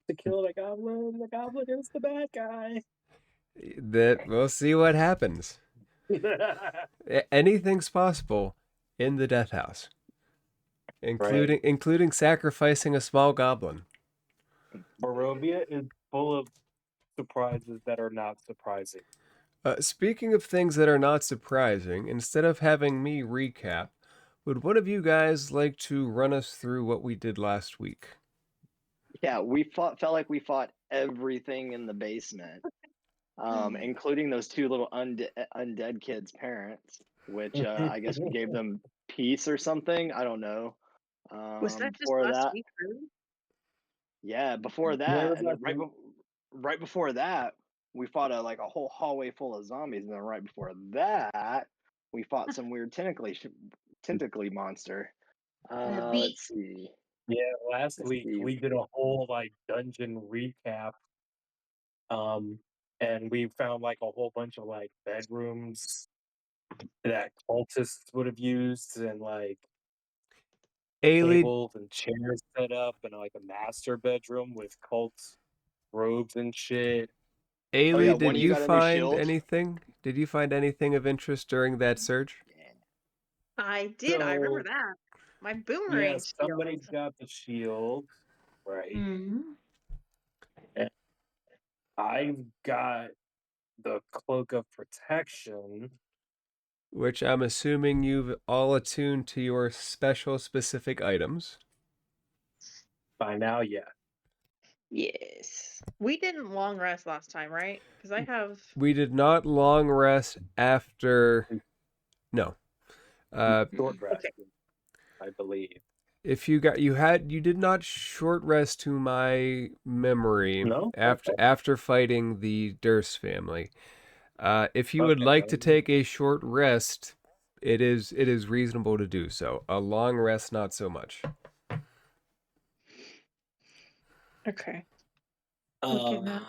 To kill the goblin is the bad guy. That we'll see what happens. Anything's possible in the death house, Right. including sacrificing a small goblin. Barovia is full of surprises that are not surprising. Speaking of things that are not surprising, instead of having me recap, would one of you guys like to run us through what we did last week? Yeah, felt like we fought everything in the basement, including those two little undead kids' parents, which I guess we gave them peace or something. I don't know. Was that just Before last that, week, really? yeah, before Yeah, that, it was and then last week. right before that, we fought a whole hallway full of zombies, and then right before that, we fought some weird tentacly monster. Let's see. Yeah, last Let's week see. we did a whole dungeon recap. And we found a whole bunch of bedrooms that cultists would have used, and Ailey, tables and chairs set up, and a master bedroom with cult robes and shit. Oh yeah, Ailey, one did of you you got a new find shield. anything? Did you find anything of interest during that surge? I did. I remember So that. My yeah, boomerang somebody shield. got the shield, right? Mm-hmm. And I've got the cloak of protection. Which I'm assuming you've all attuned to your special specific items. By now, yeah. Yes. We didn't long rest last time, right? Because I have. We did not long rest after. No. Short rest, Okay. I believe. If you did not short rest to my memory No? after fighting the Durst family. If you would Okay. like to take a short rest, it is reasonable to do so. A long rest, not so much. Okay. Um,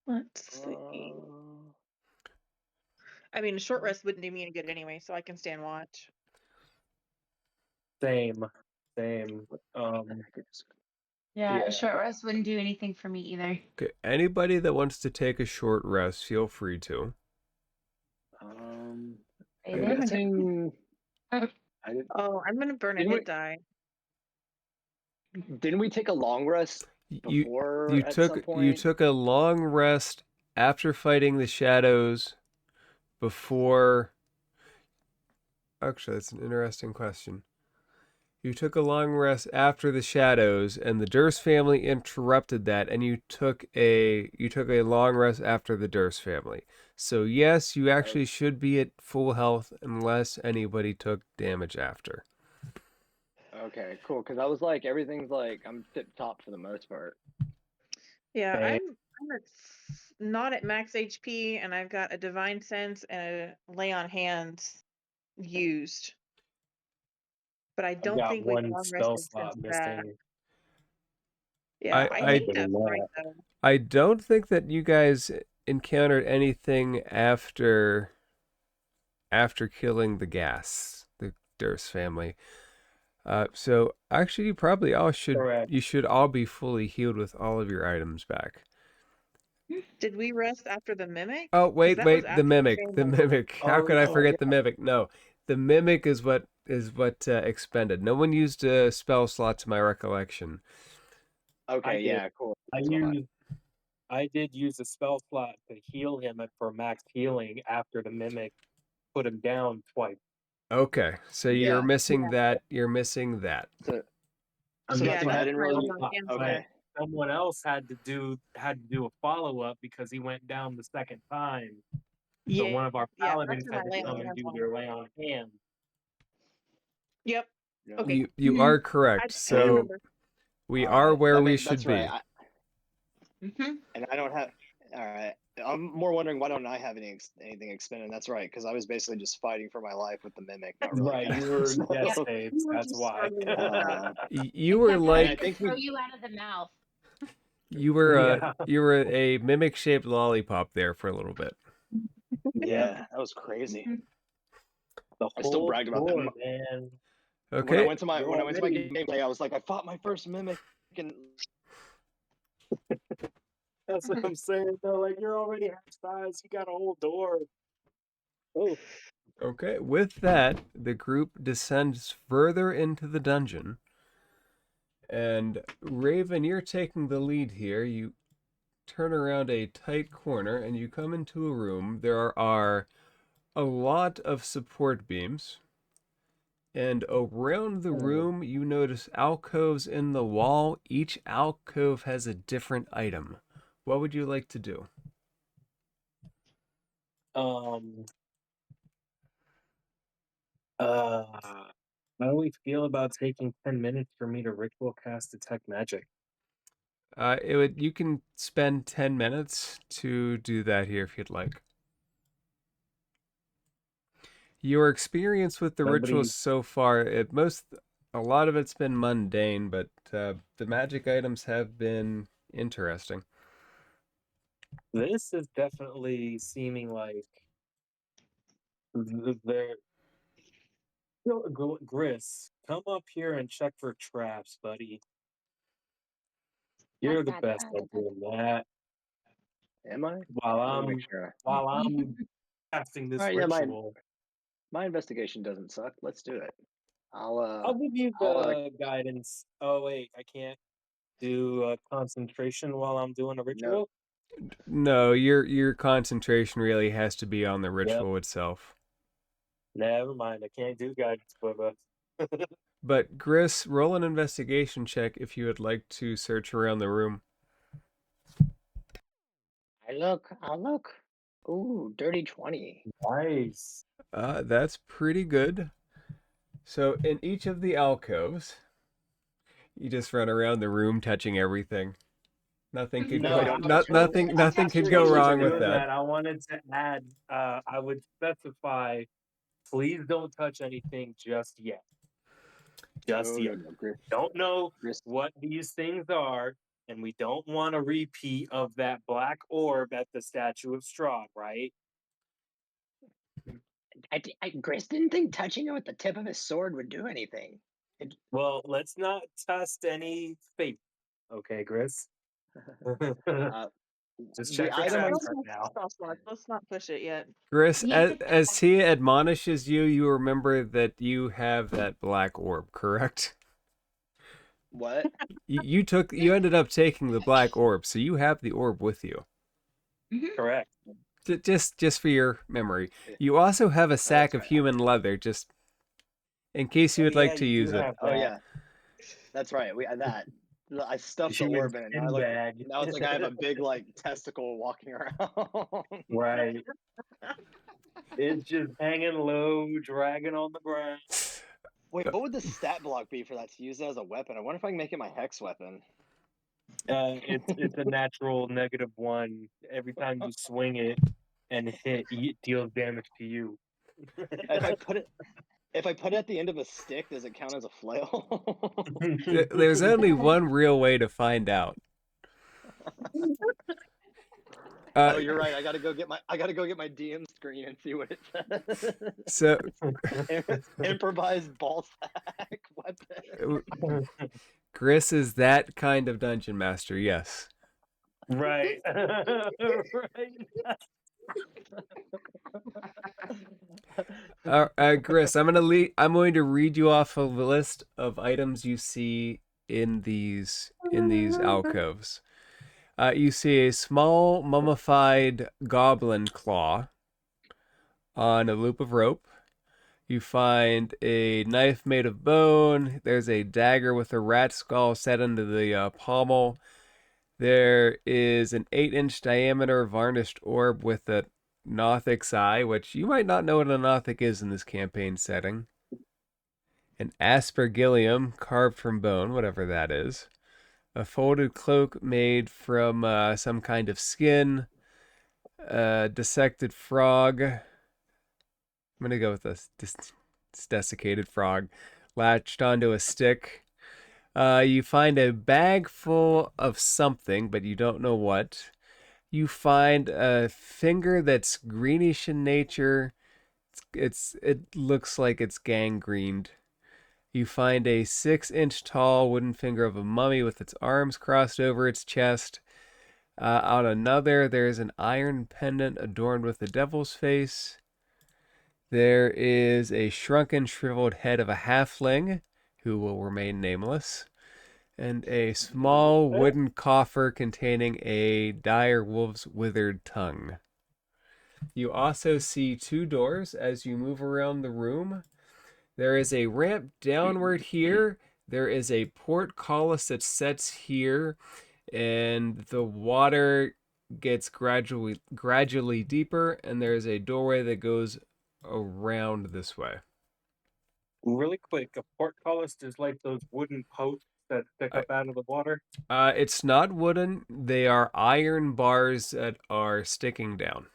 Let's see. I mean, a short rest wouldn't do me any good anyway, so I can stand watch. Same. Yeah, Yeah. a short rest wouldn't do anything for me either. Okay, anybody that wants to take a short rest, feel free to. I'm Aiden? guessing. Oh, I'm gonna burn a Didn't hit we- die. Didn't we take a long rest before You at took some point? a long rest after fighting the shadows before. Actually, that's an interesting question. You took a long rest after the shadows, and the Durst family interrupted that, and you took a long rest after the Durst family. So yes, you actually should be at full health unless anybody took damage after. Okay, cool. Because I was like, everything's I'm tip top for the most part. Yeah, Okay. I'm not at max HP, and I've got a divine sense and a lay on hands used. But I don't got think we've one long spell rested slot since that. missing. Yeah, I think that's right though. I don't think that you guys encountered anything after killing the Durst family. So actually, you probably all should. Correct. You should all be fully healed with all of your items back. Did we rest after the mimic? Oh wait, that was the after mimic, family. the mimic. How could I Oh, forget the mimic? No, the mimic is what expended. No one used a spell slot to my recollection. Okay, yeah, cool. I did use a spell slot to heal him for max healing after the mimic put him down twice. Okay, so you're Yeah. missing that. You're missing that. So Yeah, that's why I that's didn't my really. lay on hands Okay. Someone else had to do a follow up because he went down the second time. So Yeah, one of our yeah, paladins that's had my to lay on come and hands do one. their lay on hand. Yep. Yeah. Okay. You are correct. I So remember. we All are right, where we should that's be. right. And I don't have. All right. I'm more wondering why don't I have anything expended? That's right, because I was basically just fighting for my life with the mimic. Not really. Right, you were So- death Yeah. saves. You were That's just why. struggling with that. You were Except like I I think throw you out of the mouth. you were Yeah. you were a mimic shaped lollipop there for a little bit. Yeah, that was crazy. The I still whole bragged about floor, that. man. When I Okay. went to my You're when I went to my already- gameplay, I was like, I fought my first mimic, and That's what I'm saying, though. Like, you're already half size. You got a whole door. Oh, Okay. With that, the group descends further into the dungeon. And Raven, you're taking the lead here. You turn around a tight corner and you come into a room. There are a lot of support beams. And around the room, you notice alcoves in the wall. Each alcove has a different item. What would you like to do? how do we feel about taking 10 minutes for me to ritual cast detect magic? You can spend 10 minutes to do that here if you'd like. Your experience with the rituals Nobody- so far, a lot of it's been mundane, but the magic items have been interesting. This is definitely seeming like they're. Gris, come up here and check for traps, buddy. You're the best at doing that. am I? While Let me I'm make sure. while I'm casting this All right, yeah, ritual, my investigation doesn't suck. Let's do it. I'll give you the guidance. Oh wait, I can't do concentration while I'm doing a ritual. No, your concentration really has to be on the Yep. ritual itself. Never mind, I can't do guidance, but But Gris, roll an investigation check if you would like to search around the room. I'll look. Ooh, dirty 20. nice. That's pretty good. So in each of the alcoves, you just run around the room touching everything. Nothing could No, go. I don't touch Nothing could go Before you wrong do with that. I wanted to add. I would specify. Please don't touch anything just yet. Just No, yet. no, Gris. Don't know Gris. what these things are, and we don't want a repeat of that black orb at the Statue of Straw, right? Gris didn't think touching it with the tip of his sword would do anything. Well, let's not test any faith, okay, Gris? Just check for item traps I'm- right now. Let's not push it yet. Gris, Yeah. as he admonishes you, you remember that you have that black orb, correct? What? You ended up taking the black orb, so you have the orb with you. Correct. Just for your memory. You also have a sack of right. human leather, just in case you would like to use it. Oh yeah, that's right. We that. I stuffed the Human orb in. Now, bag. now it's like I have a big like testicle walking around. Right. It's just hanging low, dragging on the ground. Wait, what would the stat block be for that to use it as a weapon? I wonder if I can make it my hex weapon. It's a natural -1. Every time you swing it and hit, it deals damage to you. If I put it at the end of a stick, does it count as a flail? There's only one real way to find out. Oh, you're right. I gotta go get my DM screen and see what it says. So Improvised ball sack weapon. Gris is that kind of dungeon master, yes. Right. Right. Gris, I'm going to read you off a list of items you see in these alcoves. You see a small mummified goblin claw on a loop of rope. You find a knife made of bone. There's a dagger with a rat skull set into the pommel. There is an 8-inch diameter varnished orb with a Nothic's eye, which you might not know what a Nothic is in this campaign setting. An aspergillium carved from bone, whatever that is. A folded cloak made from some kind of skin. A dissected frog. I'm going to go with this desiccated frog. Latched onto a stick. You find a bag full of something, but you don't know what. You find a finger that's greenish in nature. It looks like it's gangrened. You find a 6-inch tall wooden finger of a mummy with its arms crossed over its chest. On another, there is an iron pendant adorned with the devil's face. There is a shrunken, shriveled head of a halfling, who will remain nameless, and a small wooden coffer containing a dire wolf's withered tongue. You also see 2 doors as you move around the room. There is a ramp downward here. There is a portcullis that sets here, and the water gets gradually deeper, and there's a doorway that goes around this way. Really quick, a portcullis is like those wooden posts that stick up out of the water. It's not wooden. They are iron bars that are sticking down.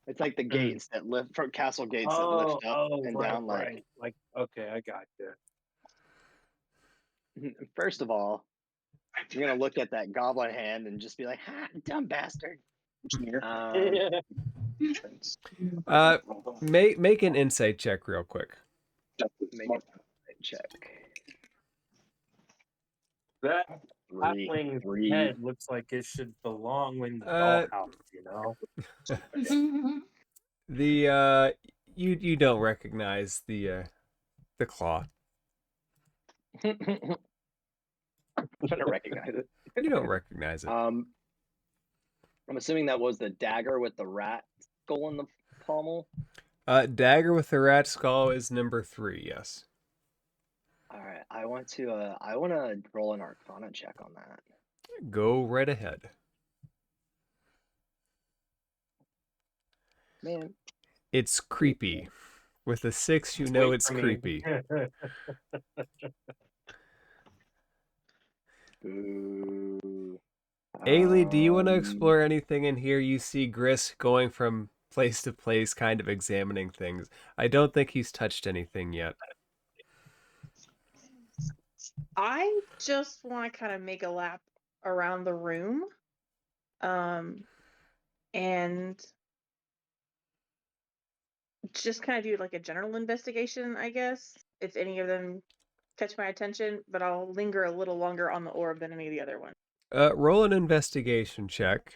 It's like the gates that lift from castle gates that lift up and down. Right. Like, okay, I got you. First of all, you're gonna look at that goblin hand and just be like, "Ha, dumb bastard." Make an insight check real quick. Make a check. That halfling's head looks like it should belong in the dollhouse, you know? The you don't recognize the claw. I'm gonna recognize it. You don't recognize it. I'm assuming that was the dagger with the rat skull in the pommel. Dagger with the rat skull is number 3. Yes. All right, I want to roll an Arcana check on that. Go right ahead. Man, It's creepy. With a 6, you know it's creepy. Boo. Ailey, do you want to explore anything in here? You see Gris going from place to place, kind of examining things. I don't think he's touched anything yet. I just want to kind of make a lap around the room, and just kind of do like a general investigation, I guess, if any of them catch my attention, but I'll linger a little longer on the orb than any of the other ones. Roll an investigation check.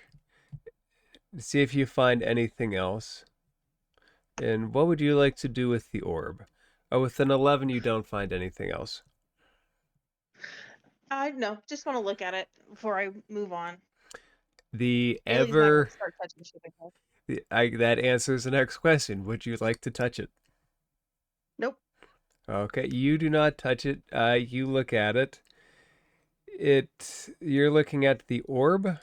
See if you find anything else. And what would you like to do with the orb? With an 11, you don't find anything else. No, just want to look at it before I move on. The Bailey's not ever... gonna start touching shit again. That answers the next question. Would you like to touch it? Nope. Okay, you do not touch it. You look at it. You're looking at the orb.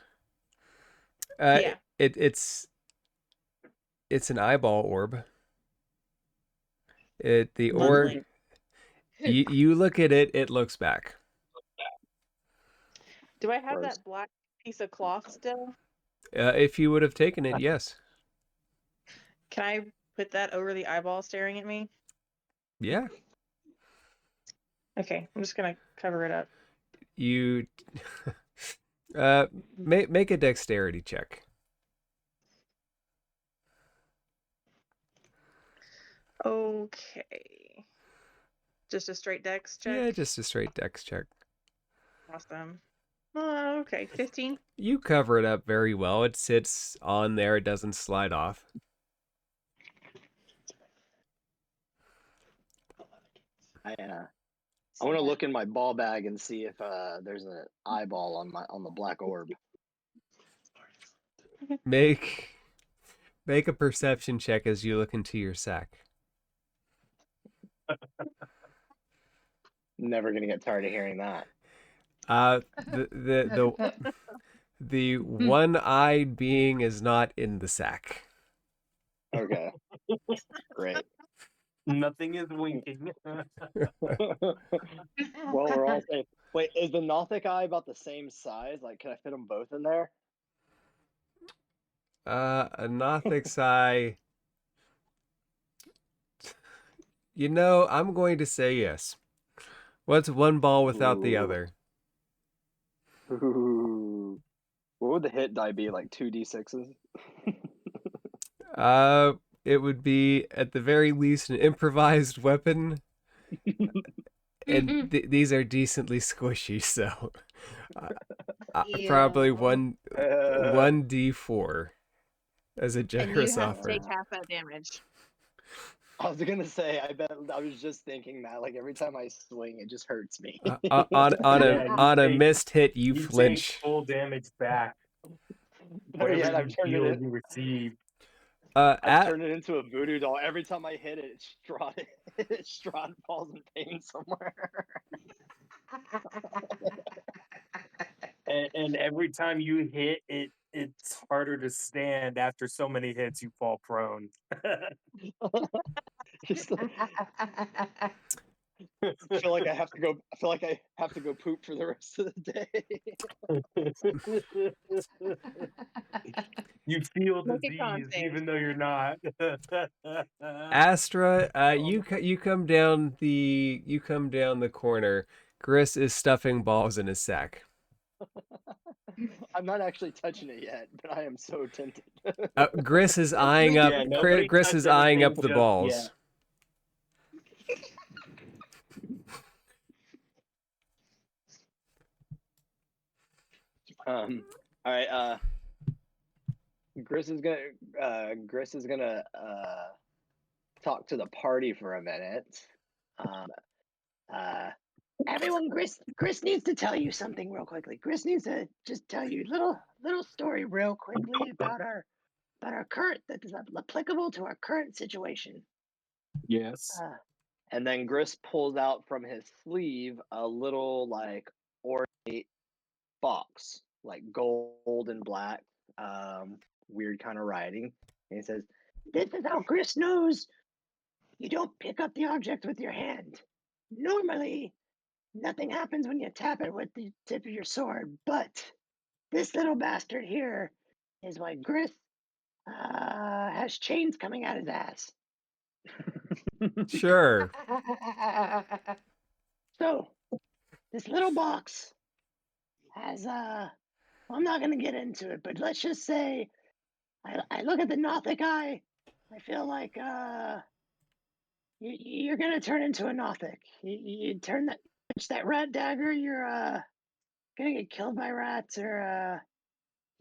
Yeah. It's an eyeball orb. The orb. Lovely. You look at it. It looks back. Do I have Gross. that black piece of cloth still? If you would have taken it, yes. Can I put that over the eyeball staring at me? Yeah. Okay, I'm just gonna cover it up. You make a dexterity check. Okay. Just a straight dex check? Yeah, just a straight dex check. Awesome. Okay, 15. You cover it up very well. It sits on there. It doesn't slide off. I want to look in my ball bag and see if there's an eyeball on the black orb. Make a perception check as you look into your sack. Never gonna get tired of hearing that. The one-eyed being is not in the sack. Okay, great. Nothing is winking. Well, we're all safe. Wait, is the Nothic eye about the same size? Like, can I fit them both in there? A Nothic's eye. You know, I'm going to say yes. What's one ball without the other? Ooh. What would the hit die be? Like 2d6s? it would be at the very least an improvised weapon, and these are decently squishy, so probably Ew. one 1d4 as a And you generous have to offer. take half that damage. I was gonna say, I bet I was just thinking that like every time I swing, it just hurts me. On Yeah, you a take- missed hit, you You take flinch. full damage back. Better yet, Whatever you received. I've At turned it into a voodoo doll. Every time I hit it, Strahd falls in pain somewhere. And every time you hit it, it's harder to stand. After so many hits, you fall prone. Just like, I feel like I have to go. I feel like I have to go poop for the rest of the day. You feel Make it disease constant. even though you're not. Astra, you come down the corner. Gris is stuffing balls in his sack. I'm not actually touching it yet, but I am so tempted. Gris is eyeing up. Yeah, nobody Gris touch is eyeing up anything the just balls. All right. Gris is gonna talk to the party for a minute. Everyone, Gris needs to tell you something real quickly. Gris needs to just tell you little story real quickly about our current that is applicable to our current situation. Yes. And then Gris pulls out from his sleeve a little like ornate box, like gold and black, weird kind of writing. And he says, "This is how Gris knows you don't pick up the object with your hand. Normally, nothing happens when you tap it with the tip of your sword, but this little bastard here is why Gris has chains coming out his ass. Sure. So, this little box has, I'm not going to get into it, but let's just say I look at the Nothic eye, I feel like you're going to turn into a Nothic. You turn that rat dagger, you're going to get killed by rats, or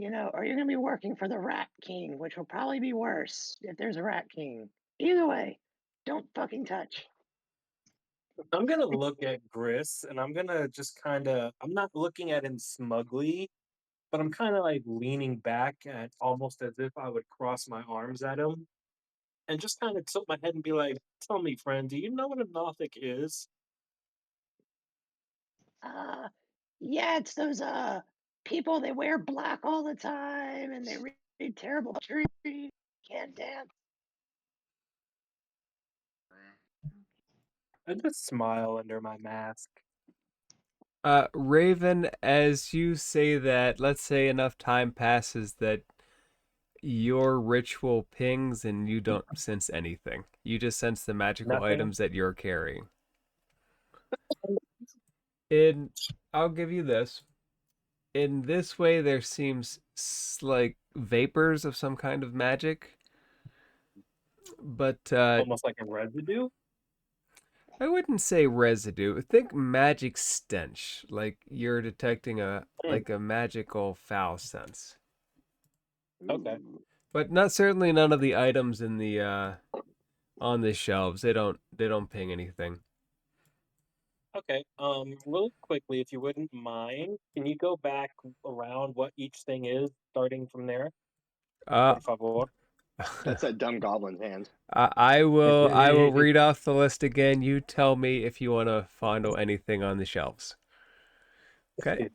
or you're gonna be working for the Rat King, which will probably be worse if there's a Rat King. Either way, don't fucking touch." I'm gonna look at Gris and I'm gonna just I'm not looking at him smugly, but I'm kind of like leaning back and almost as if I would cross my arms at him and just kind of tilt my head and be like, "Tell me, friend, do you know what a Nothic is?" Yeah, it's those people, they wear black all the time and they read terrible poetry, can't dance. I just smile under my mask. Raven, as you say that, let's say enough time passes that your ritual pings and you don't sense anything. You just sense the magical Nothing. items that you're carrying. I'll give you this. In this way, there seems like vapors of some kind of magic, but Almost like a residue. I wouldn't say residue. Think magic stench, like you're detecting a magical foul sense. Okay. But certainly none of the items in the on the shelves. They don't ping anything. Okay. Really quickly, if you wouldn't mind, can you go back around what each thing is, starting from there? Por favor. That's that dumb goblin's hand. I will read off the list again. You tell me if you want to fondle anything on the shelves. Okay.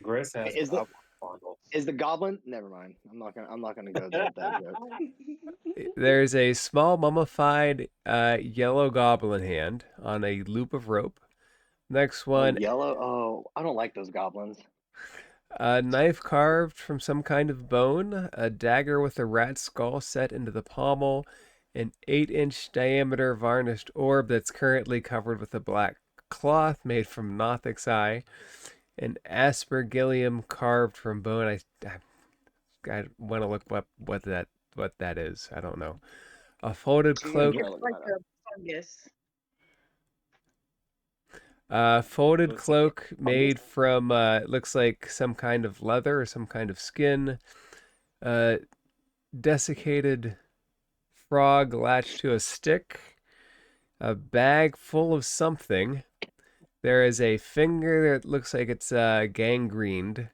Gris has Is the fondle. is the goblin? Never mind. I'm not gonna go there with that joke. There's a small mummified yellow goblin hand on a loop of rope. Next one, Yellow. Oh, I don't like those goblins. a knife carved from some kind of bone, a dagger with a rat skull set into the pommel, an 8-inch diameter varnished orb that's currently covered with a black cloth made from Nothic's eye, an aspergillium carved from bone. I want to look up what what that is. I don't know. A folded I'm gonna cloak. try It's looking like that up. a fungus. Folded Looks like cloak made from it looks like some kind of leather or some kind of skin. Desiccated frog latched to a stick. A bag full of something. There is a finger that looks like it's gangrened.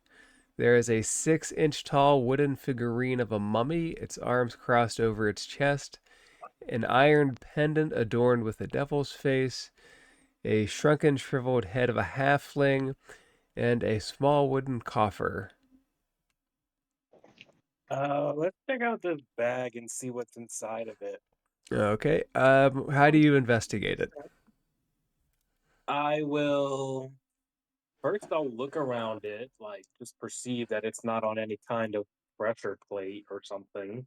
There is a 6-inch tall wooden figurine of a mummy, its arms crossed over its chest. An iron pendant adorned with a devil's face. A shrunken, shriveled head of a halfling. And a small wooden coffer. let's check out this bag and see what's inside of it. Okay. How do you investigate it? I will first. I'll look around it, like just perceive that it's not on any kind of pressure plate or something.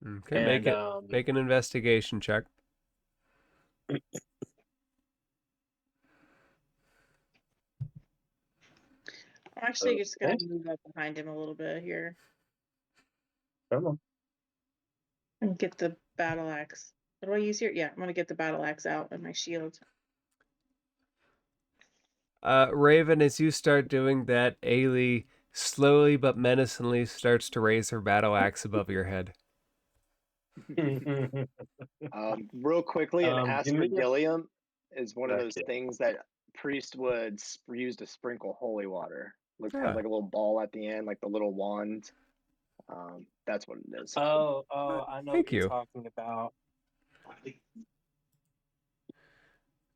Okay, And make an investigation check. I'm actually just gonna okay, move up behind him a little bit here come on. and get the battle axe. What do I use here? Yeah, I'm gonna get the battle axe out and my shield. Raven, as you start doing that, Ailey slowly but menacingly starts to raise her battle axe above your head. Real quickly, an Give me your aspergillium is one of those second. things that priest would use to sprinkle holy water. Look, Yeah. have like a little ball at the end, like the little wand. That's what it is. Oh, I know Thank what you're you. talking about.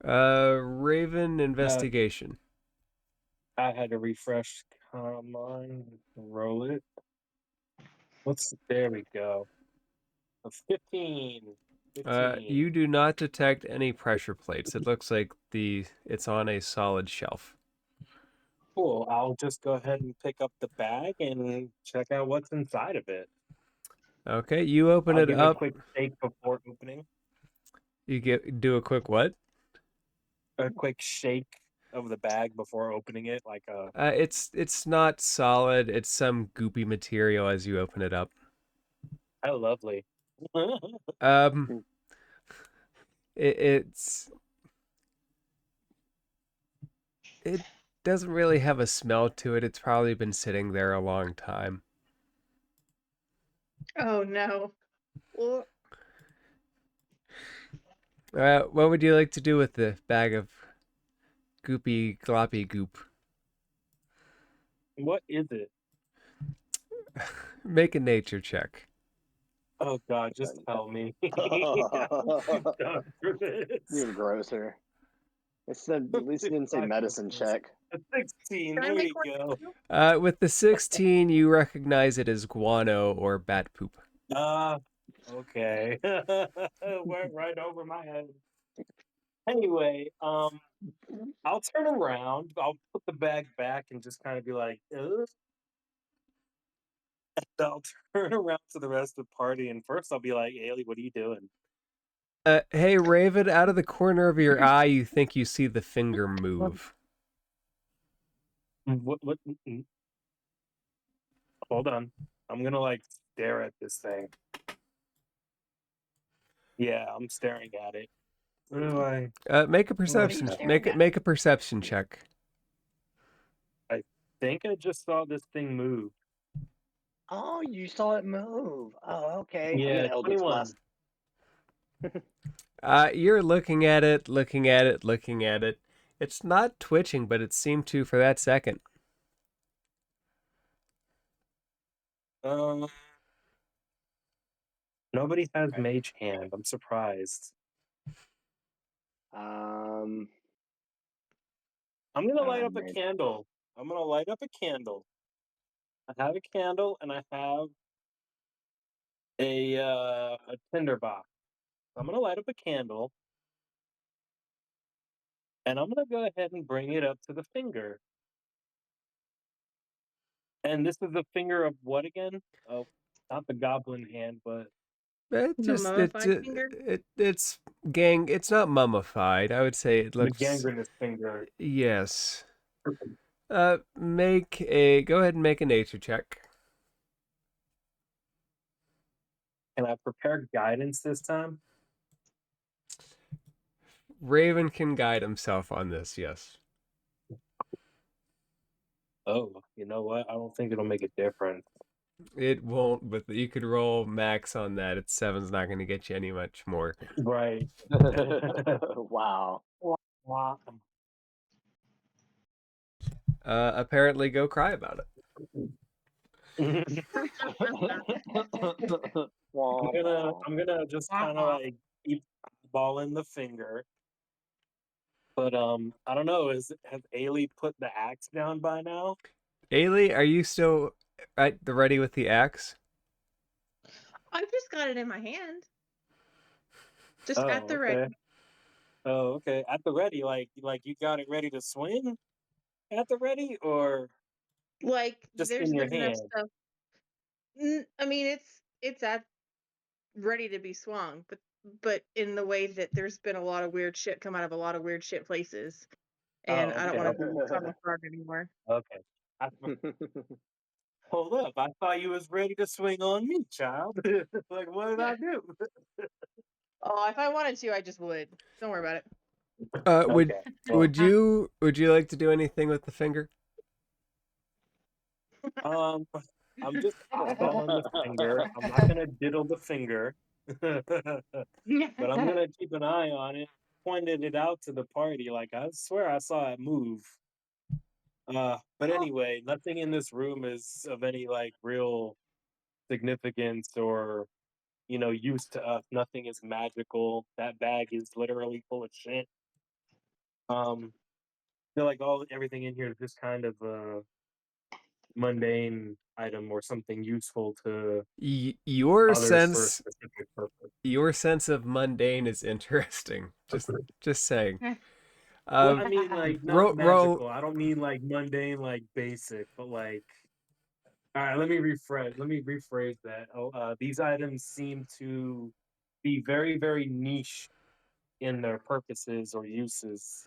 Raven, investigation. I had to refresh mine. Roll it. There we go. A 15. 15. You do not detect any pressure plates. It looks like it's on a solid shelf. Cool. I'll just go ahead and pick up the bag and check out what's inside of it. Okay, you open I'll it give it a up. quick shake before opening. You do a quick what? A quick shake of the bag before opening it, like a. It's not solid. It's some goopy material as you open it up. How lovely. Um, it's it doesn't really have a smell to it. It's probably been sitting there a long time. Oh no. Well, What would you like to do with the bag of goopy gloppy goop? What is it? Make a nature check. Oh God, just tell me. Done for this. Even grosser. It said at least it didn't say medicine check. A 16. can I There make we one? go. With the 16, you recognize it as guano or bat poop. Okay. Went right over my head. Anyway, I'll turn around. I'll put the bag back and just kind of be like, ugh. I'll turn around to the rest of the party, and first I'll be like, Ailey, what are you doing? Hey, Raven, out of the corner of your eye, you think you see the finger move. What? Hold on. I'm gonna like stare at this thing. Yeah, I'm staring at it. What do I Make a perception. Make a perception check. think I just saw this thing move? Oh, you saw it move. Oh, okay. I'm Yeah, gonna Eldritch 21. Blast. You're looking at it, looking at it, looking at it. It's not twitching, but it seemed to for that second. Nobody has mage hand. I'm surprised. Um, I'm gonna I don't light have up a mage. candle. I'm gonna light up a candle. I have a candle and I have a tinder box. I'm gonna light up a candle and I'm gonna go ahead and bring it up to the finger. And this is the finger of what again? Oh, not the goblin hand, but It The just mummified finger? it's gang. It's not mummified. I would say it the looks. gangrenous finger. Yes. Go ahead and make a nature check. Can I prepare guidance this time? Raven can guide himself on this, yes. Oh, you know what? I don't think it'll make a difference. It won't, but you could roll max on that. It's 7's not going to get you any much more. Right. Wow. Wow. Apparently, go cry about it. I'm gonna just kind of like keep balling the finger. But I don't know. Has Ailey put the axe down by now? Ailey, are you still at the ready with the axe? I've just got it in my hand. Just at Oh, the okay. ready. Oh, okay. At the ready, like you got it ready to swing at the ready, or Like just there's in your been enough hand? stuff. I mean, it's at ready to be swung, but in the way that there's been a lot of weird shit come out of a lot of weird shit places, and Oh, I don't okay, want to okay, be Thomas Frog anymore. okay. I, hold up! I thought you was ready to swing on me, child. Like, what did I do? Oh, if I wanted to, I just would. Don't worry about it. Would Okay. Well, would you like to do anything with the finger? um, I'm just balling the finger. I'm not gonna diddle the finger, but I'm gonna keep an eye on it. Pointed it out to the party. Like I swear I saw it move. But anyway, nothing in this room is of any like real significance or use to us. Nothing is magical. That bag is literally full of shit. I feel like everything in here is just kind of a mundane item or something useful to Your others for a sense specific purpose. your sense of mundane is interesting. Just saying. Well, I mean, like not Roll. magical. I don't mean like mundane, like basic, but like. All right, let me rephrase. Let me rephrase that. These items seem to be very, very niche in their purposes or uses.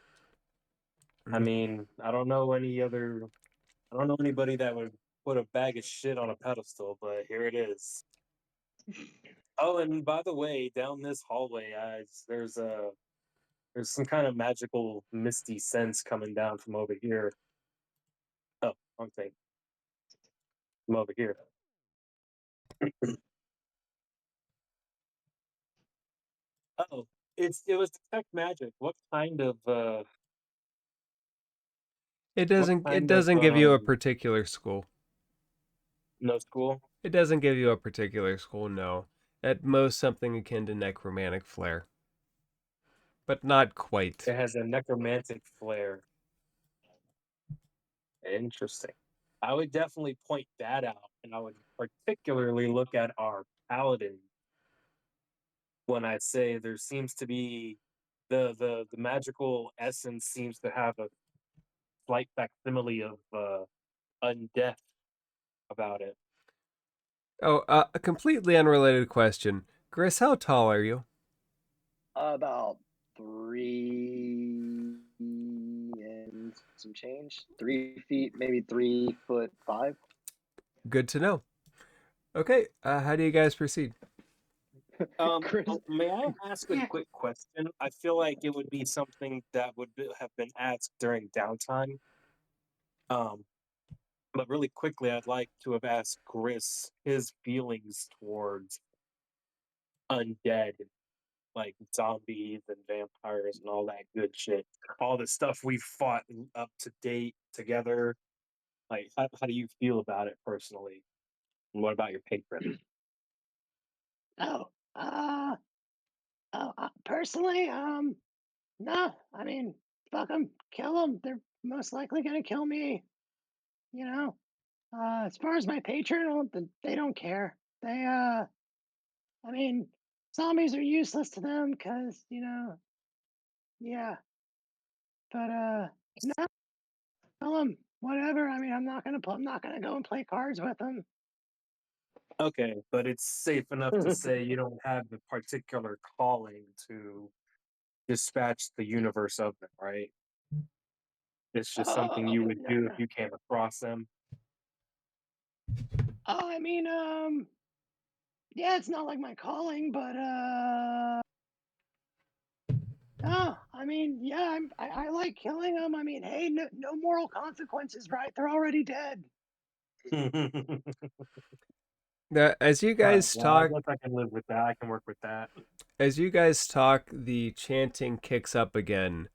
I mean, I don't know I don't know anybody that would put a bag of shit on a pedestal, but here it is. Oh, and by the way, down this hallway, there's some kind of magical misty sense coming down from over here. Oh, wrong thing. From over here. Oh, it was detect magic. It What doesn't kind of give you a particular school. no school? It doesn't give you a particular school, no. At most something akin to necromantic flair. But not quite. It has a necromantic flair. Interesting. I would definitely point that out, and I would particularly look at our paladin when I say there seems to be the magical essence seems to have a slight facsimile of undeath about it. Oh, a completely unrelated question. Chris, how tall are you? About 3 and some change. 3 feet, maybe 3'5". Good to know. Okay, how do you guys proceed? Chris, May I ask a quick question? I feel like it would be something that have been asked during downtime. Um, but really quickly, I'd like to have asked Chris his feelings towards undead, like zombies and vampires and all that good shit. All the stuff we've fought up to date together. Like, how do you feel about it personally? And what about your patron? oh, uh, personally, no. I mean, fuck them, kill them. They're most likely gonna kill me. You know. As far as my patron, they don't care. I mean, zombies are useless to them because yeah. But no, tell them whatever. I mean, I'm not gonna go and play cards with them. Okay, but it's safe enough to say you don't have the particular calling to dispatch the universe of them, right? It's just something you would No, do no. if you came across them. Oh, I mean, yeah, it's not like my calling, but no, I mean, yeah, I like killing them. I mean, hey, no moral consequences, right? They're already dead. As you guys Well, I talk, guess I can live with that. I can work with that. the chanting kicks up again.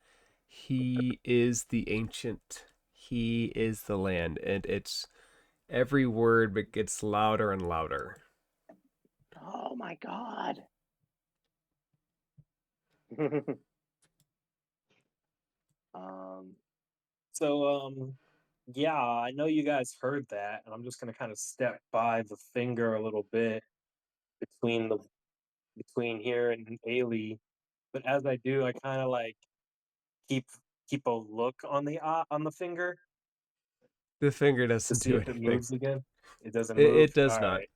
He is the ancient. He is the land, and it's every word but gets louder and louder. Oh my god. um, So, yeah, I know you guys heard that, and I'm just gonna kind of step by the finger a little bit between the between here and Ailey. But as I do, I kind of like keep keep a look on the finger The finger to doesn't see do if it anything. moves again. It doesn't It move. does All not. right.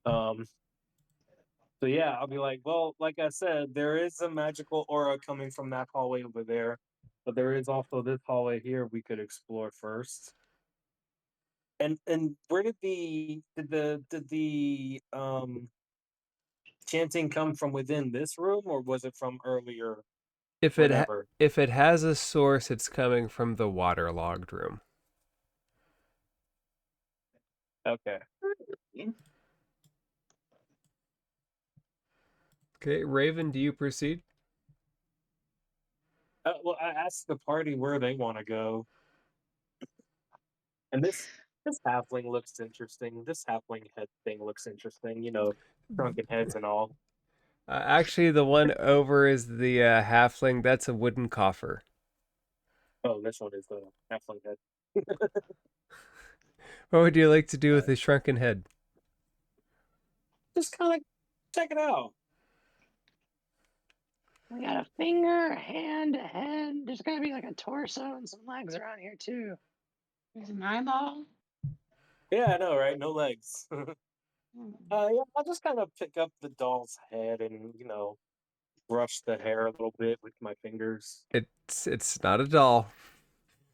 Um. So yeah, I'll be like, well, like I said, there is a magical aura coming from that hallway over there, but there is also this hallway here we could explore first. And where did the chanting come from within this room, or was it from earlier? If Whatever. if it has a source, it's coming from the waterlogged room. Okay. Okay, Raven, do you proceed? Well, I asked the party where they want to go, and this halfling looks interesting. This halfling head thing looks interesting. Drunken heads and all. Actually, the one over is the halfling. That's a wooden coffer. Oh, this one is the halfling head. What would you like to do with Alright. a shrunken head? Just kind of check it out. we got a finger, a hand, a head. There's gotta be like a torso and some legs around here too. There's an eyeball. Yeah, I know, right? No legs. Hmm. Yeah, I'll just kind of pick up the doll's head and brush the hair a little bit with my fingers. It's not a doll.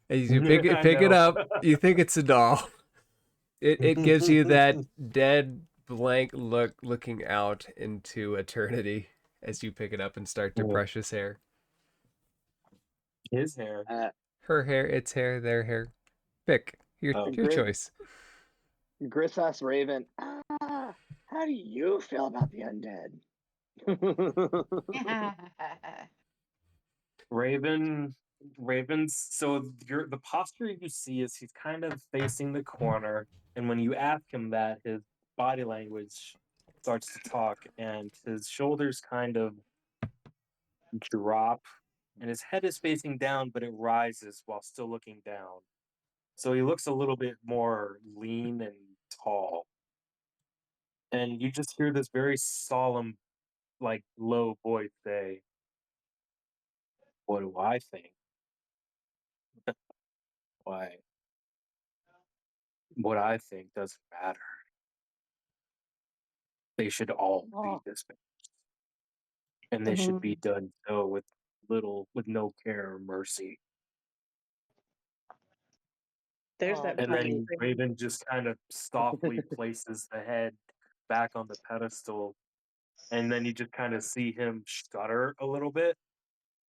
As you I pick it know. up, you think it's a doll. It gives you that dead blank look looking out into eternity as you pick it up and start to brush his hair. His hair. Her hair, its hair, their hair. Pick your Oh. choice. Gris asks Raven, how do you feel about the undead? Raven's so the posture you see is he's kind of facing the corner, and when you ask him that, his body language starts to talk, and his shoulders kind of drop, and his head is facing down, but it rises while still looking down. So he looks a little bit more lean and tall. And you just hear this very solemn, like low voice say, "What do I think? Why, what I think doesn't matter. They should all be Oh, dismissed, and they should be done so with no care or mercy." There's that And voice. then Raven just kind of softly places the head back on the pedestal, and then you just kind of see him stutter a little bit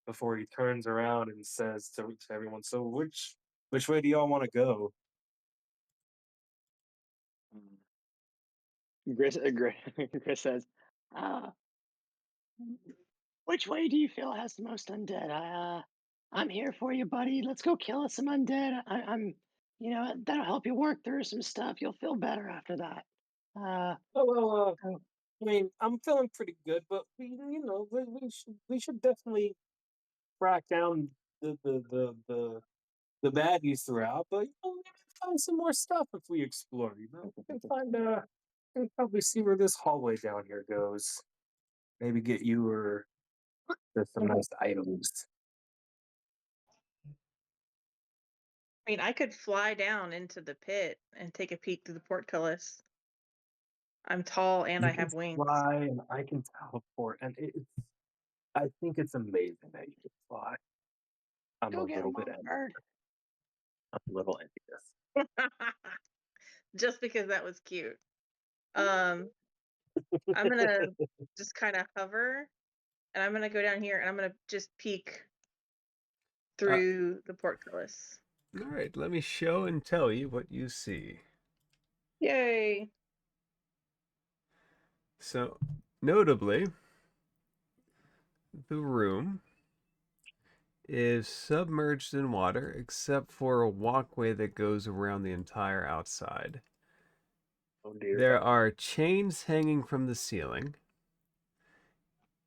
before he turns around and says to everyone, "So which way do y'all want to go?" Gris says, uh, which way do you feel has the most undead? I'm here for you, buddy. Let's go kill us some undead. I'm, that'll help you work through some stuff. You'll feel better after that. Oh well, Oh, I mean, I'm feeling pretty good, but we should definitely track down the baddies throughout. But we can find some more stuff if we explore. We can we can probably see where this hallway down here goes. Maybe get you or there's some nice items. I mean, I could fly down into the pit and take a peek through the portcullis. I'm tall and You I can have wings. fly, and I can teleport, and I think it's amazing that you can fly. I'm a go get little him, bit mama envious. bird. I'm a little envious. Just because that was cute. I'm gonna just kind of hover, and I'm gonna go down here, and I'm gonna just peek through the portcullis. All right, let me show and tell you what you see. Yay! So, notably, the room is submerged in water except for a walkway that goes around the entire outside. Oh dear. There are chains hanging from the ceiling.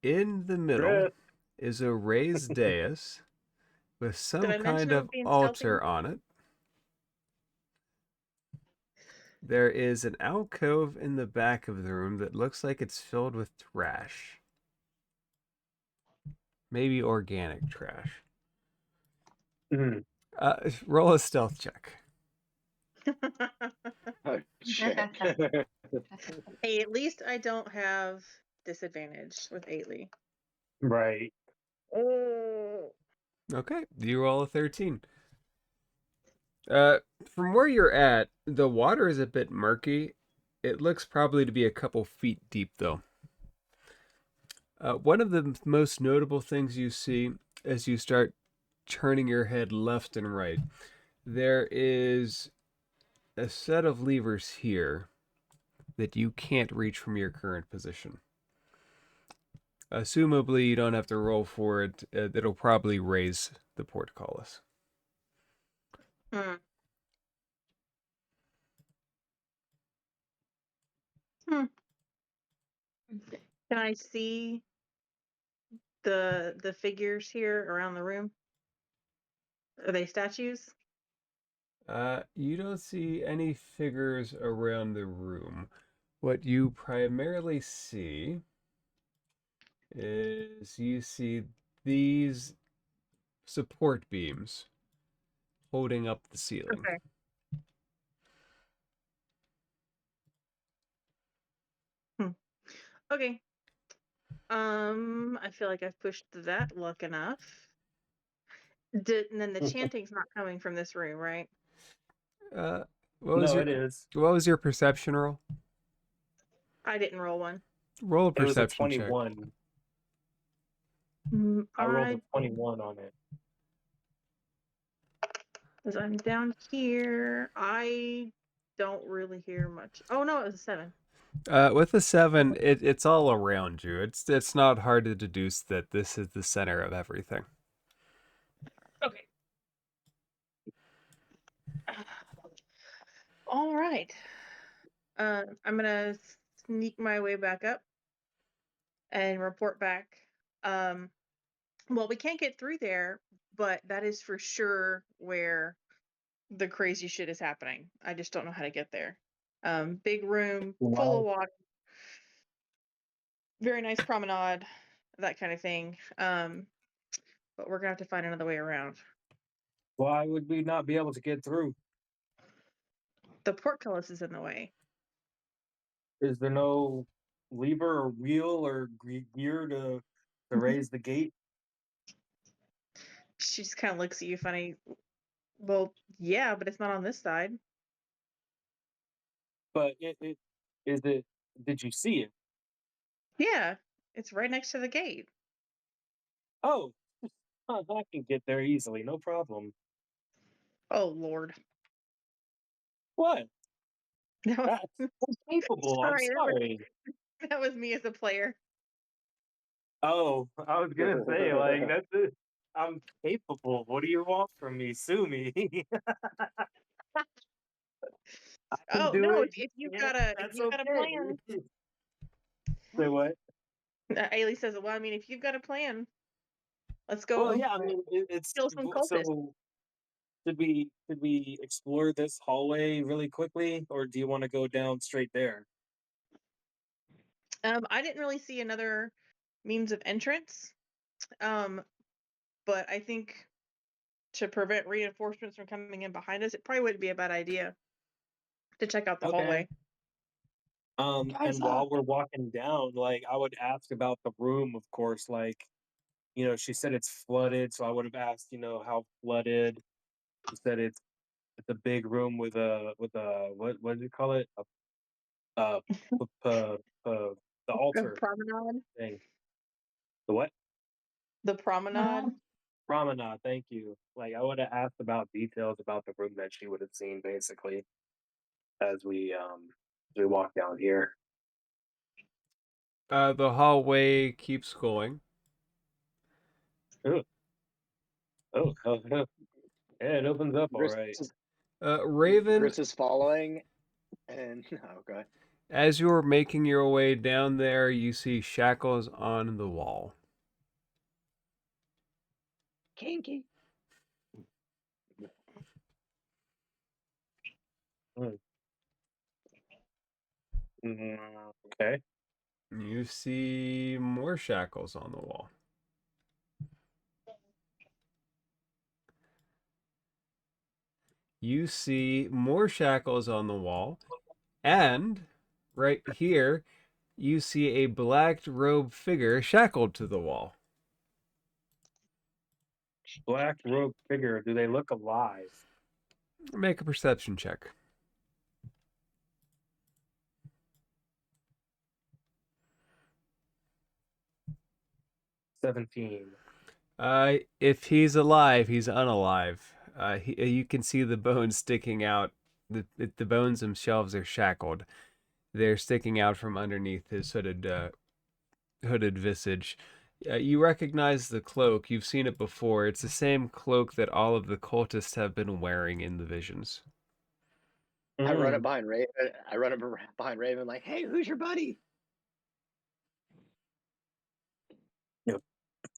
In the middle Chris. is a raised dais with Did some I mention kind it was of being stealthy? altar on it. There is an alcove in the back of the room that looks like it's filled with trash. Maybe organic trash. Mhm. Roll a stealth check. Oh shit. Hey, at least I don't have disadvantage with Ailey. Right. Oh. Okay, you roll a 13. From where you're at, the water is a bit murky. It looks probably to be a couple feet deep, though. One of the most notable things you see as you start turning your head left and right, there is a set of levers here that you can't reach from your current position. Assumably, you don't have to roll for it. It'll probably raise the portcullis. Hmm. Hmm. Can I see the figures here around the room? Are they statues? You don't see any figures around the room. What you primarily see is you see these support beams holding up the ceiling. Okay. Hmm. Okay. I feel like I've pushed that luck enough. And then the chanting's not coming from this room, right? What was No, your it is. what was your perception roll? I didn't roll one. Roll a It was a perception check. 21. Mm, I rolled a I 21 on it. Because I'm down here. I don't really hear much. Oh no, it was a 7. With a 7, it's all around you. It's not hard to deduce that this is the center of everything. Okay. All right. I'm gonna sneak my way back up and report back. Well, we can't get through there, but that is for sure where the crazy shit is happening. I just don't know how to get there. Big room, full of Why? water, very nice promenade, that kind of thing. But we're gonna have to find another way around. Why would we not be able to get through? The portcullis is in the way. Is there no lever or wheel or gear to raise the gate? She just kind of looks at you funny. Well, yeah, but it's not on this side. But it is it. Did you see it? Yeah, it's right next to the gate. Oh, I can get there easily, no problem. Oh Lord. What? No, I'm capable. I'm sorry, sorry. that was me as a player. Oh, I was gonna say like that's it. I'm capable. What do you want from me? Sue me. I can Oh do no, it. if, You if you've can't. got a if That's you've got a okay. plan, Say what? Ailey says, well, I mean, if you've got a plan, let's Well, go yeah. I mean, it's kill some cultists. so. Should we explore this hallway really quickly, or do you want to go down straight there? I didn't really see another means of entrance. Um, but I think to prevent reinforcements from coming in behind us, it probably wouldn't be a bad idea to check out the Okay. hallway. Guys, And while we're walking down, like I would ask about the room, of course. Like, she said it's flooded, so I would have asked, how flooded. She said it's a big room with a what do you call it? uh, the The altar promenade. thing. The what? The promenade. Promenade. Thank you. Like I would have asked about details about the room that she would have seen, basically, as we walk down here. The hallway keeps going. Oh, oh, yeah, it opens up all Gris right. is, Raven, Gris is following, and okay. as you're making your way down there, you see shackles on the wall. Kinky. Mm. Okay. You see more shackles on the wall. You see more shackles on the wall, and right here, you see a black robed figure shackled to the wall. Black robe figure. Do they look alive? Make a perception check. 17. If he's alive, he's unalive. You can see the bones sticking out. The bones themselves are shackled. They're sticking out from underneath his hooded visage. You recognize the cloak. You've seen it before. It's the same cloak that all of the cultists have been wearing in the visions. I run up Mm. behind Raven. I run up behind Raven, like, "Hey, who's your buddy?"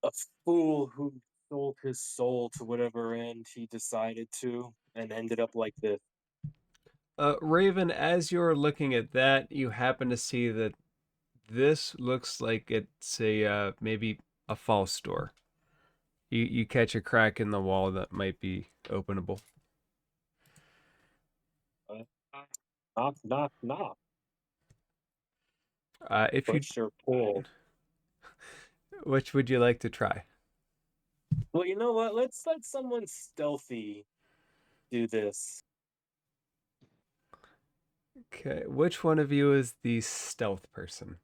A fool who sold his soul to whatever end he decided to and ended up like this. Raven, as you're looking at that, you happen to see that this looks like it's a maybe a false door. You catch a crack in the wall that might be openable. Uh, knock, knock, knock. If you, Push or pull. which would you like to try? Well, you know what? Let's let someone stealthy do this. Okay, which one of you is the stealth person?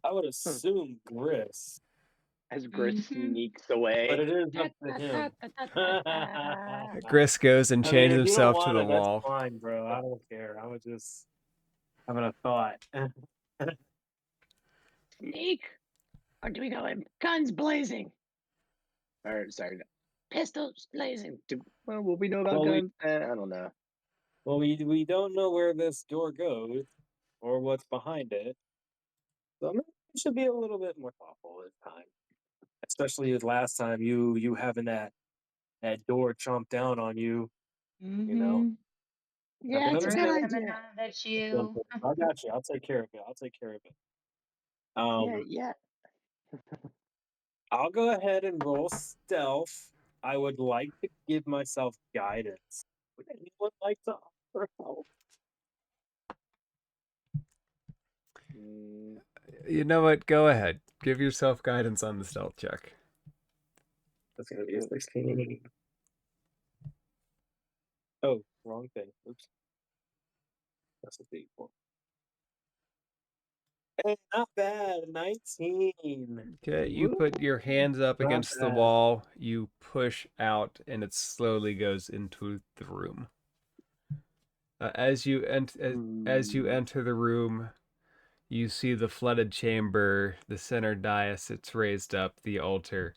I would assume Gris, As Gris Mhm. sneaks but away. it is Ta, up to ta, ta, him. ta, ta, ta, ta. I Gris goes and mean, changes if you don't himself to want the it, that's wall. fine, bro. I don't care. I was just having a thought. Sneak. Or do we go in guns blazing? Or sorry, Pistols blazing. well, what we know about Well, guns? I don't know. we don't know where this door goes or what's behind it, so maybe we should be a little bit more thoughtful this time. Especially as last time you having that door chomped down on you. You know, Mm-hmm. have Yeah, it's a another good step. idea. Coming idea. out at you. I got you. I'll take care of it. I'll take care of it. Yeah, Um, yeah. I'll go ahead and roll stealth. I would like to give myself guidance. Would anyone like to offer help? Mm, You know what? Go ahead. Give yourself guidance on the stealth check. That's gonna be a 16. Oh, wrong thing. Oops. That's a D4. Hey, not bad. 19. Okay, you Woo, put your hands up not against the bad. wall, you push out, and it slowly goes into the room. As you mm. enter the room, you see the flooded chamber, the center dais, it's raised up, the altar.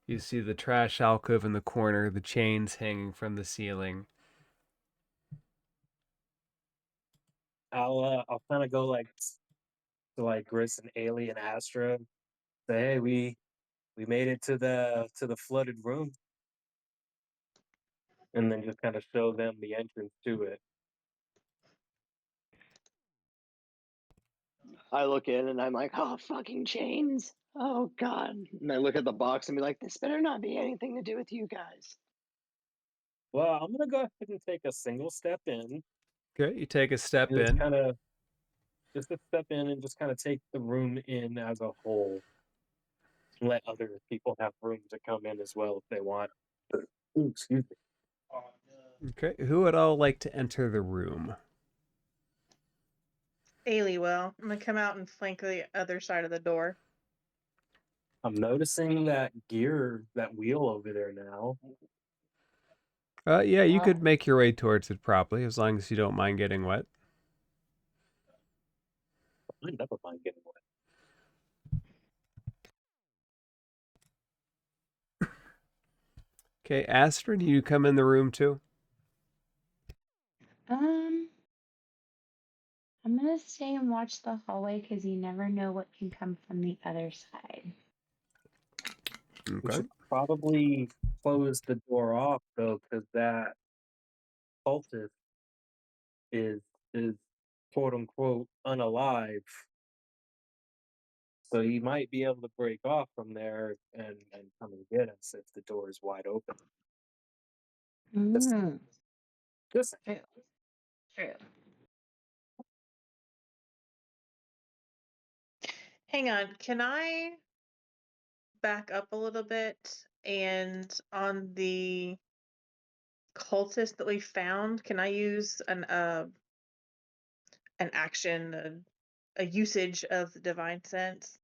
You see the trash alcove in the corner, the chains hanging from the ceiling. I'll kind of go like to like Gris and Ailey and Astra. Say, hey, we made it to the flooded room, and then just kind of show them the entrance to it. I look in and I'm like, "Oh, fucking chains! Oh God!" And I look at the box and be like, "This better not be anything to do with you guys." Well, I'm gonna go ahead and take a single step in, Okay, you take a step and just in. kind of just a step in and just kind of take the room in as a whole. Let other people have room to come in as well if they want. Ooh, excuse me. Okay, who would all like to enter the room? Ailey will. I'm gonna come out and flank the other side of the door. I'm noticing that gear, that wheel over there now. Yeah, you could make your way towards it properly as long as you don't mind getting wet. I never mind getting wet. Okay, Astrid, you come in the room too? I'm gonna stay and watch the hallway because you never know what can come from the other side. We Okay. should probably close the door off though, because that cultist is quote unquote unalive. So he might be able to break off from there and come and get us if the door is wide open. Just, Mm, just true. True. Hang on, can I back up a little bit and on the cultist that we found, can I use an action, a usage of the divine sense?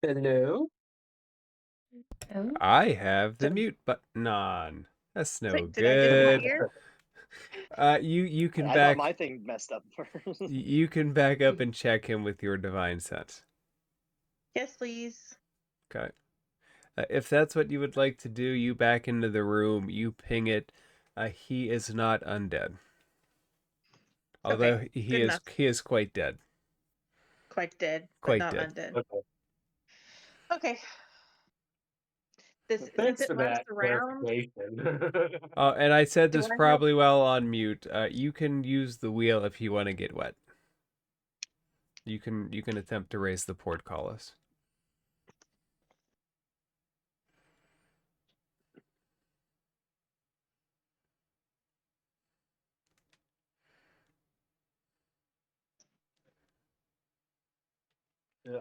hello. Oh, I have the So, mute button on. That's no did I good. disappear? You can I thought back my thing messed up first. you can back up and check him with your divine sense. Yes, please. Okay. If that's what you would like to do, you back into the room, you ping it. He is not undead. Okay, Although good enough. he is quite dead. Quite dead, but Quite not dead. undead. Okay. Okay. Since Thanks it for lasts that around, clarification. And I said do this I have probably well on mute. You can use the wheel if you want to get wet. You can attempt to raise the portcullis.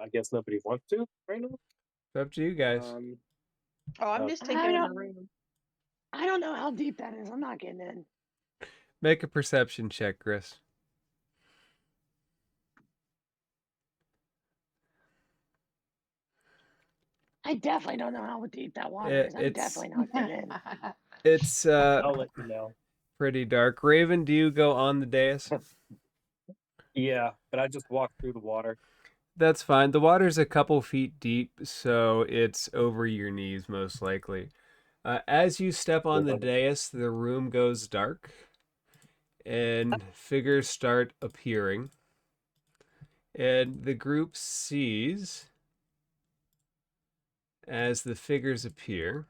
I guess nobody wants to right now. It's up to you guys. Oh, I'm just taking in the room. I don't know how deep that is. I'm not getting in. Make a perception check, Chris. I definitely don't know how deep that water is. I'm It's definitely not getting in. it's I'll let you know. pretty dark. Raven, do you go on the dais? Yeah, but I just walked through the water. That's fine. The water's a couple feet deep, so it's over your knees most likely. As you step on the dais, the room goes dark, and figures start appearing. And the group sees, as the figures appear,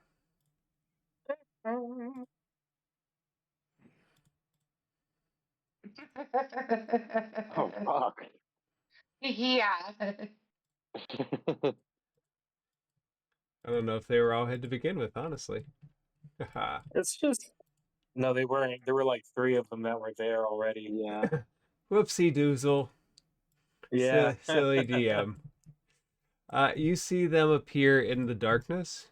Oh fuck. Yeah. I don't know if they were all had to begin with, honestly. It's just no, they weren't. There were like 3 of them that were there already. Yeah. Whoopsie doozle. Yeah. Silly DM. You see them appear in the darkness,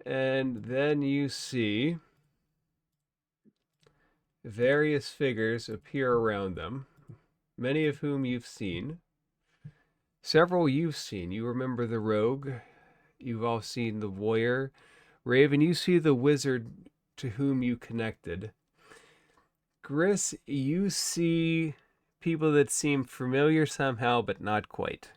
and then you see various figures appear around them, many of whom you've seen. Several you've seen. You remember the rogue. You've all seen the warrior. Raven, you see the wizard to whom you connected. Gris, you see people that seem familiar somehow, but not quite.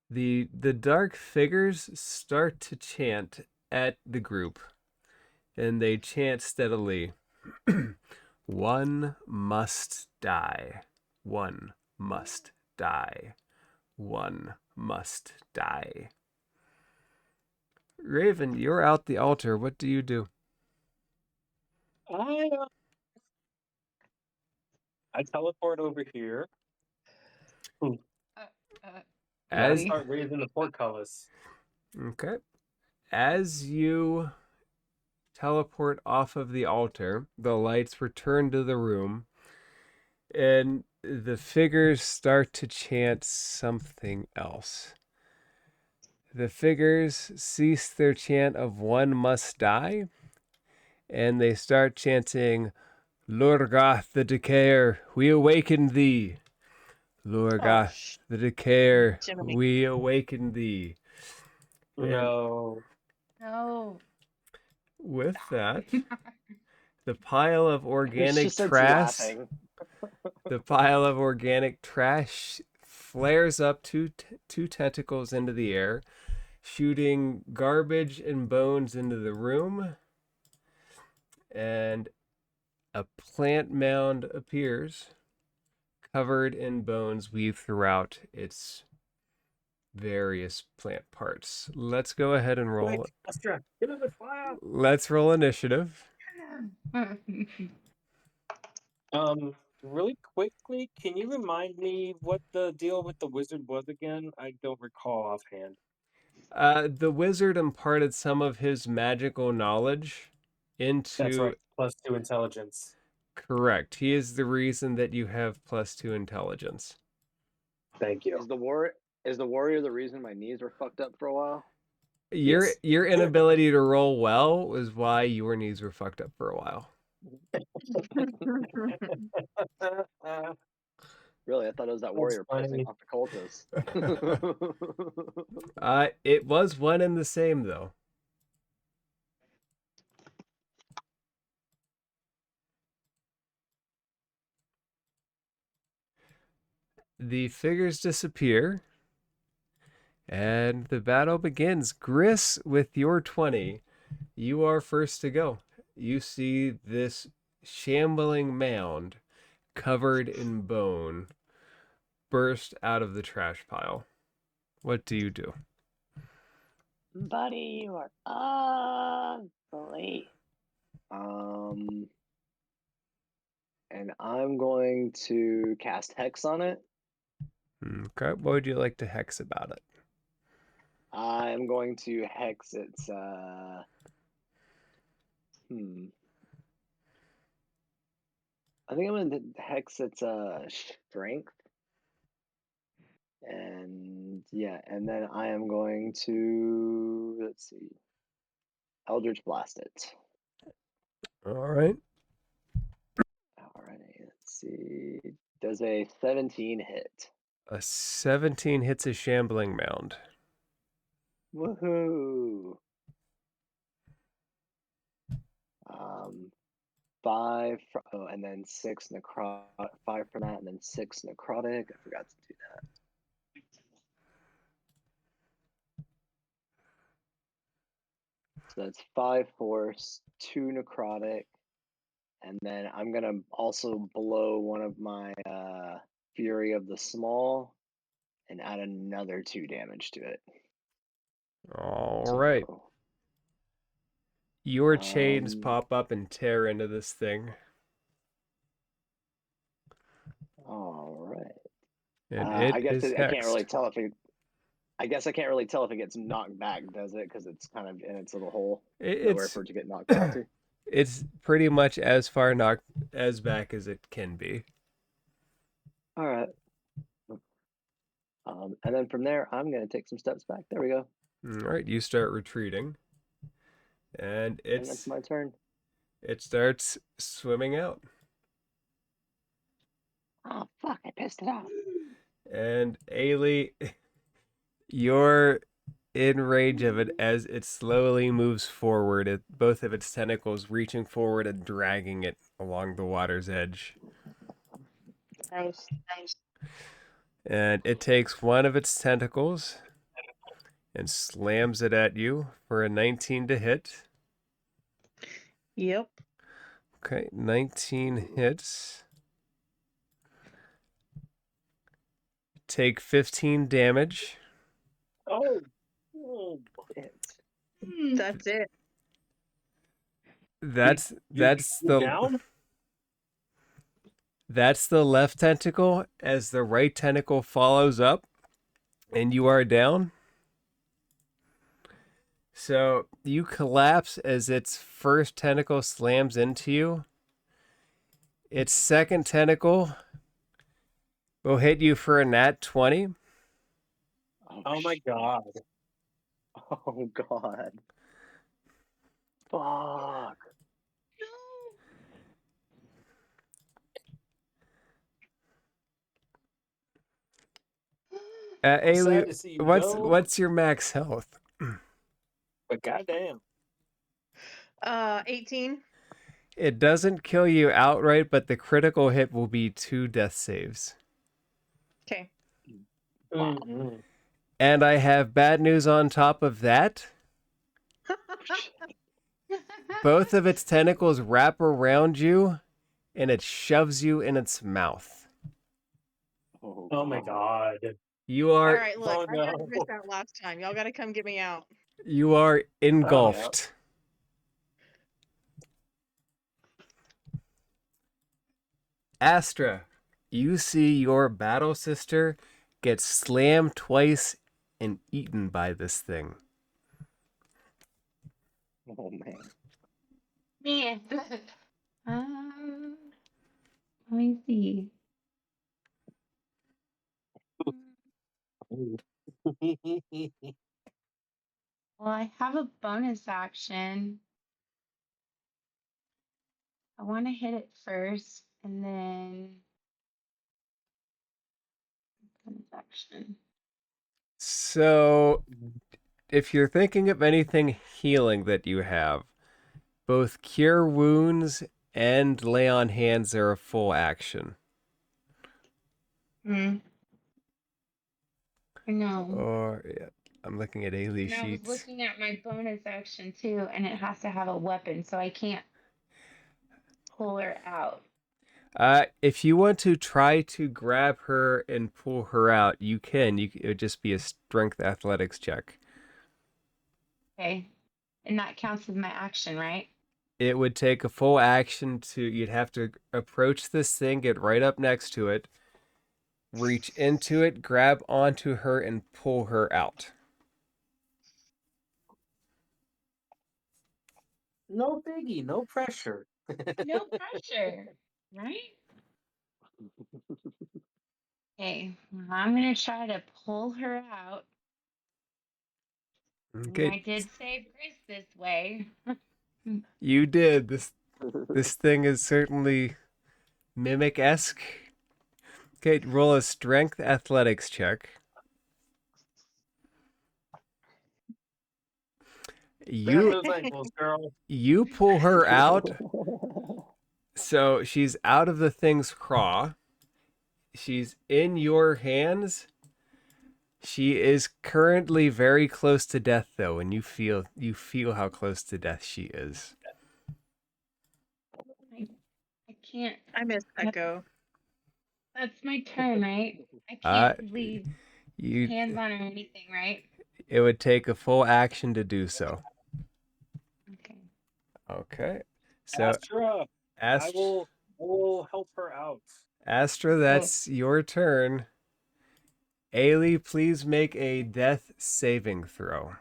The dark figures start to chant at the group, and they chant steadily. One must die. One must die. One must die. Raven, you're out the altar. What do you do? I teleport over here. And I As start raising the portcullis. okay, as you teleport off of the altar, the lights return to the room, And the figures start to chant something else. The figures cease their chant of one must die, and they start chanting, Lurgath the Decayer, we awaken thee. Oh, Lurgath the Decayer, Jiminy. we awaken thee. And No. No. with that, the pile of She organic just starts trash, laughing. the pile of organic trash flares up two tentacles into the air, shooting garbage and bones into the room, and a plant mound appears, covered in bones weaved throughout its various plant parts. Let's go ahead and roll. Quick, Astra, get in the fire. Let's roll initiative. Really quickly, can you remind me what the deal with the wizard was again? I don't recall offhand. The wizard imparted some of his magical knowledge That's into. right, +2 intelligence. Correct. He is the reason that you have +2 intelligence. Thank you. Is the warrior the reason my knees were fucked up for a while? Your Yes. your inability to roll well was why your knees were fucked up for a while. Really, I thought it was that That's warrior pissing funny. off the cultists. It was one and the same though. The figures disappear, and the battle begins. Gris, with your 20, you are first to go. You see this shambling mound covered in bone burst out of the trash pile. What do you do? Buddy, you are ugly. And I'm going to cast Hex on it. Okay, what would you like to hex about it? I'm going to Hex its I think I'm gonna Hex its strength. And yeah, and then I am going to, let's see, Eldritch Blast it. All right. Alrighty, let's see. Does a 17 hit? A 17 hits a shambling mound. Woohoo! 5 and then 6 necrotic, 5 for that, and then 6 necrotic. I forgot to do that. So that's 5 force, 2 necrotic, and then I'm gonna also blow one of my Fury of the Small and add another 2 damage to it. All right. So, Your chains pop up and tear into this thing. all right. And I it guess is I can't really hexed. tell if it. I guess I can't really tell if it gets knocked back, does it? Because it's kind of in its little hole. Nowhere It's for it to get knocked back to. it's pretty much as far knocked as back as it can be. All right. And then from there, I'm gonna take some steps back. There we go. All right, you start retreating, and And that's my turn. it starts swimming out. Oh fuck! I pissed it off. And Ailey, you're in range of it as it slowly moves forward, both of its tentacles reaching forward and dragging it along the water's edge. Nice. And it takes one of its tentacles and slams it at you for a 19 to hit. Yep. Okay, 19 hits. Take 15 damage. Oh. That's it. That's You're down? That's the left tentacle as the right tentacle follows up and you are down. So you collapse as its first tentacle slams into you. Its second tentacle will hit you for a nat 20. Oh my god. Oh god. Fuck. I'm Ailey, sad to see you go, what's your max health? but goddamn. 18. It doesn't kill you outright, but the critical hit will be 2 death saves. Okay. Wow. Mm-mm. And I have bad news on top of that. Both of its tentacles wrap around you, and it shoves you in its mouth. Oh my god. You All are right, look, Oh I got no. missed out last time. Y'all got to come get me out. engulfed. Astra, you see your battle sister get slammed twice and eaten by this thing. Oh man. Man. Let me see. Well, I have a bonus action. I want to hit it first and then bonus action. So, if you're thinking of anything healing that you have, both Cure Wounds and Lay on Hands are a full action. I know. Or, yeah, I'm looking at Ailey And I was sheets. looking at my bonus action too, and it has to have a weapon, so I can't pull her out. If you want to try to grab her and pull her out, you can. It would just be a strength athletics check. Okay. And that counts as my action, right? It would take a full action you'd have to approach this thing, get right up next to it, reach into it, grab onto her, and pull her out. No biggie, no pressure. No pressure, right? Okay, I'm gonna try to pull her out. And Okay, I did save Grace this way. you did. This thing is certainly mimic-esque. Okay, roll a strength athletics check. Grab You those ankles, girl. you pull her out, so she's out of the thing's craw. She's in your hands. She is currently very close to death, though, and you feel how close to death she is. I can't. I missed Echo. That's my turn, right? I Uh, can't leave you hands on or anything, right? It would take a full action to do so. Okay. Okay, so Astra, I will help her out. Astra, that's your turn. Ailey, please make a death saving throw.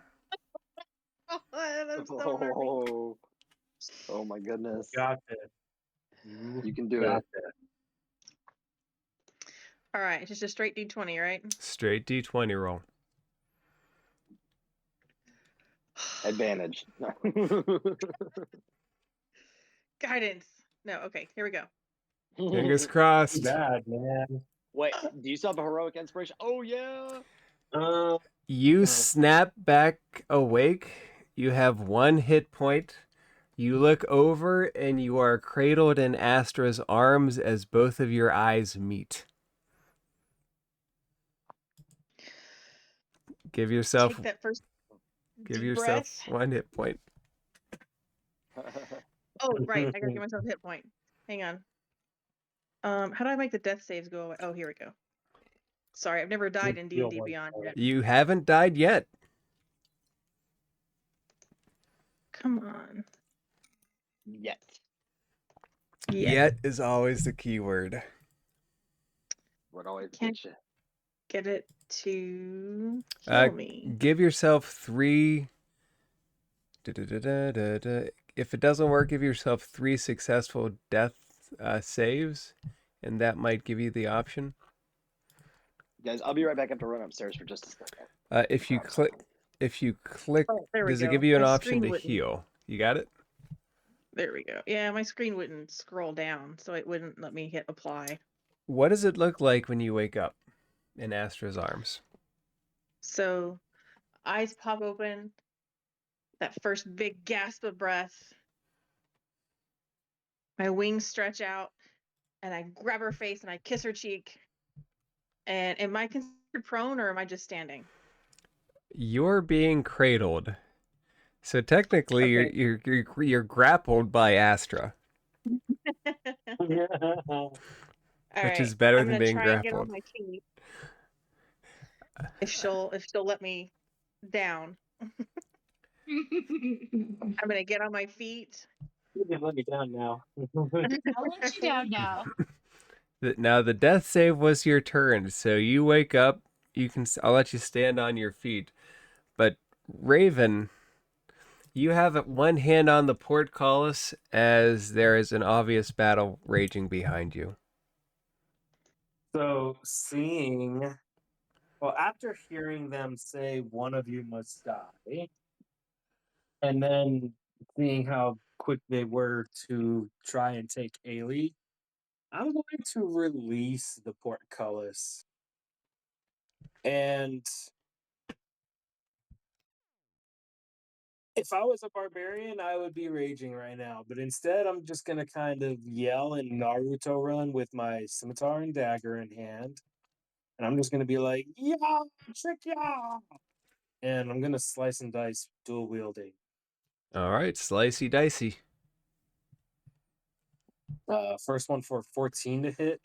Oh, I'm so nervous. Oh my goodness. Got this. You can do got it. this. All right, it's just a straight D20, right? Straight D20 roll. Advantage. Guidance. No, okay, here we go. Fingers Too crossed. bad, man. Wait, do you still have a heroic inspiration? Oh yeah. You snap back awake. You have 1 hit point. You look over and you are cradled in Astra's arms as both of your eyes meet. Give yourself Take that first give deep yourself breath. 1 hit point. Oh, right, I gotta give myself a hit point. Hang on. How do I make the death saves go away? Oh, here we go. Sorry, I've never died in D&D Beyond yet. You haven't died yet. Come on. Yet. Yet is always the key word. What always Can't gets you. get it to heal me. Give yourself 3. If it doesn't work, give yourself 3 successful death saves, and that might give you the option. Guys, I'll be right back. I have to run upstairs for just a second. If you click, Oh, there we does it go. give you an My option screen to wouldn't. heal? You got it? There we go. Yeah, my screen wouldn't scroll down, so it wouldn't let me hit apply. What does it look like when you wake up in Astra's arms? So, eyes pop open, that first big gasp of breath. My wings stretch out, and I grab her face and I kiss her cheek. And am I considered prone or am I just standing? You're being cradled. So technically, Okay. you're grappled by Astra, All which right. is better I'm than gonna being try and get on grappled. my feet. If she'll let me down. I'm gonna get on my feet. You can let me down now. I'll let you down now. Now the death save was your turn, so you wake up. I'll let you stand on your feet, but Raven, you have one hand on the portcullis as there is an obvious battle raging behind you. So after hearing them say one of you must die, and then seeing how quick they were to try and take Ailey, I'm going to release the portcullis. And if I was a barbarian, I would be raging right now. But instead, I'm just going to kind of yell and Naruto run with my scimitar and dagger in hand. And I'm just going to be like, yeah, trick ya! And I'm going to slice and dice dual wielding. All right, slicey dicey. First one for 14 to hit.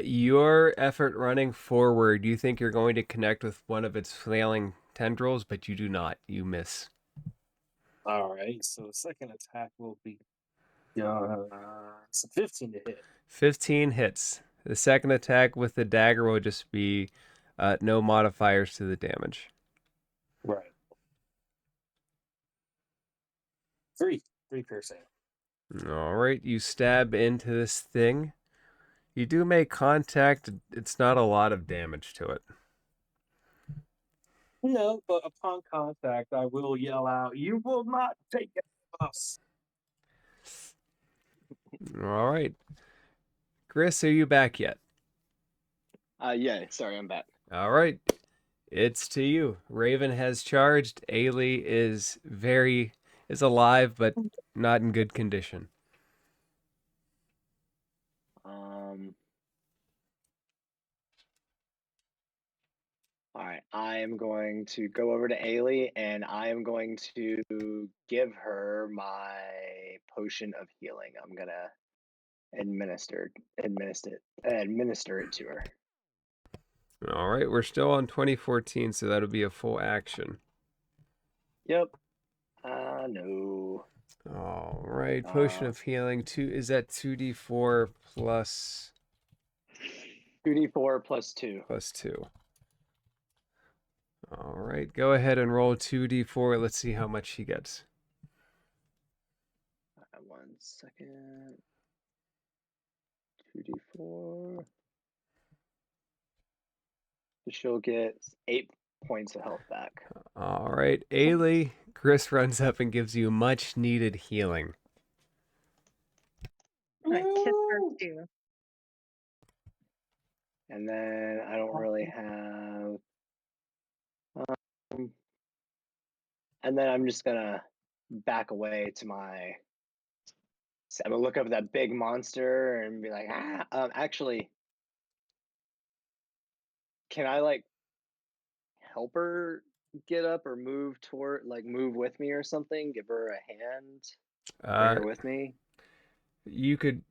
Your effort running forward, you think you're going to connect with one of its flailing tendrils, but you do not. You miss. All right, so the second attack will be so 15 to hit. 15 hits. The second attack with the dagger will just be no modifiers to the damage. Right. Three piercing. All right, you stab into this thing. You do make contact. It's not a lot of damage to it. No, but upon contact, I will yell out, "You will not take it from us!" All right. Chris, are you back yet? Yeah, sorry, I'm back. All right. It's to you. Raven has charged. Ailey is alive, but not in good condition. All right, I am going to go over to Ailey and I am going to give her my potion of healing. I'm gonna administer it to her. All right, we're still on 2014, so that'll be a full action. Yep. No. All right, potion of healing. Is that 2d4 plus 2d4 plus 2. plus 2? All right, go ahead and roll 2d4. Let's see how much he gets. 1 second. 2d4. So she'll get 8 points of health back. All right, Ailey. Chris runs up and gives you much needed healing. I kiss her too. And then I don't really have. And then I'm just gonna back away to my. I'm gonna look up that big monster and be like, actually, can I like help her get up or move with me or something? Give her a hand, bring her with me. You could,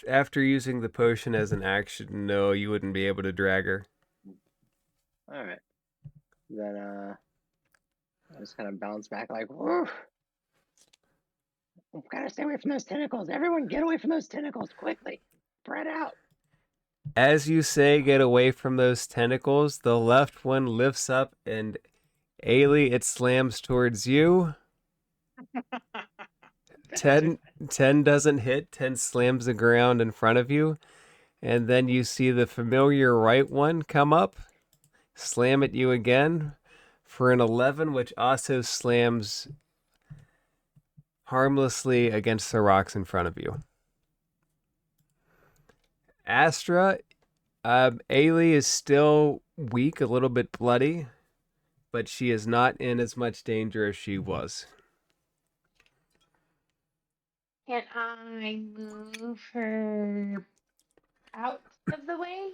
after using the potion as an action, no, you wouldn't be able to drag her. All right. Then I just kind of bounce back like, whoo. Gotta stay away from those tentacles. Everyone get away from those tentacles quickly. Spread out. As you say, get away from those tentacles, the left one lifts up and Ailey, it slams towards you. 10 doesn't hit. 10 slams the ground in front of you, and then you see the familiar right one come up, slam at you again for an 11, which also slams harmlessly against the rocks in front of you. Astra, Ailey is still weak, a little bit bloody, but she is not in as much danger as she was. Can I move her out of the way?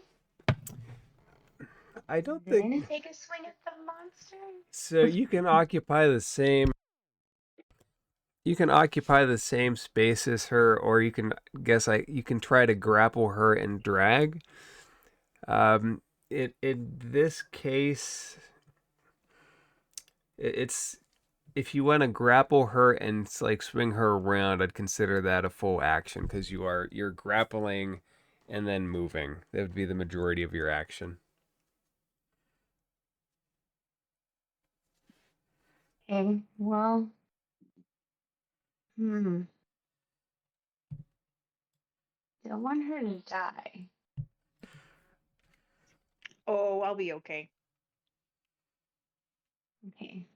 I don't Then think take a swing at the monster? so. You can occupy the same. You can occupy the same space as her, or you can you can try to grapple her and drag. In this case, it's if you want to grapple her and like swing her around, I'd consider that a full action because you're grappling and then moving. That would be the majority of your action. Okay, well. Don't want her to die. Oh, I'll be okay. Okay.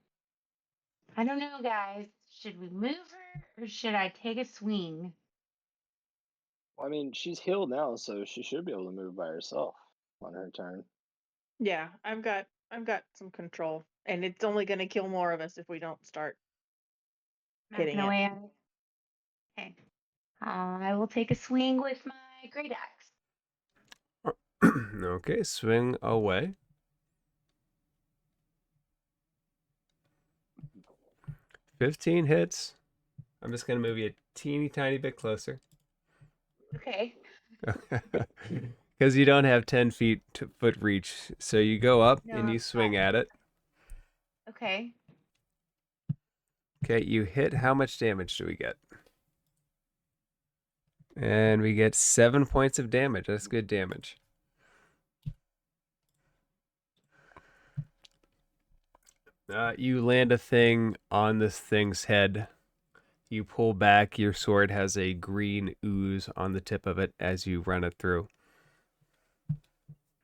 I don't know, guys. Should we move her or should I take a swing? I mean, she's healed now, so she should be able to move by herself on her turn. Yeah, I've got some control, and it's only going to kill more of us if we don't start hitting Knocking it. away at it. Okay. I will take a swing with my great axe. Okay, swing away. 15 hits. I'm just going to move you a teeny tiny bit closer. Okay. Because you don't have 10 foot reach. So you go up and you swing at it. Okay. Okay, you hit. How much damage do we get? And we get 7 points of damage. That's good damage. You land a thing on this thing's head. You pull back. Your sword has a green ooze on the tip of it as you run it through.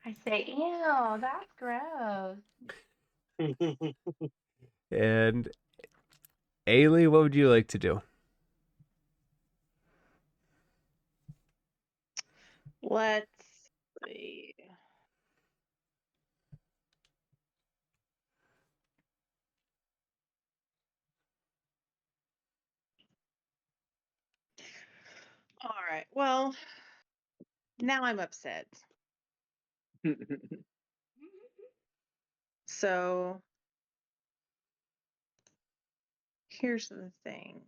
I say, ew, that's gross. And Ailey, what would you like to do? Let's see. All right. Well, now I'm upset. So here's the thing.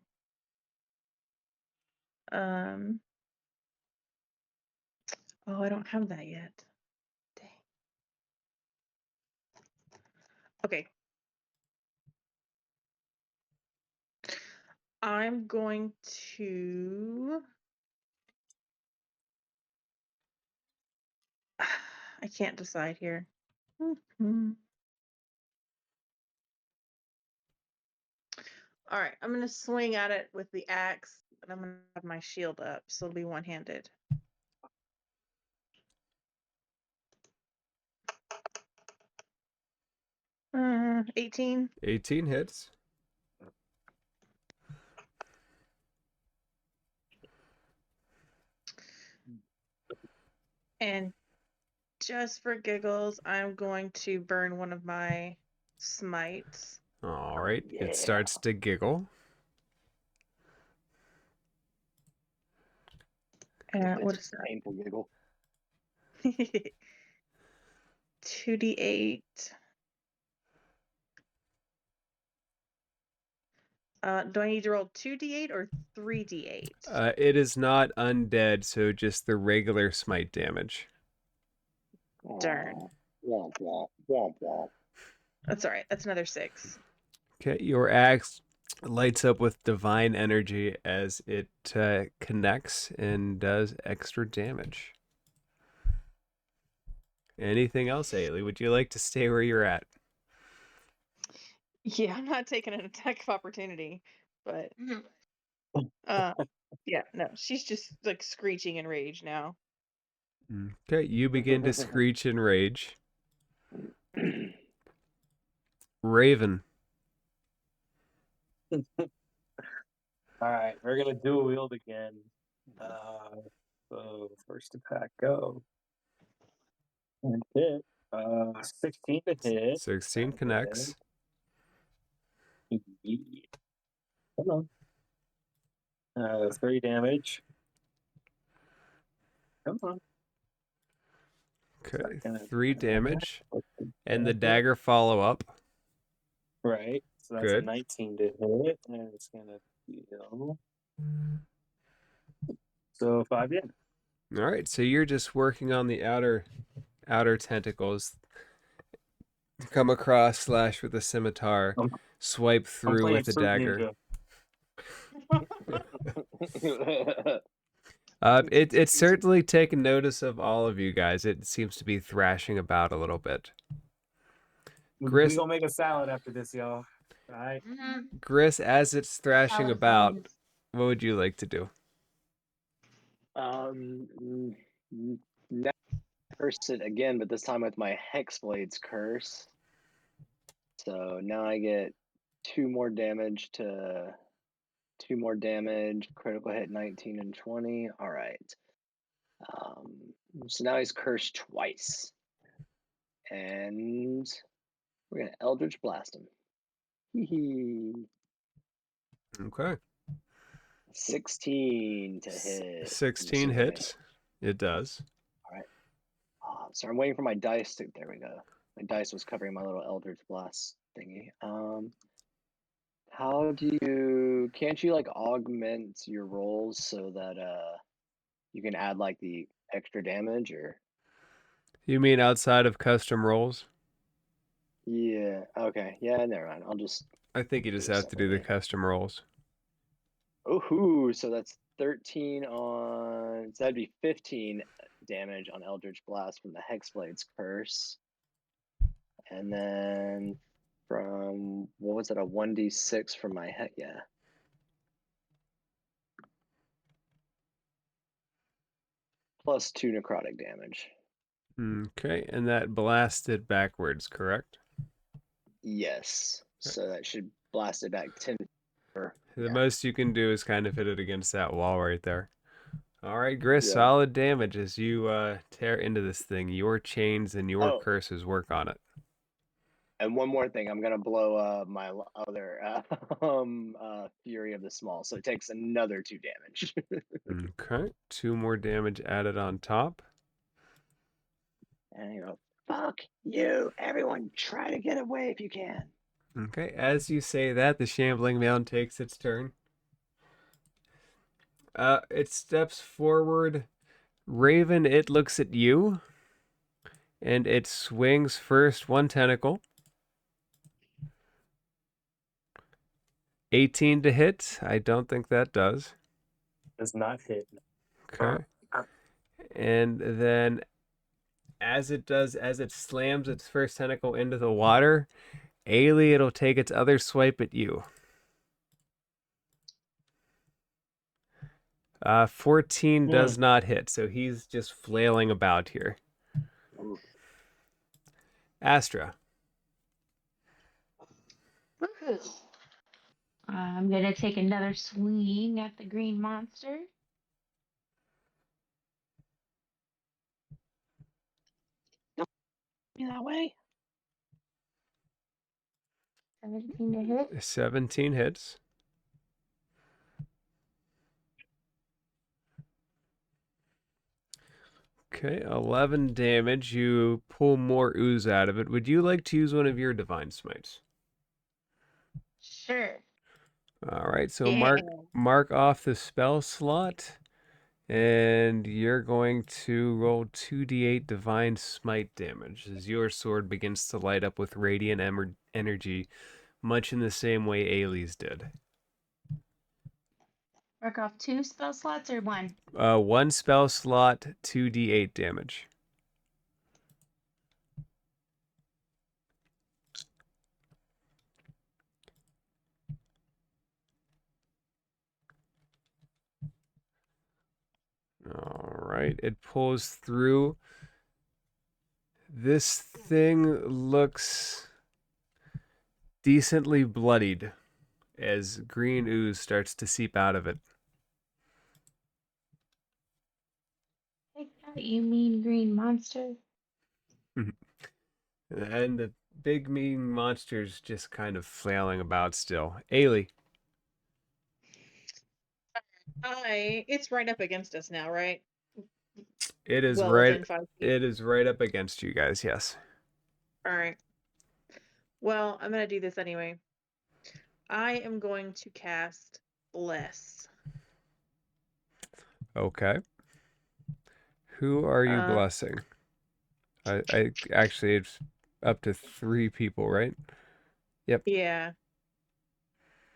Oh, I don't have that yet. Dang. Okay. I'm going to. I can't decide here. All right, I'm gonna swing at it with the axe, and I'm gonna have my shield up, so it'll be one-handed. 18. 18 hits. And just for giggles, I'm going to burn one of my smites. All right. Yeah. It starts to giggle. What is Painful giggle. that? 2d8. Do I need to roll 2d8 or 3d8? It is not undead, so just the regular smite damage. Darn. Womp, womp, womp, womp. That's all right. That's another 6. Okay, your axe lights up with divine energy as it connects and does extra damage. Anything else, Ailey? Would you like to stay where you're at? Yeah, I'm not taking an attack of opportunity, but Uh, yeah, no, she's just like screeching in rage now. Okay, you begin to screech in rage. Raven. All right, we're gonna dual wield again. So first attack go and hit. 16 to hit. 16 And connects. yeah. Come on. 3 damage. Come on. Okay, Second 3 attack. damage. And the dagger follow up. Right. So that's a Good. 19 to hit, and it's gonna deal. So 5 damage. All right, so you're just working on the outer tentacles. Come across, slash with a scimitar, I'm, swipe I'm through playing with the Fruit dagger. Ninja. It's certainly taken notice of all of you guys. It seems to be thrashing about a little bit. We Gris, gonna make a salad after this, y'all. All right. Gris, as it's thrashing Salad about, bones. what would you like to do? Now curse it again, but this time with my Hexblade's curse. So now I get 2 more damage, critical hit 19 and 20. All right. So now he's cursed twice. And we're gonna Eldritch Blast him. Hee hee. Okay. 16 to hit. 16 hits. It does. All right. So I'm waiting for my dice to. There we go. My dice was covering my little Eldritch Blast thingy. How do you? Can't you like augment your rolls so that you can add like the extra damage or? You mean outside of custom rolls? Yeah. Okay. Yeah. Never mind. I'll just I think you do just it have to do the separately. custom rolls. Oh, so that's 13 on. So that'd be 15 damage on Eldritch Blast from the Hexblade's curse, and then from what was it, a 1d6 from my head? Yeah. Plus 2 necrotic damage. Okay, and that blasted backwards, correct? Yes. So that should blast it back 10. The Yeah. most you can do is kind of hit it against that wall right there. All right, Gris, Yeah. solid damage as you tear into this thing. Your chains and your Oh. curses work on it. And one more thing, I'm gonna blow my other Fury of the Small, so it takes another 2 damage. Okay, 2 more damage added on top. And you go, fuck you! Everyone, try to get away if you can. Okay, as you say that, the shambling mound takes its turn. It steps forward. Raven, it looks at you, and it swings first one tentacle. 18 to hit. I don't think that does. Does not hit. Okay. And then as it slams its first tentacle into the water, Ailey, it'll take its other swipe at you. 14 does not hit, so he's just flailing about here. Astra. Woohoo. I'm gonna take another swing at the green monster. That way. 17 to hit. 17 hits. Okay, 11 damage. You pull more ooze out of it. Would you like to use one of your divine smites? Sure. All right, so Yeah. mark off the spell slot, and you're going to roll 2d8 divine smite damage as your sword begins to light up with radiant energy, much in the same way Ailey's did. Mark off 2 spell slots or 1? 1 spell slot, 2d8 damage. right, it pulls through. This thing looks decently bloodied as green ooze starts to seep out of it. Take that, you mean green monster. And the big mean monster's just kind of flailing about still. Ailey. It's right up against us now, right? It is Well right within 5 feet. it is right up against you guys, yes. All right. Well, I'm gonna do this anyway. I am going to cast Bless. Okay. Who are you Uh, blessing? I actually it's up to 3 people, right? Yep. yeah.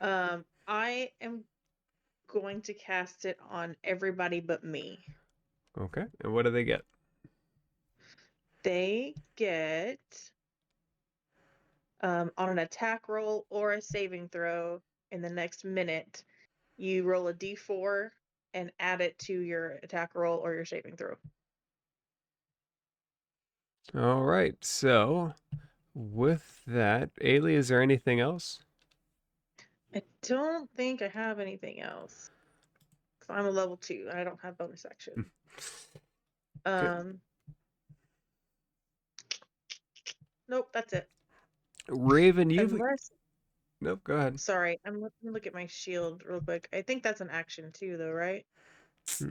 I am going to cast it on everybody but me. Okay. And what do they get? They get on an attack roll or a saving throw in the next minute, you roll a d4 and add it to your attack roll or your saving throw. All right. So, with that, Ailey, is there anything else? I don't think I have anything else. 'Cause I'm a level 2 and I don't have bonus action. Good. Nope, that's it. Raven, you've Unless, Nope, go ahead. sorry, I'm looking to look at my shield real quick. I think that's an action too, though, right?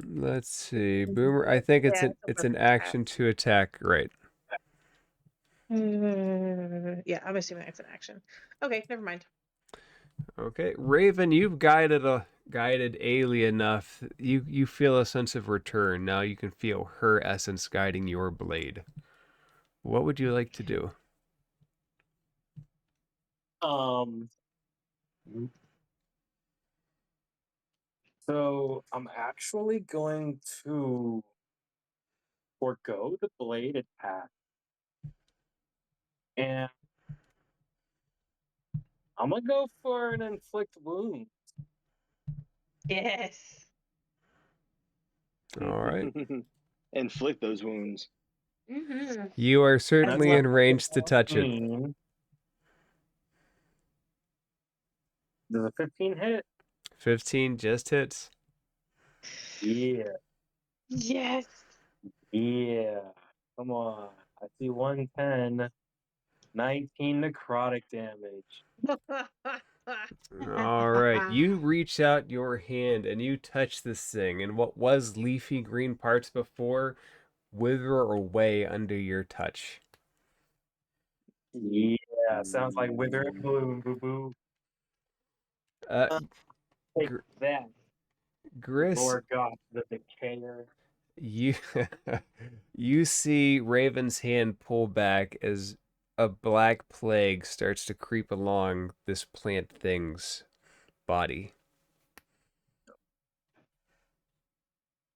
Let's see. Boomer, I think Yeah, it's it's a an weapon attack. action to attack, right? Yeah, I'm assuming it's an action. Okay, never mind. Okay. Raven, you've guided Ailey enough. You feel a sense of return. Now you can feel her essence guiding your blade. What would you like to do? Um, so I'm actually going to forego the blade attack, and I'm gonna go for an inflict wound. Yes. All right. Inflict those wounds. Mm-hmm. You are That's certainly like in range to touch it. 15. Does a 15 hit? 15 just hits. Yeah, Yes. yeah. Come on. I see 110, 19 necrotic damage. All right. You reach out your hand and you touch this thing, and what was leafy green parts before wither away under your touch. Yeah, sounds like wither and bloom, boo boo. Uh, Take Gr- that, Gris, Lord God, the decayer. you you see Raven's hand pull back as a black plague starts to creep along this plant thing's body.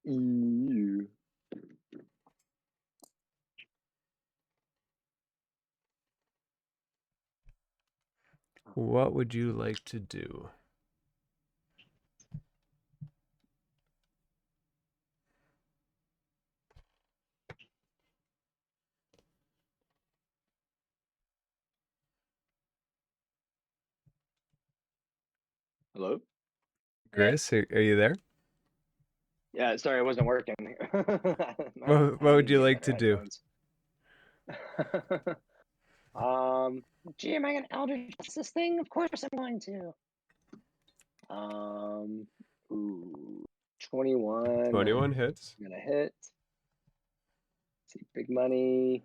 Ew. What would you like to do? Hello? Gris, are you there? Yeah, sorry, it wasn't working. What I would need to you get like better to do? headphones. Gee, am I gonna Eldritch Blast this thing? Of course I'm going to. Ooh, 21. 21 hits. I'm gonna hit. See, big money.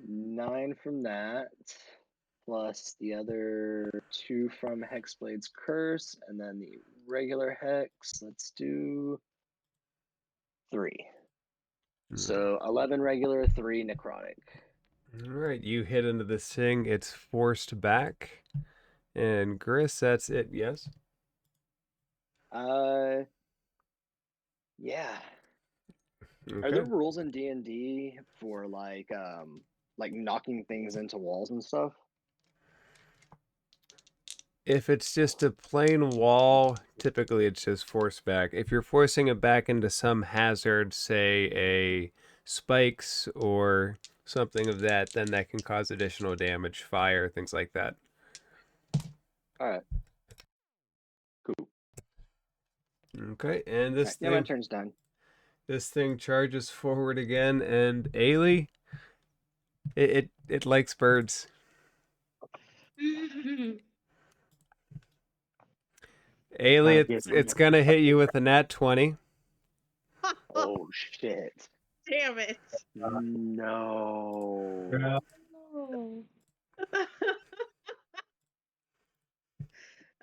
9 from that. Plus the other 2 from Hexblade's Curse, and then the regular Hex. Let's do 3. So 11 regular, 3 necrotic. All right, you hit into this thing. It's forced back. And Gris, that's it, yes? Yeah. Are Okay. there rules in D&D for like knocking things into walls and stuff? If it's just a plain wall, typically it's just forced back. If you're forcing it back into some hazard, say a spikes or something of that, then that can cause additional damage, fire, things like that. All right. Cool. Okay, and this Yeah, my thing turn's done. this thing charges forward again, and Ailey, it likes birds. Ailey, it's gonna hit you with a nat 20. Oh shit! Damn it. No. Yeah. Oh.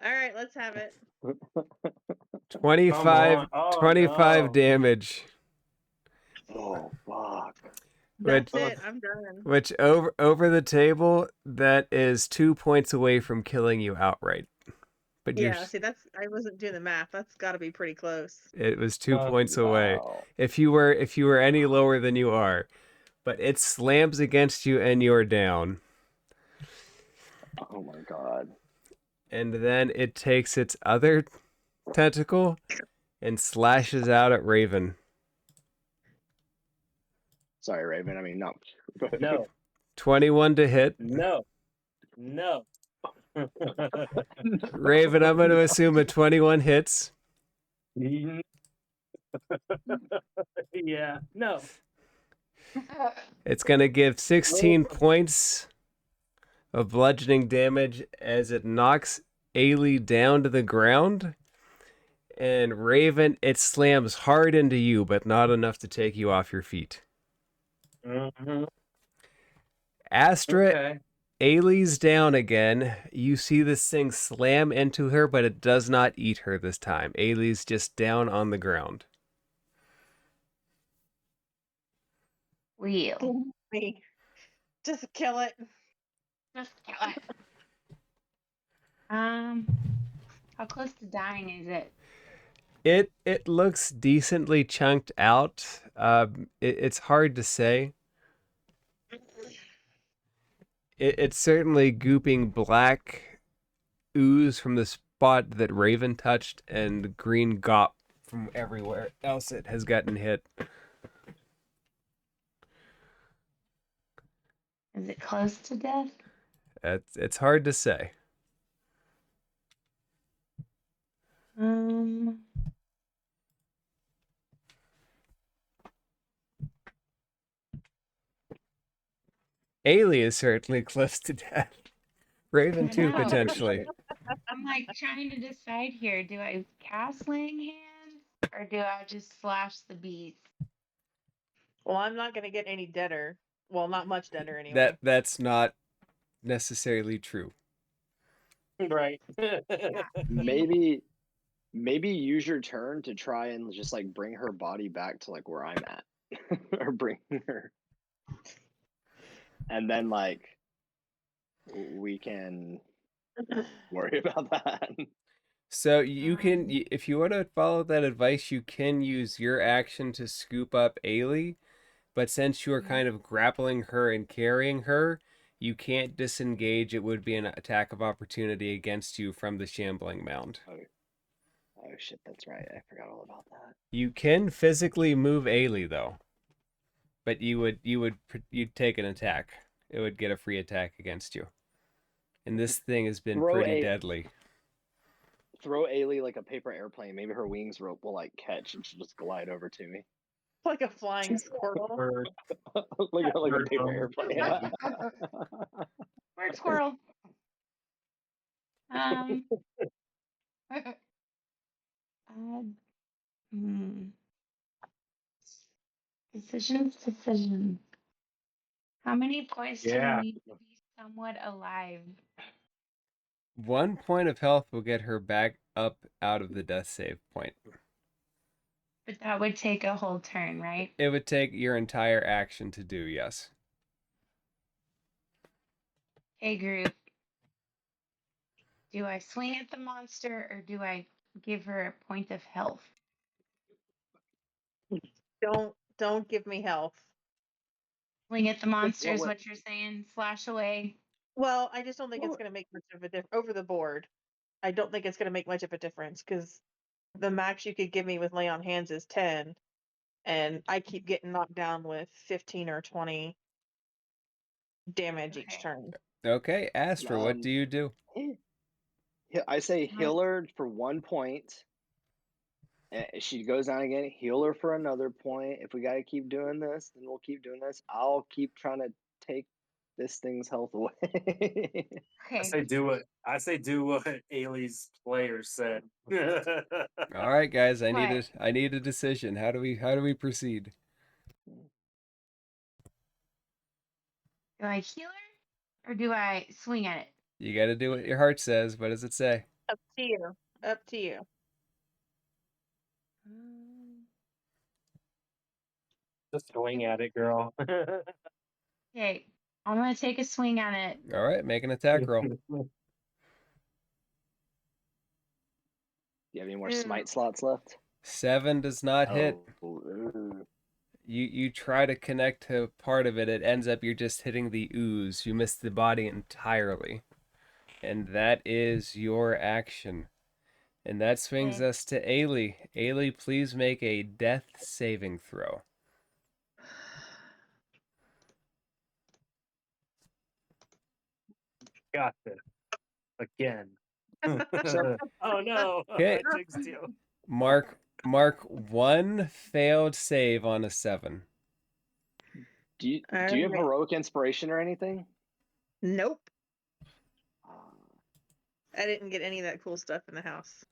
All right, let's have it. 25, Oh, 25 no. damage. Oh fuck! Which, That's it. I'm done. which over the table, that is 2 points away from killing you outright. But Yeah, see, I wasn't doing the math. That's got to be pretty close. it was 2 Uh, points away. Wow. If you were any lower than you are, but it slams against you and you're down. Oh my god. And then it takes its other tentacle and slashes out at Raven. Sorry, Raven. I mean, no. No, 21 to hit. no, no. Raven, I'm going to assume a 21 hits. Yeah, no. It's going to give 16 points of bludgeoning damage as it knocks Ailey down to the ground. And Raven, it slams hard into you, but not enough to take you off your feet. Mm-hmm. Astra, Okay. Ailey's down again. You see this thing slam into her, but it does not eat her this time. Ailey's just down on the ground. Wheel. Me. Just kill it. Just kill it. How close to dying is it? It looks decently chunked out. It's hard to say. It's certainly gooping black ooze from the spot that Raven touched and green gop from everywhere else it has gotten hit. Is it close to death? It's hard to say. Ailey is certainly close to death. Raven I too, know. potentially. I'm like trying to decide here. Do I cast laying hands or do I just slash the beast? Well, I'm not going to get any deader. Well, not much deader anyway. That's not necessarily true. Right. Maybe use your turn to try and just like bring her body back to like where I'm at, or bring her, and then like we can worry about that. So you can, if you want to follow that advice, you can use your action to scoop up Ailey, but since you are kind of grappling her and carrying her, you can't disengage. It would be an attack of opportunity against you from the shambling mound. Oh shit, that's right. I forgot all about that. You can physically move Ailey though, but you'd take an attack. It would get a free attack against you, and this thing has been pretty deadly. Throw Ailey like a paper airplane. Maybe her wings will like catch and she'll just glide over to me. Like a flying squirrel. like a paper airplane. Word squirrel. Decision. How many points do I need to be somewhat alive? 1 point of health will get her back up out of the death save point. But that would take a whole turn, right? It would take your entire action to do, yes. Hey, group. Do I swing at the monster or do I give her a point of health? Don't give me health. Swing at the monster is what you're saying? Slash away? Well, I just don't think it's going to make much of a difference over the board. I don't think it's going to make much of a difference because the max you could give me with lay on hands is 10, and I keep getting knocked down with 15 or 20 damage each Okay. turn. Okay, Astra, what do you do? I say heal her for 1 point. She goes down again. Heal her for another point. If we got to keep doing this, then we'll keep doing this. I'll keep trying to take this thing's health away. Oh, I Okay. say do what Ailey's player said. All right, guys, I What? need a decision. How do we proceed? Do I heal her or do I swing at it? You got to do what your heart says. What does it say? up to you. Up to you. Just swing at it, girl. Okay, I'm gonna take a swing at it. All right, make an attack roll. Do you have any more Ooh. smite slots left? 7 does not hit. Ooh. You try to connect to part of it. It ends up you're just hitting the ooze. You miss the body entirely. And that is your action. And that swings Okay. us to Ailey. Ailey, please make a death saving throw. Got this. Again. So, Oh no. Okay. I jinxed you. Mark 1 failed save on a 7. do you have Alright. heroic inspiration or anything? Nope. Uh, I didn't get any of that cool stuff in the house.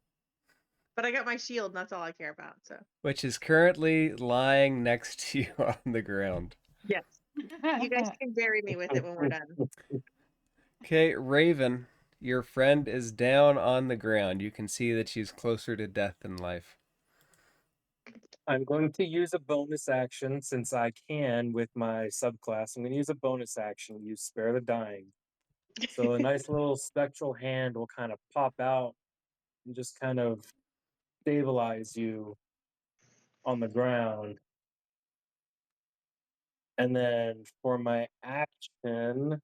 But I got my shield, and that's all I care about. So Which is currently lying next to you on the ground. yes, you guys can bury me with it when we're done. Okay, Raven, your friend is down on the ground. You can see that she's closer to death than life. I'm going to use a bonus action since I can with my subclass. I'm going to use a bonus action, use Spare the Dying. So a nice little spectral hand will kind of pop out and just kind of stabilize you on the ground. And then for my action,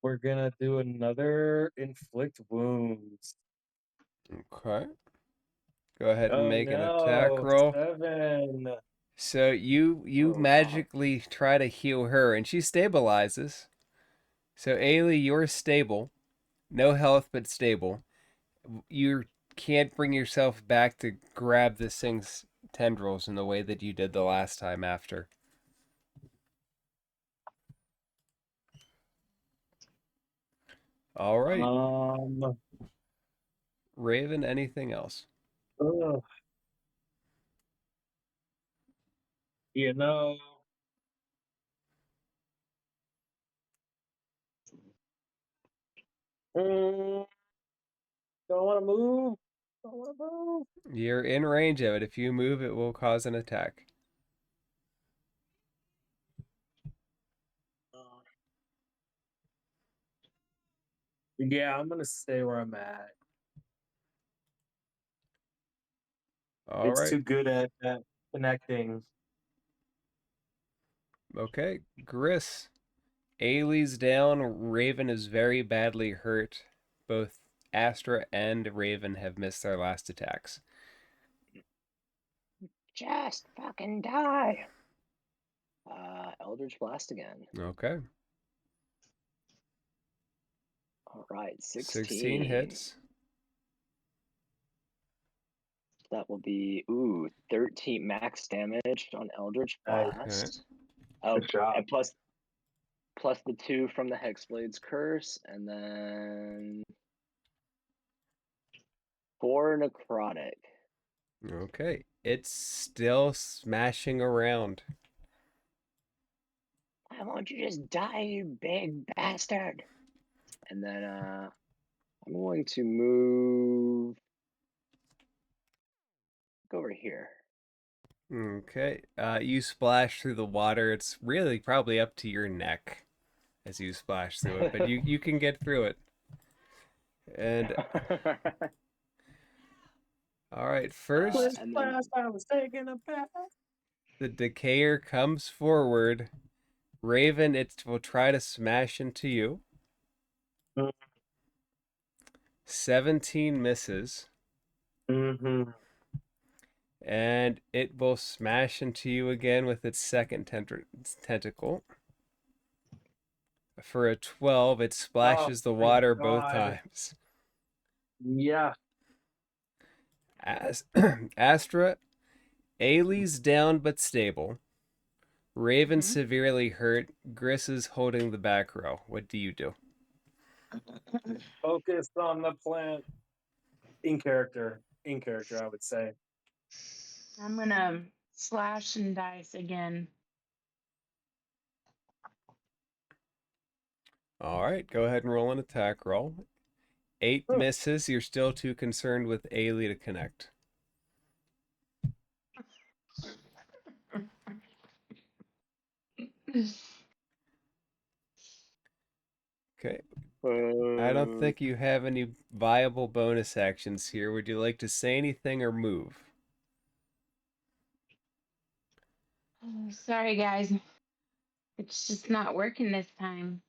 we're going to do another inflict wounds. Okay. Go ahead and Oh make an attack no, roll. 7. So you Oh, God. magically try to heal her, and she stabilizes. So Ailey, you're stable, no health but stable. You can't bring yourself back to grab this thing's tendrils in the way that you did the last time after. All right, Raven. Anything else? Ugh. You know, mm, don't want to move. Don't want to move. You're in range of it. If you move, it will cause an attack. Yeah, I'm gonna stay where I'm at. All It's right. too good at connecting. Okay, Gris. Ailey's down. Raven is very badly hurt. Both Astra and Raven have missed their last attacks. Just fucking die. Eldritch Blast again. Okay. All right, 16 hits. That will be 13 max damage on Eldritch Nice. Blast. Good job. And plus the 2 from the Hexblade's Curse, and then 4 necrotic. Okay. It's still smashing around. Why won't you just die, you big bastard? And then I'm going to move over here. Okay. You splash through the water. It's really probably up to your neck as you splash through it, but you can get through it. And all right, first and then I was taking a bath. the decayer comes forward. Raven, it will try to smash into you. 17 misses. Mm-hmm. And it will smash into you again with its second tentacle. For a 12, it Oh splashes the my water both god. times. Yeah. Astra, Ailey's down but stable. Raven Mhm. severely hurt. Gris is holding the back row. What do you do? Focus on the plant. In character. In character, I would say. I'm gonna slash and dice again. All right, go ahead and roll an attack roll. 8 Huh. misses. You're still too concerned with Ailey to connect. Okay. I don't think you have any viable bonus actions here. Would you like to say anything or move? Oh, sorry, guys. It's just not working this time.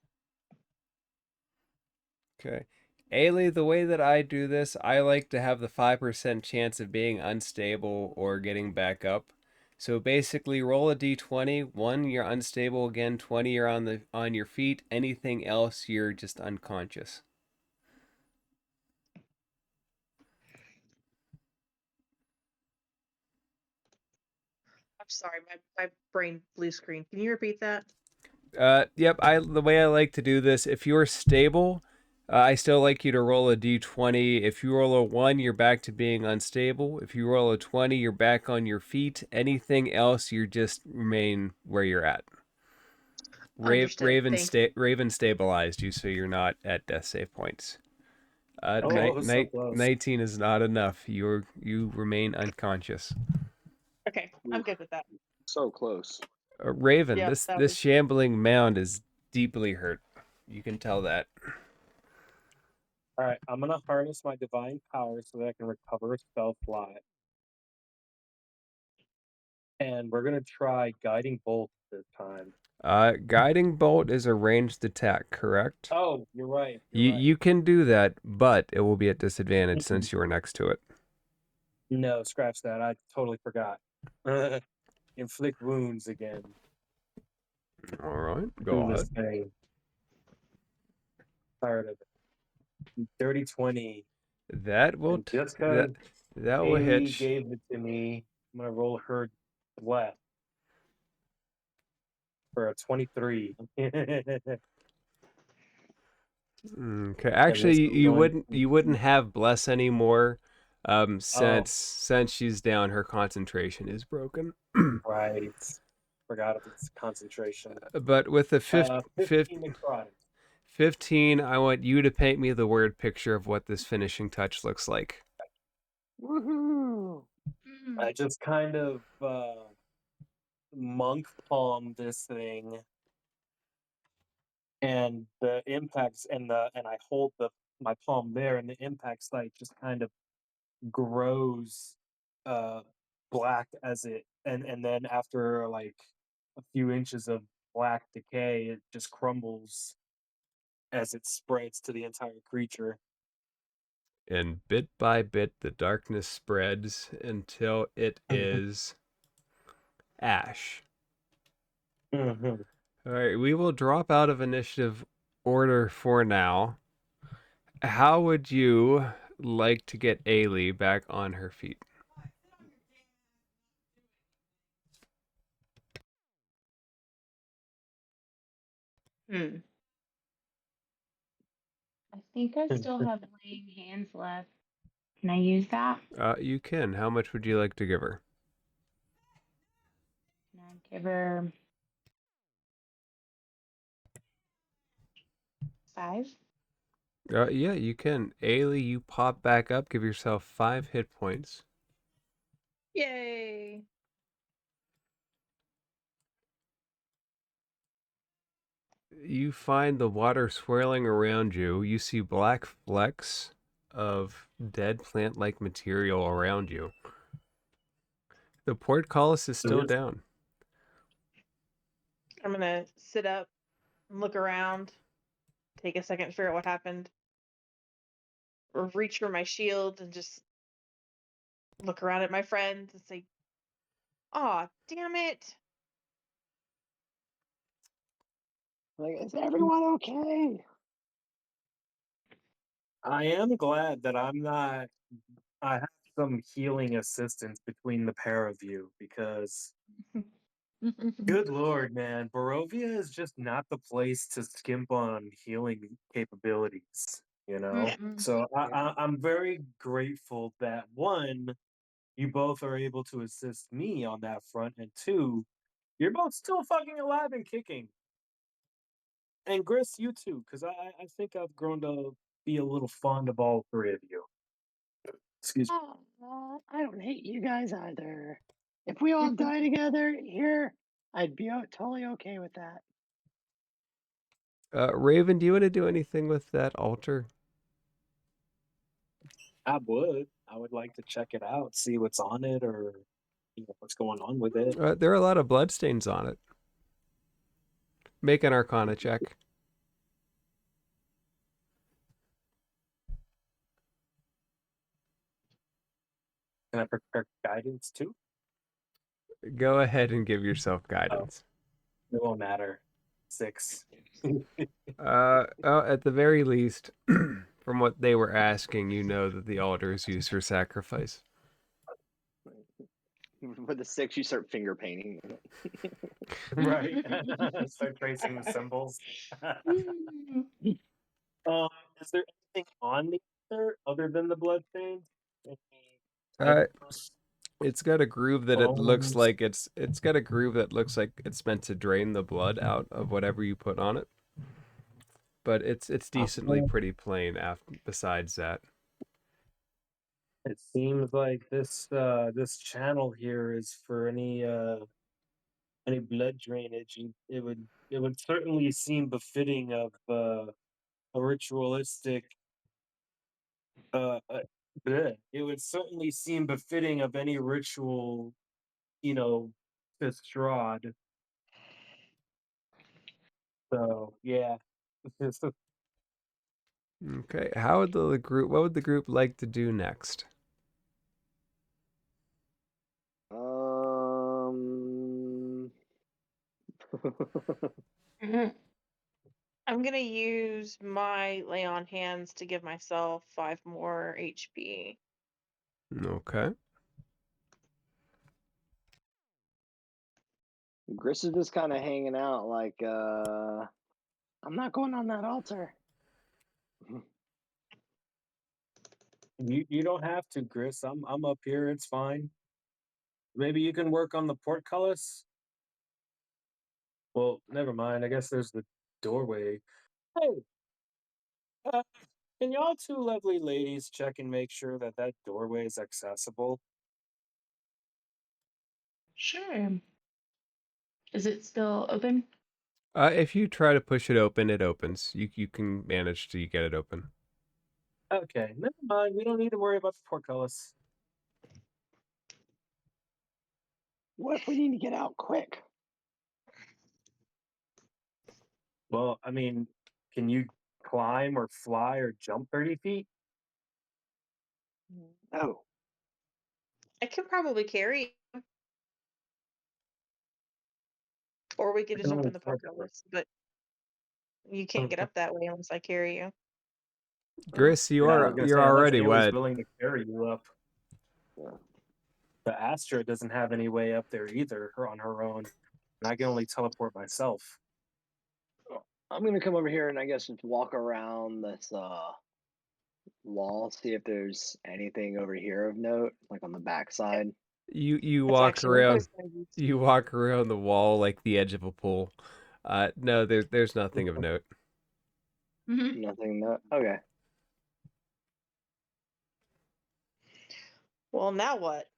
Okay. Ailey, the way that I do this, I like to have the 5% chance of being unstable or getting back up. So basically roll a d20. 1, you're unstable again. 20, you're on your feet. Anything else, you're just unconscious. I'm sorry, my brain blue screen. Can you repeat that? Yep. The way I like to do this, if you're stable, I still like you to roll a d20. If you roll a 1, you're back to being unstable. If you roll a 20, you're back on your feet. Anything else, you just remain where you're at. Understood. Thank you. Raven stabilized you, so you're not at death save points. Oh, so close. 19 is not enough. You remain unconscious. Okay, I'm good with that. So close. Raven, Yep, that this was shambling mound is deeply hurt. You can tell that. Alright, I'm gonna harness my divine power so that I can recover a spell slot. And we're gonna try guiding bolt this time. Guiding bolt is a ranged attack, correct? Oh, you're right. You're You right. can do that, but it will be at disadvantage since you are next to it. No, scratch that. I totally forgot. Inflict wounds again. All right, go Do this ahead. thing. Tired of it. Dirty 20. That will And just that because that will Bailey hitch. gave it to me, I'm gonna roll her bless for a 23. Okay, And this actually, is going you wouldn't have bless anymore, Oh, since she's down, her concentration is broken. right. Forgot of its concentration. But with the 15 necrotic. 15, I want you to paint me the word picture of what this finishing touch looks like. Woohoo! I just kind of monk palm this thing, and the impacts and I hold my palm there, and the impact site just kind of grows uh black as it and then after like a few inches of black decay, it just crumbles as it spreads to the entire creature. And bit by bit, the darkness spreads until it is ash. Mhm. All right, we will drop out of initiative order for now. How would you like to get Ailey back on her feet? Hmm. I think I still have laying hands left. Can I use that? You can. How much would you like to give her? Can I give her 5? Yeah, you can. Ailey, you pop back up. Give yourself 5 hit points. yay. You find the water swirling around you. You see black flecks of dead plant-like material around you. The portcullis is still down. I'm gonna sit up and look around, take a second to figure out what happened. reach for my shield and just look around at my friends and say, "Aw, damn it!" Like, is everyone okay? I am glad that I'm not. I have some healing assistance between the pair of you because, good lord, man, Barovia is just not the place to skimp on healing capabilities. You know, Mm-mm. so I'm very grateful that one, you both are able to assist me on that front, and two, you're both still fucking alive and kicking. And Gris, you too, because I think I've grown to be a little fond of all three of you. Excuse me. I don't hate you guys either. If we all die together here, I'd be totally okay with that. Raven, do you want to do anything with that altar? I would. I would like to check it out, see what's on it, or what's going on with it. There are a lot of bloodstains on it. Make an Arcana check. Can I prepare guidance too? Go ahead and give yourself Oh, guidance. it won't matter. 6. At the very least, from what they were asking, you know that the altar is used for sacrifice. With the 6, you start finger painting. Right. Start tracing the symbols. Um, is there anything on the other than the bloodstains? Any Uh, items, it's got a groove that it looks bones? like it's got a groove that looks like it's meant to drain the blood out of whatever you put on it. But it's decently pretty plain besides that. It seems like this channel here is for any blood drainage. It would certainly seem befitting of a ritualistic. Uh, uh, it would certainly seem befitting of any ritual, you know, Strahd. So yeah. Okay, how would the group? What would the group like to do next? Um, I'm gonna use my lay on hands to give myself 5 more HP. Okay. Gris is just kind of hanging out, like, I'm not going on that altar. You don't have to, Chris. I'm up here. It's fine. Maybe you can work on the portcullis. Well, never mind. I guess there's the doorway. Hey, uh, can y'all two lovely ladies check and make sure that that doorway is accessible? Sure. Is it still open? If you try to push it open, it opens. You can manage to get it open. Okay, never mind. We don't need to worry about the portcullis. What if we need to get out quick? Well, I mean, can you climb or fly or jump 30 feet? Oh, I could probably carry, or we could I just can only open the start that way. portcullis, but you can't get up that way unless I carry you. Gris, Yeah, I was gonna you're say, unless already Ayla's wet. willing to carry you up. yeah. The Astra doesn't have any way up there either, her on her own. And I can only teleport myself. I'm gonna come over here and I guess just walk around this wall, see if there's anything over here of note, like on the back side. You That's walk actually what I around. was gonna use. You walk around the wall like the edge of a pool. No, there's nothing of note. Mm-hmm. Nothing. No. Okay. Well, now what?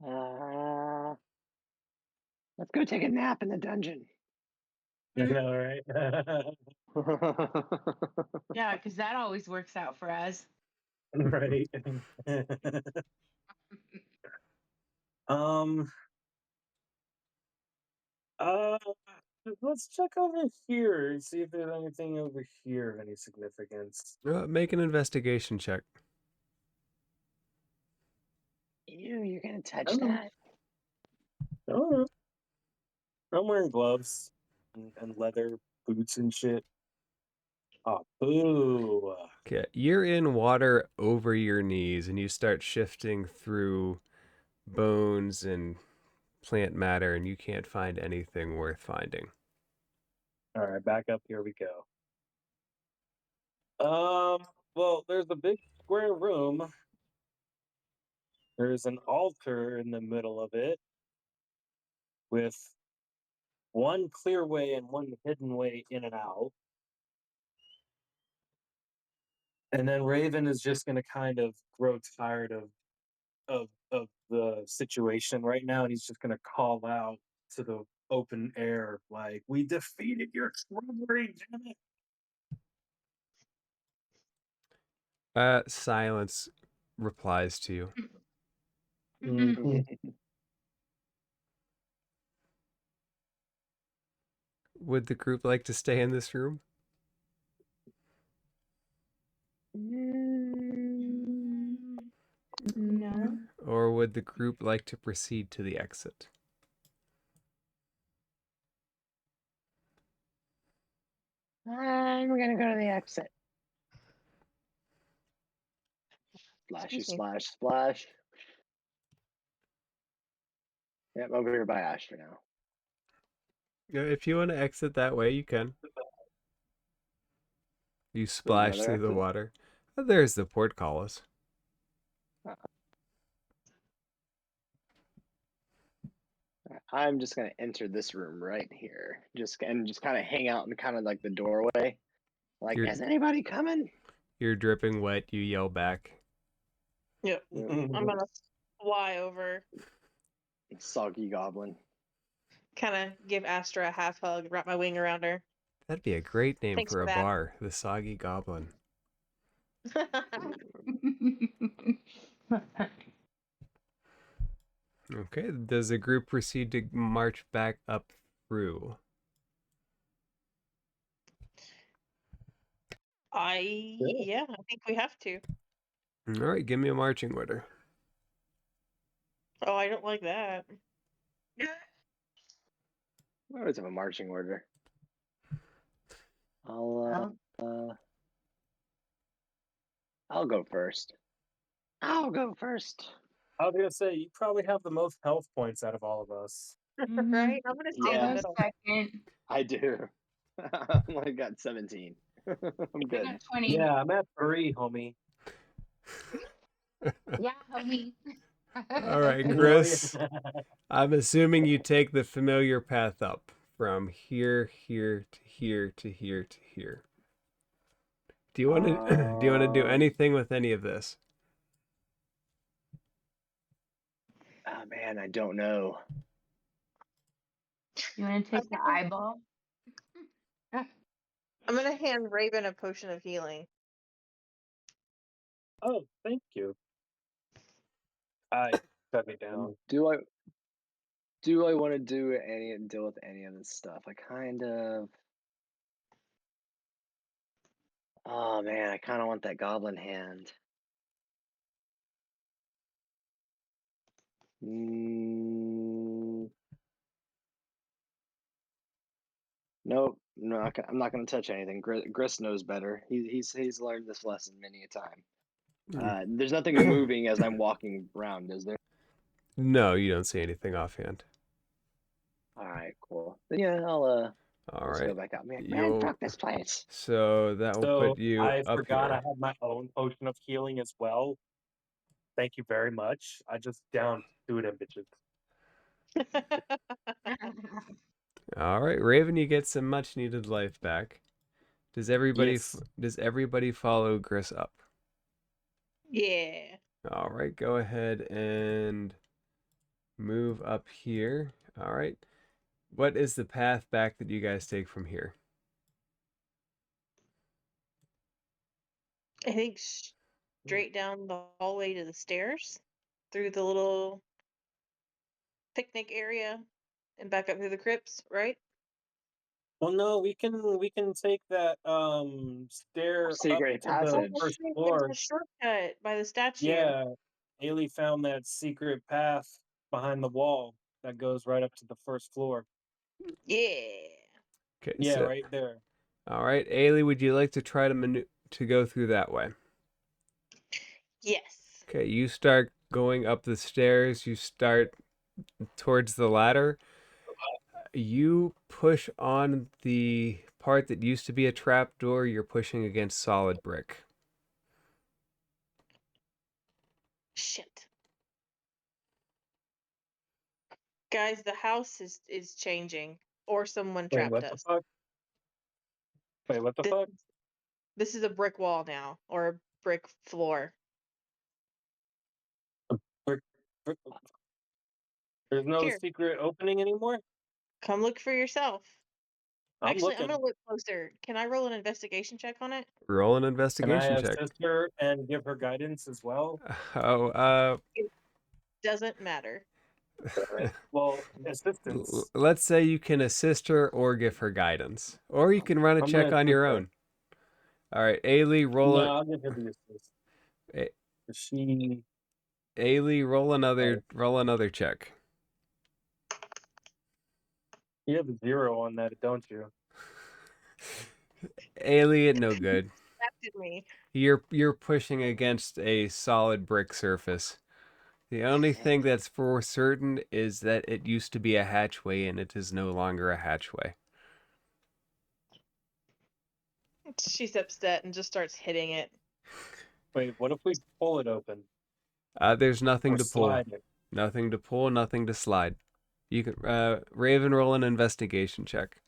Uh, let's go take a nap in the dungeon. You know, right? Yeah, because that always works out for us. Right. um. Uh. Let's check over here and see if there's anything over here of any significance. Make an investigation check. Ew, you're gonna touch I don't know. that? I don't know. I'm wearing gloves and leather boots and shit. Oh, boo. Okay, you're in water over your knees, and you start shifting through bones and plant matter, and you can't find anything worth finding. All right, back up. Here we go. Well, there's a big square room. There's an altar in the middle of it with one clear way and one hidden way in and out. And then Raven is just going to kind of grow tired of the situation right now, and he's just going to call out to the open air like, "We defeated your shrubbery, damn it!" Silence replies to you. Mhm. Would the group like to stay in this room? No. Or would the group like to proceed to the exit? I'm gonna go to the exit. Splashy, Excuse me. splash, splash. Yep, over here by Ash for now. Yeah, if you want to exit that way, you can. You There's splash another through the exit. water. Oh, there's the portcullis. I'm just gonna enter this room right here. Just kind of hang out in kind of like the doorway. Like, You're is anybody coming? you're dripping wet. You yell back. Yep. I'm gonna fly over, Soggy goblin. kind of give Astra a half hug, wrap my wing around her. That'd be a great name Thanks for for a that. bar, the Soggy Goblin. Okay, does the group proceed to march back up through? Yeah, I think we have to. All right, give me a marching order. Oh, I don't like that. We always have a marching order. I'll go first. I'll go first. I was gonna say, you probably have the most health points out of all of us. Right? I'm gonna stay in the I'll go middle. second. I do. I only got 17. I'm I good. got 20. Yeah, I'm at 3, homie. Yeah, homie. All right, Oh, Chris. yeah. I'm assuming you take the familiar path up from here, here to here to here to here. Do you want to do you want to do anything with any of this? Oh man, I don't know. You want to take the eyeball? I'm gonna hand Raven a potion of healing. Oh, thank you. I set me down. Do I want to deal with any of this stuff? I kind of. Oh man, I kind of want that goblin hand. Nope, no, I'm not going to touch anything. Gris knows better. He's learned this lesson many a time. There's nothing moving as I'm walking around, is there? No, you don't see anything offhand. All right, cool. Then yeah, All let's right. go back out. Man, fuck this place. So that will So put you I up forgot I here. had my own potion of healing as well. Thank you very much. I just downed 2 of them bitches. All right, Raven, you get some much needed life back. Does everybody Yes. does everybody follow Gris up? Yeah. All right, go ahead and move up here. All right. What is the path back that you guys take from here? I think straight down the hallway to the stairs, through the little picnic area, and back up through the crypts, right? Well, no, we can take that stair up Secret to the Oh, passage. first there's floor. a shortcut by the statue. Yeah, Ailey found that secret path behind the wall that goes right up to the first floor. Yeah. Okay, Yeah, so right there. all right, Ailey, would you like to try to go through that way? Yes. Okay, you start going up the stairs. You start towards the ladder. You push on the part that used to be a trap door. You're pushing against solid brick. Shit. Guys, the house is changing, or someone Wait, trapped what the us. fuck? Wait, what the This, fuck? this is a brick wall now, or a brick floor. Brick- brick- There's no Here, secret opening anymore? come look for yourself. I'm Actually, I'm looking. gonna look closer. Can I roll an investigation check on it? Roll an Can I investigation check. assist her and give her guidance as well? Oh, It doesn't matter. Alright. Well, assistance. let's say you can assist her or give her guidance, or you can run a I'm gonna check on assist your her. own. All right, Ailey, No, I'll give her the assist. A- She. Ailey, roll another check. You have a 0 on that, don't you? Ailey, no good. Distracted me. You're pushing against a solid brick surface. The only thing that's for certain is that it used to be a hatchway and it is no longer a hatchway. She's upset and just starts hitting it. Wait, what if we pull it open There's nothing or to pull. slide it? Nothing to pull, nothing to slide. You can Raven, roll an investigation check.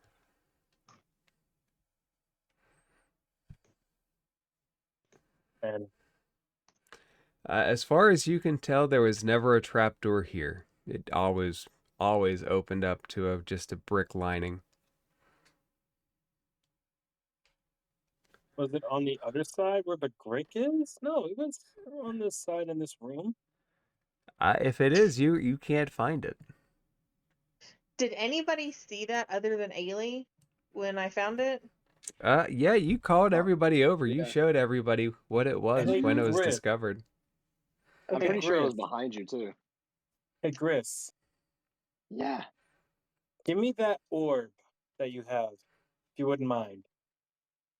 And As far as you can tell, there was never a trapdoor here. It always opened up to just a brick lining. was it on the other side where the brick is? No, it was on this side in this room. If it is, you can't find it. Did anybody see that other than Ailey when I found it? Yeah, you called everybody over. You Yeah. showed everybody what it was Hey, when it was Griff. discovered. I'm Okay. pretty sure it was Griff. behind you too. Hey, Gris, Yeah. give me that orb that you have, if you wouldn't mind.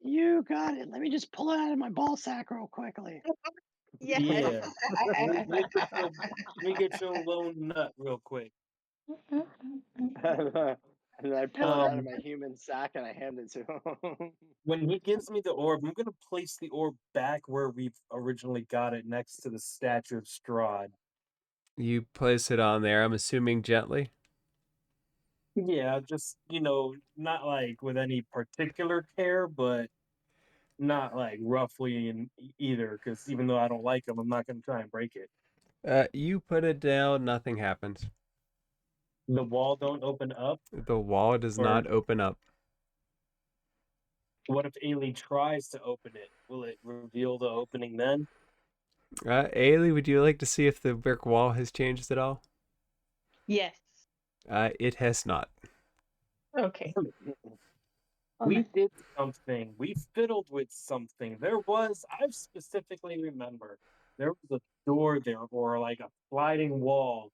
You got it. Let me just pull it out of my ball sack real quickly. Yes. Yeah. Let me get your lone nut real quick. And then I pull it out of Um, my human sack and I hand it to him. when he gives me the orb, I'm gonna place the orb back where we've originally got it, next to the statue of Strahd. You place it on there, I'm assuming gently. Yeah, just not like with any particular care, but not like roughly in either. Because even though I don't like them, I'm not gonna try and break it. You put it down, nothing happens. The wall don't open up, The wall does or not open up. what if Ailey tries to open it? Will it reveal the opening then? Ailey, would you like to see if the brick wall has changed at all? Yes. It has not. Okay. We did something. We fiddled with something. I specifically remember, there was a door there, or like a sliding wall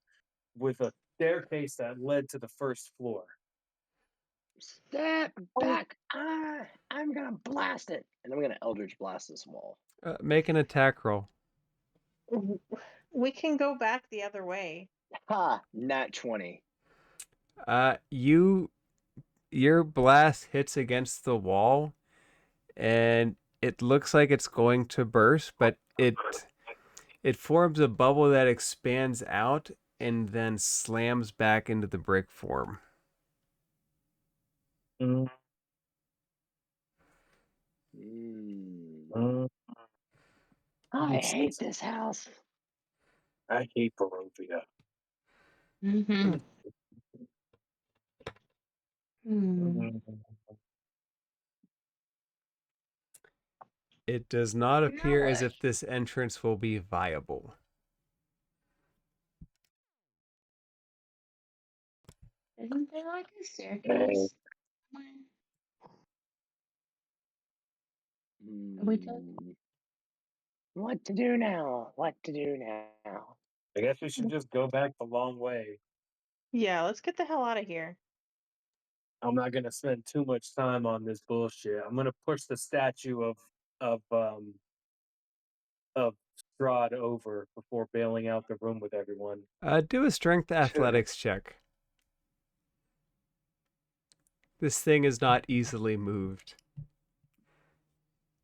with a staircase that led to the first floor. Step back. I'm going to blast it. And I'm going to Eldritch Blast this wall. Make an attack roll. We can go back the other way. Ha! Nat 20. Your blast hits against the wall, and it looks like it's going to burst, but it forms a bubble that expands out and then slams back into the brick form. Mm, Mm. mm, I hate this house. I hate Barovia. Mm-hmm. Hmm. Mm. It does not You know appear as what? if this entrance will be viable. Isn't there like a Hey, staircase? We took. What to do now? What to do now? I guess we should just go back the long way. Yeah, let's get the hell out of here. I'm not gonna spend too much time on this bullshit. I'm gonna push the statue of um of Strahd over before bailing out the room with everyone. Do a strength athletics check. This thing is not easily moved.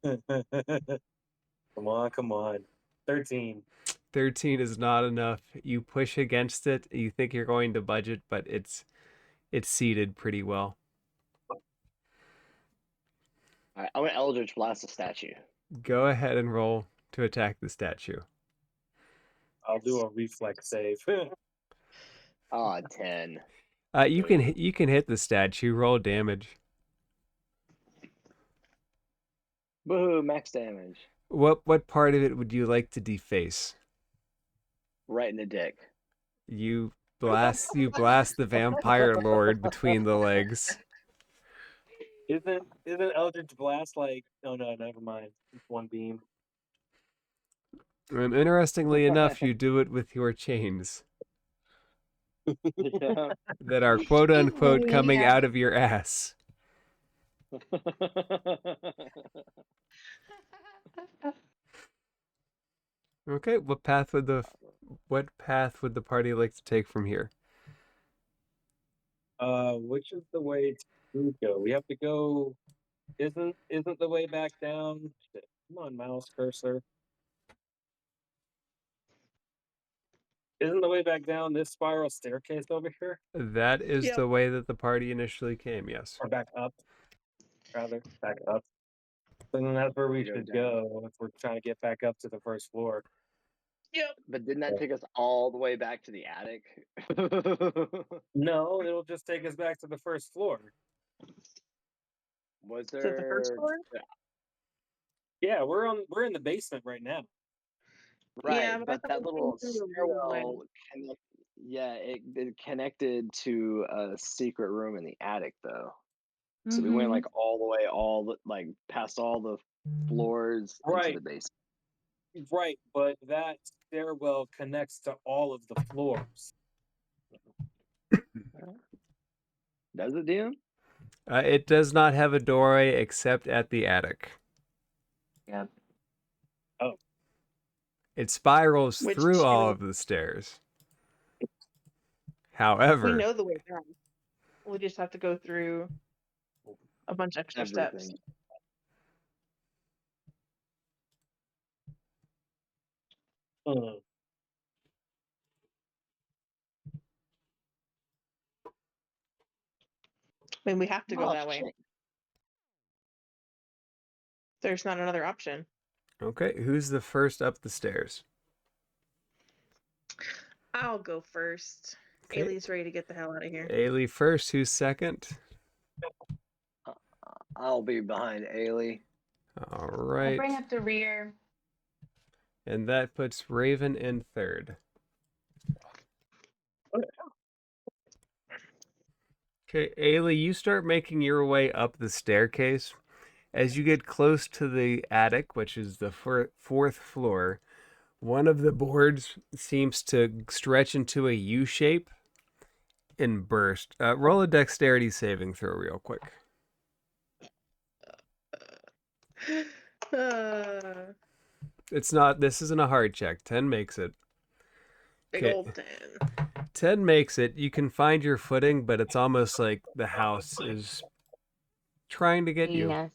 Come on. 13. 13 is not enough. You push against it. You think you're going to budge it, but it's seated pretty well. All right, I'm gonna Eldritch Blast the statue. Go ahead and roll to attack the statue. I'll do a reflex save. 10. You can hit the statue. Roll damage. Woohoo! Max damage. What part of it would you like to deface? Right in the dick. You blast the vampire lord between the legs. Isn't Eldritch Blast like? Oh no, never mind. It's one beam. And interestingly enough, you do it with your chains Yeah. that are quote unquote coming out of your ass. Okay, what path would the party like to take from here? Which is the way to go? We have to go. Isn't the way back down? Shit. Come on, mouse cursor. Isn't the way back down this spiral staircase over here? That is Yep. the way that the party initially came, yes. Or back up? Rather, back up. So then that's where we Go should down. go if we're trying to get back up to the first floor. Yep. But didn't that take us all the way back to the attic? No, it'll just take us back to the first floor. Was Is it the first there? floor? Yeah, we're in the basement right now. Right, Yeah, but I but thought that we came little through the stairwell it connected to a secret room in the attic though. So we went like all the way, like past all the floors into Right. the basement. Right, but that stairwell connects to all of the floors. Does it, DM? It does not have a doorway except at the attic. Yep. Oh. It spirals Which through all two? of the stairs. We However, know the way down. We just have to go through a bunch of extra steps. Everything. Hmm. I mean, we have to go Oh, that way. shit. There's not another option. okay, who's the first up the stairs? I'll go first. Okay. Ailey's ready to get the hell out of here. Ailey first, who's second? I'll be behind Ailey. All I'll right. bring up the rear. And that puts Raven in third. Okay, Ailey, you start making your way up the staircase. As you get close to the attic, which is the fourth floor, one of the boards seems to stretch into a U shape and burst. Roll a dexterity saving throw real quick. This isn't a hard check. 10 makes it. Big Okay. old 10. 10 makes it. You can find your footing, but it's almost like the house is trying to get you. Yes.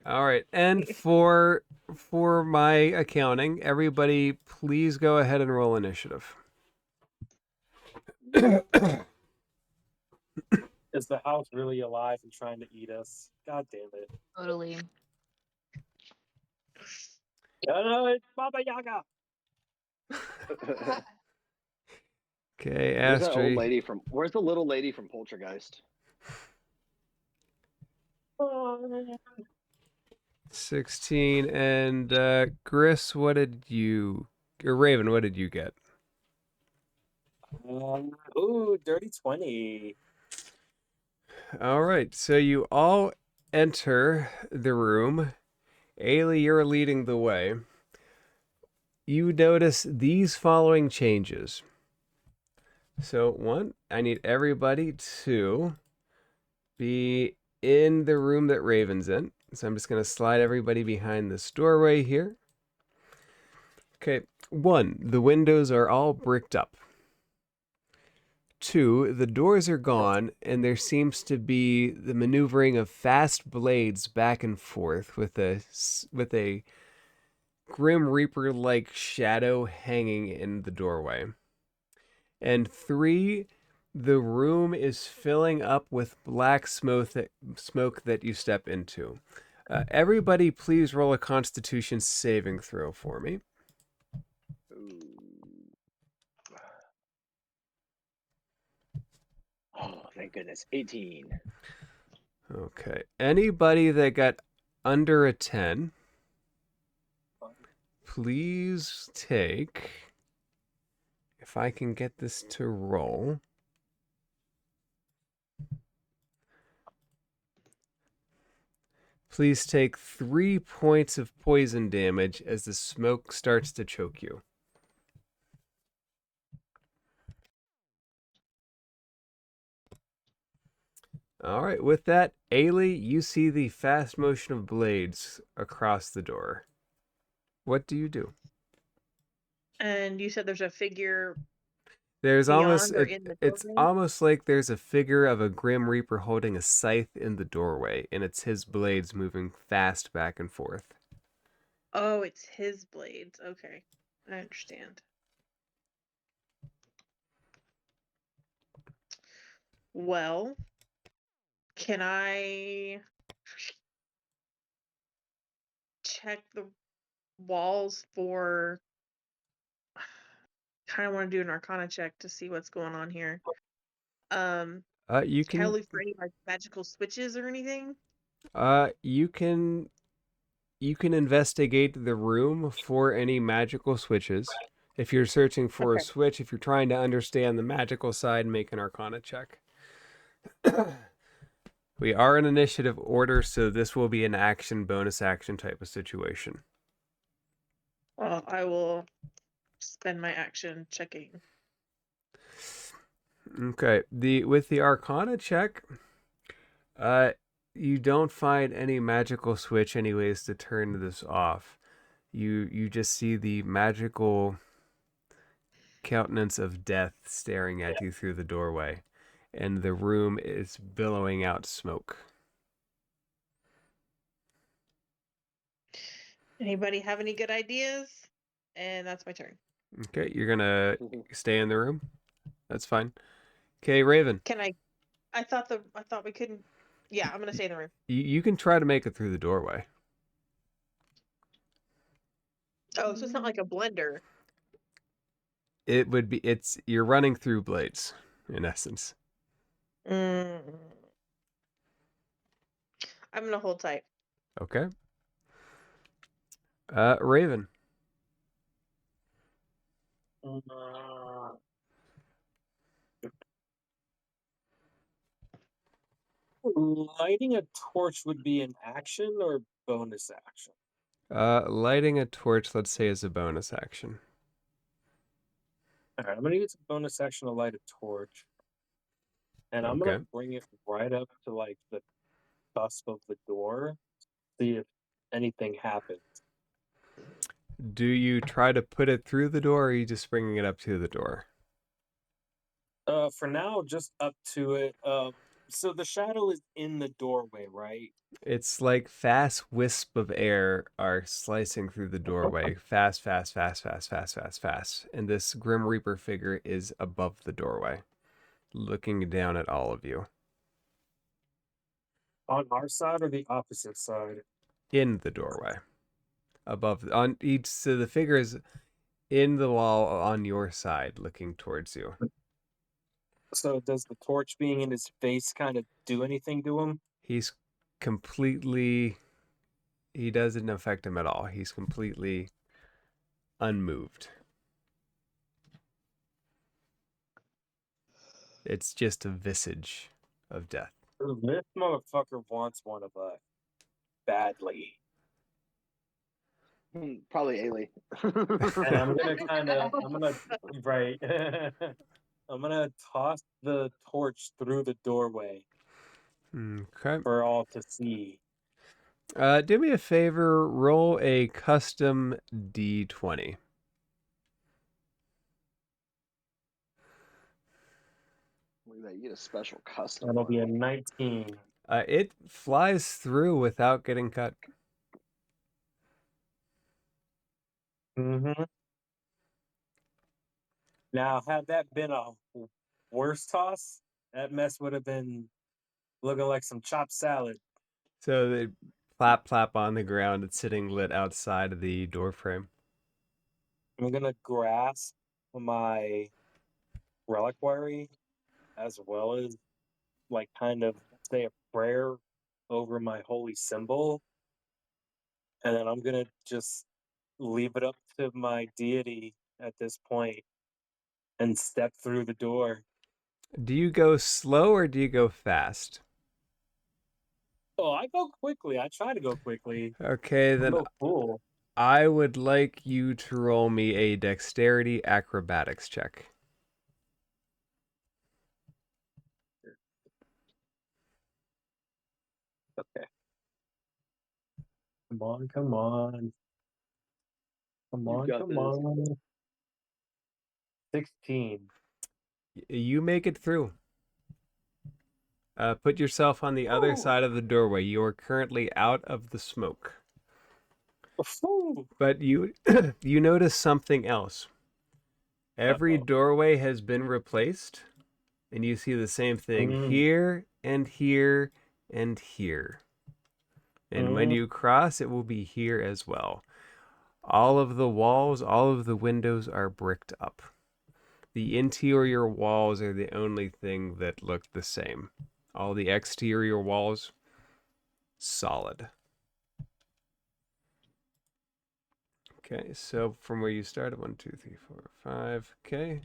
All right. And for my accounting, everybody please go ahead and roll initiative. Is the house really alive and trying to eat us? God damn it. Totally. No, it's Baba Yaga. Okay, Where's that old Astrid. lady from? Where's the little lady from Poltergeist? 16 and Gris, what did you or Raven, what did you get? Ooh, dirty 20. All right. So you all enter the room. Ailey, you're leading the way. You notice these following changes. So, one, I need everybody to be in the room that Raven's in. So I'm just going to slide everybody behind this doorway here. Okay, 1, the windows are all bricked up. 2, the doors are gone, and there seems to be the maneuvering of fast blades back and forth with a Grim Reaper-like shadow hanging in the doorway. And 3, the room is filling up with black smoke that you step into. Everybody, please roll a Constitution saving throw for me. Oh, thank goodness. 18. Okay. Anybody that got under a 10, please take, if I can get this to roll, please take 3 points of poison damage as the smoke starts to choke you. All right, with that, Ailey, you see the fast motion of blades across the door. What do you do? And you said there's a figure There's almost beyond or in the it's doorway? almost like there's a figure of a Grim Reaper holding a scythe in the doorway, and it's his blades moving fast back and forth. Oh, it's his blades. Okay, I understand. Well, can I check the walls for... kind of want to do an Arcana check to see what's going on here. You Can I can look for any like magical switches or anything? you can investigate the room for any magical switches. If you're searching for a Okay. switch, if you're trying to understand the magical side, make an Arcana check. We are in initiative order, so this will be an action, bonus action type of situation. Well, I will spend my action checking. Okay. With the Arcana check, you don't find any magical switch anyways to turn this off. You just see the magical countenance of death staring at you through the doorway, and the room is billowing out smoke. Anybody have any good ideas? And that's my turn. Okay, you're gonna stay in the room. That's fine. Okay, Raven. Can I thought we couldn't. Yeah, I'm gonna stay in the room. You can try to make it through the doorway. Oh, so it's not like a blender. It would be. You're running through blades, in essence. Mm. I'm gonna hold tight. Okay. Raven. Lighting a torch would be an action or bonus action? Lighting a torch, let's say, is a bonus action. All right, I'm gonna use a bonus action to light a torch, and I'm Okay. gonna bring it right up to like the cusp of the door, see if anything happens. Do you try to put it through the door, or are you just bringing it up to the door? For now, just up to it. So the shadow is in the doorway, right? It's like fast wisp of air are slicing through the doorway. Fast, fast, fast, fast, fast, fast, fast. And this Grim Reaper figure is above the doorway, looking down at all of you. On our side or the opposite side? In the doorway. Above, on each, so the figure is in the wall on your side, looking towards you. So does the torch being in his face kind of do anything to him? He's completely, he doesn't affect him at all. He's completely unmoved. It's just a visage of death. This motherfucker wants one of us badly. Probably Ailey. And I'm gonna right. I'm gonna toss the torch through the doorway Okay. for all to see. Do me a favor. Roll a custom D20. Look at that, you get a special custom That'll be a one. 19. It flies through without getting cut. Mm-hmm. Now, had that been a worse toss, that mess would have been looking like some chopped salad. So they plap plap on the ground. It's sitting lit outside of the door frame. I'm gonna grasp my reliquary as well as like kind of say a prayer over my holy symbol, and then I'm gonna just leave it up to my deity at this point and step through the door. Do you go slow or do you go fast? Oh, I go quickly. I try to go quickly. Okay, I'm then no fool. I would like you to roll me a dexterity acrobatics check. Okay. Come on, come on. Come You've on, got come this. on. 16. You make it through. Put yourself on the other Oh, side of the doorway. You are currently out of the smoke. ooh. But you you notice something else. Every Uh-oh. doorway has been replaced, and you see the same thing Mm, here and here and here. And when mm, you cross, it will be here as well. All of the walls, all of the windows are bricked up. The interior walls are the only thing that look the same. All the exterior walls, solid. Okay, so from where you started, 1, 2, 3, 4, 5. Okay.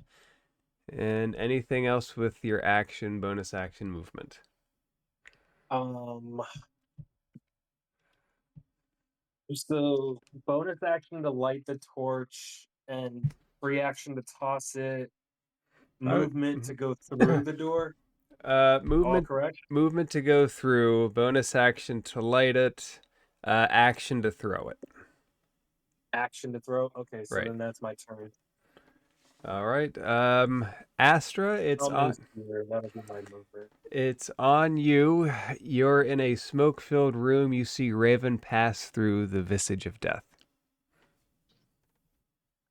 And anything else with your action, bonus action movement? um, so bonus action to light the torch and free action to toss it, Oh, movement to go through the door. All movement, correct? movement to go through, bonus action to light it, action to throw it. Action to throw. Okay, so Right. then that's my turn. All right. Astra, I'll move here. That'll be my movement. it's on you. You're in a smoke-filled room. You see Raven pass through the visage of death.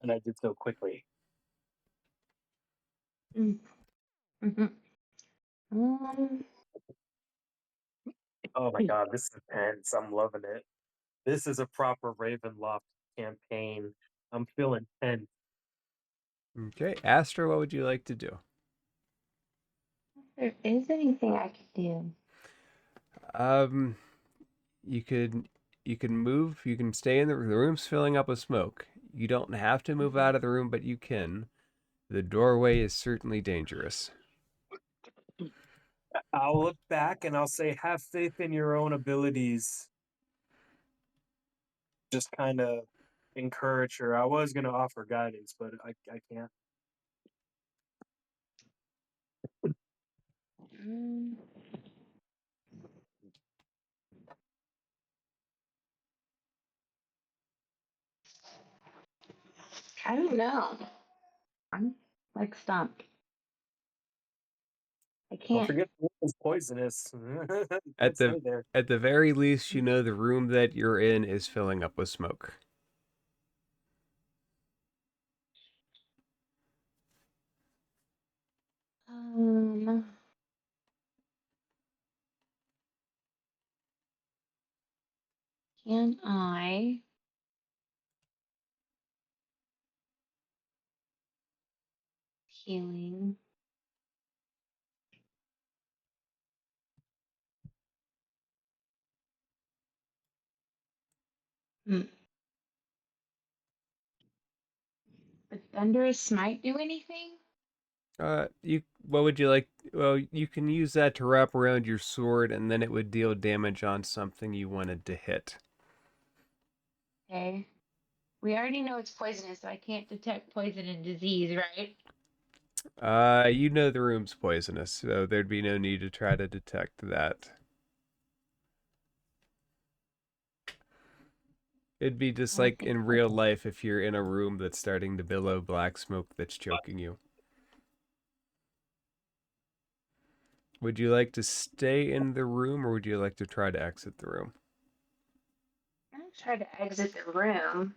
And I did so quickly. Mm-hmm. Um, Oh my god, this is tense. I'm loving it. This is a proper Ravenloft campaign. I'm feeling tense. Okay, Astra, what would you like to do? if there is anything I could do. Um, you could move. You can stay in the room's filling up with smoke. You don't have to move out of the room, but you can. The doorway is certainly dangerous. I'll look back and I'll say, have faith in your own abilities. Just kind of encourage her. I was going to offer guidance, but I can't. Mm, I don't know. I'm like stumped. I Don't can't. forget it's poisonous. At Can't the stay there. at the very least, you know the room that you're in is filling up with smoke. Um, can I healing? Hmm. But thunderous smite do anything? You what would you like? Well, you can use that to wrap around your sword, and then it would deal damage on something you wanted to hit. Okay. We already know it's poisonous, so I can't detect poison and disease, right? You know the room's poisonous, so there'd be no need to try to detect that. It'd be just I like think in real life if you're in a room that's starting to billow black smoke that's choking you. Would you like to stay in the room or would you like to try to exit the room? I'm gonna try to exit the room.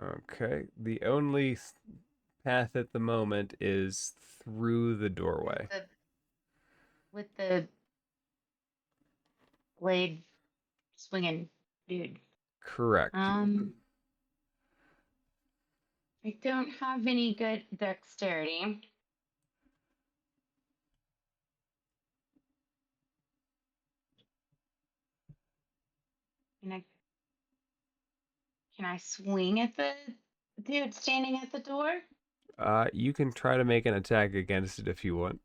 Okay. The only path at the moment is through the doorway. With the blade swinging dude. Correct. I don't have any good dexterity. Can I swing at the dude standing at the door? You can try to make an attack against it if you want.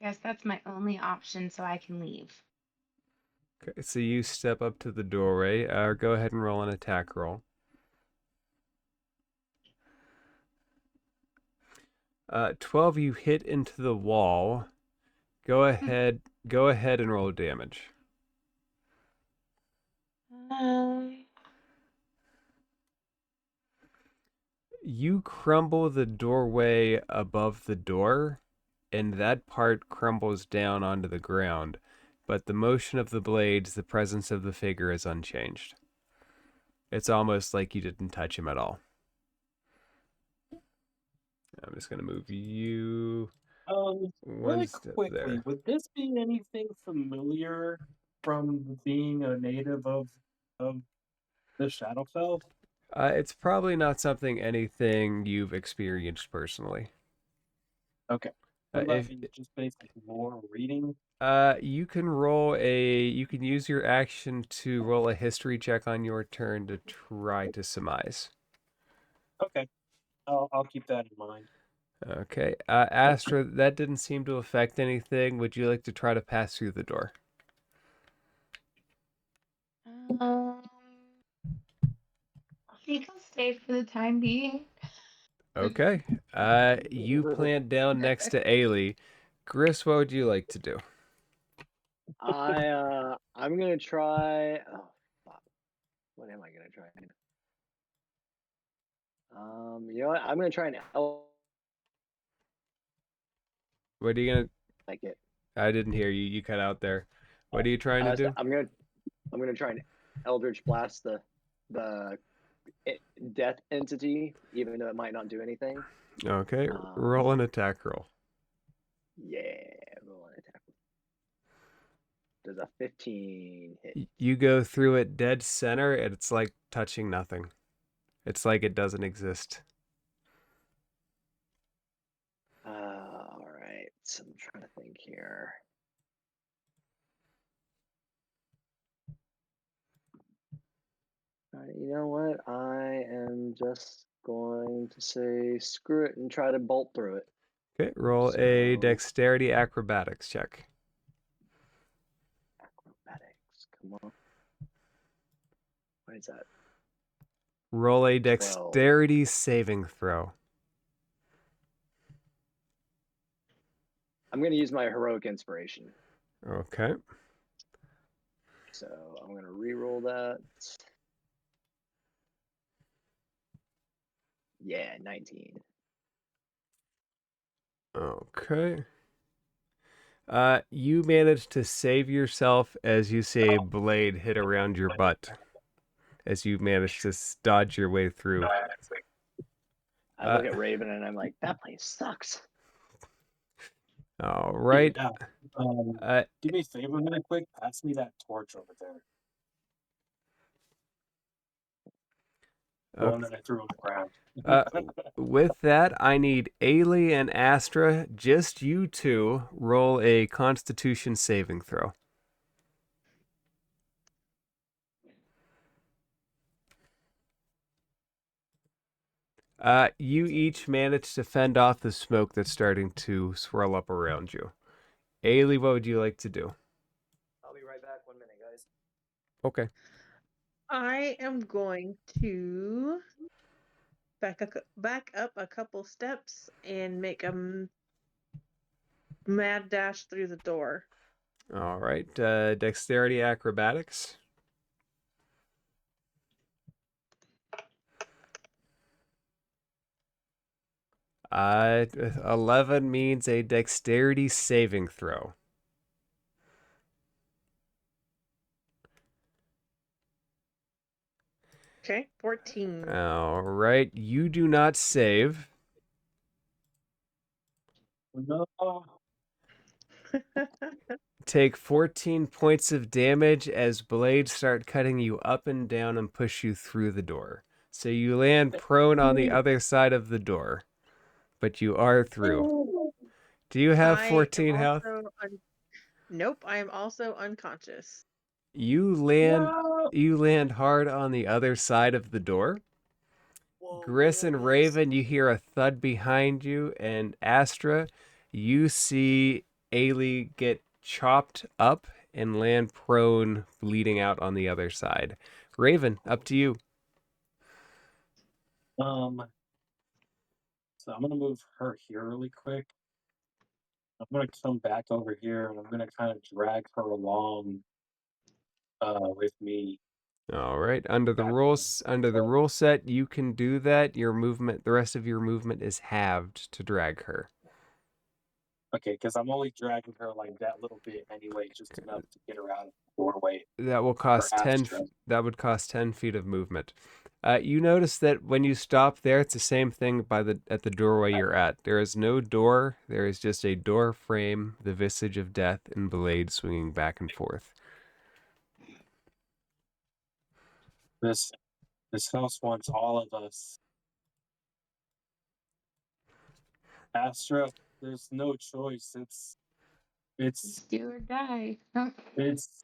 I guess that's my only option, so I can leave. Okay, so you step up to the doorway. Go ahead and roll an attack roll. 12, you hit into the wall. Go ahead and roll damage. Um, You crumble the doorway above the door, and that part crumbles down onto the ground. But the motion of the blades, the presence of the figure is unchanged. It's almost like you didn't touch him at all. I'm just going to move you one Really step quickly, there. would this be anything familiar from being a native of the Shadowfell? It's probably not anything you've experienced personally. Okay. What about If just basic lore reading? you can you can use your action to roll a history check on your turn to try to surmise. Okay. I'll keep that in mind. Okay. Astra, that didn't seem to affect anything. Would you like to try to pass through the door? I think I'll stay for the time being. Okay. You plant down next to Ailey. Gris, what would you like to do? I'm gonna try. Oh, fuck. What am I gonna try? You know what? I'm gonna try and What are you gonna? like it. I didn't hear you. You cut out there. What are you trying to do? I'm gonna try and Eldritch Blast the death entity, even though it might not do anything. Okay. Roll an attack roll. Yeah, roll an attack. Does a 15 hit? You go through it dead center, and it's like touching nothing. It's like it doesn't exist. All right. So I'm trying to think here. All right, you know what? I am just going to say screw it and try to bolt through it. Okay. Roll a dexterity acrobatics check. Acrobatics. Come on. What is that? Roll a 12. dexterity saving throw. I'm going to use my heroic inspiration. Okay. So I'm going to re-roll that. Yeah, 19. Okay. You managed to save yourself as you see a blade hit around your butt. As you managed to dodge your way through. I look at Raven and I'm like, that place sucks. All right. Yeah. Do me a favor really quick. Pass me that torch over there. The one that I threw on the ground. With that, I need Ailey and Astra, just you two, roll a Constitution saving throw. You each managed to fend off the smoke that's starting to swirl up around you. Ailey, what would you like to do? I'll be right back. 1 minute, guys. Okay. I am going to back up a couple steps and make a mad dash through the door. All right. Dexterity acrobatics. Uh, 11 means a dexterity saving throw. Okay, 14. All right. You do not save. No. Take 14 points of damage as blades start cutting you up and down and push you through the door. So you land prone on the other side of the door, but you are through. Do you have 14 health? Nope, I am also unconscious. You land hard on the other side of the door. Whoa, Gris and boys. Raven, you hear a thud behind you, and Astra, you see Ailey get chopped up and land prone, bleeding out on the other side. Raven, up to you. So I'm gonna move her here really quick. I'm gonna come back over here and I'm gonna kind of drag her along with me. All right. Under the Back rules, on. under the rule set, you can do that. Your movement, the rest of your movement is halved to drag her. Okay, because I'm only dragging her like that little bit anyway, just enough to get her out of the doorway That will for cost 10. Astra. That would cost 10 feet of movement. You notice that when you stop there, it's the same thing at the doorway you're at. There is no door. There is just a door frame, the visage of death, and blade swinging back and forth. This house wants all of us. Astra, there's no choice. It's Do or die. it's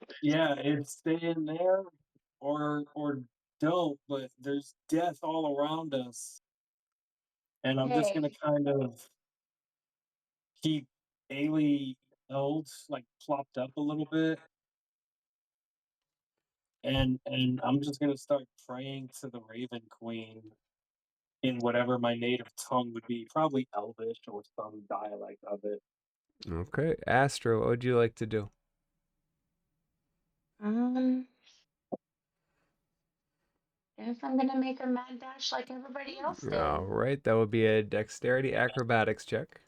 staying there or don't, but there's death all around us. And I'm just gonna Hey, kind of keep Ailey held, like plopped up a little bit. And I'm just gonna start praying to the Raven Queen in whatever my native tongue would be, probably Elvish or some dialect of it. Okay. Astro, what would you like to do? guess I'm gonna make a mad dash like everybody else did. All right. That would be a dexterity acrobatics check.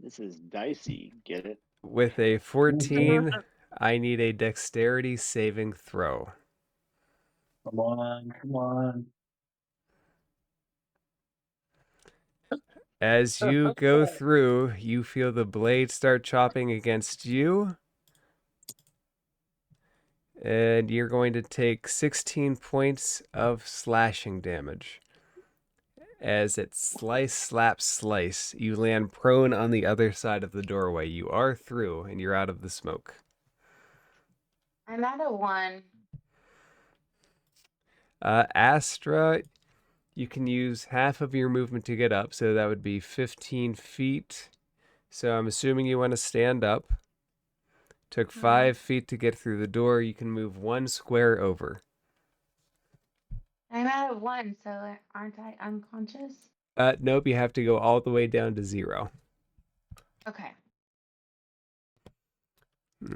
This is dicey. Get it? With a 14, I need a dexterity saving throw. Come on, come on. As you go through, you feel the blade start chopping against you. And you're going to take 16 points of slashing damage. As it slice, slap, slice, you land prone on the other side of the doorway. You are through, and you're out of the smoke. I'm at a 1. Astra, you can use half of your movement to get up, so that would be 15 feet. So I'm assuming you want to stand up. Took 5 feet to get through the door. You can move 1 square over. I'm at a 1, so aren't I unconscious? Nope, you have to go all the way down to 0. Okay.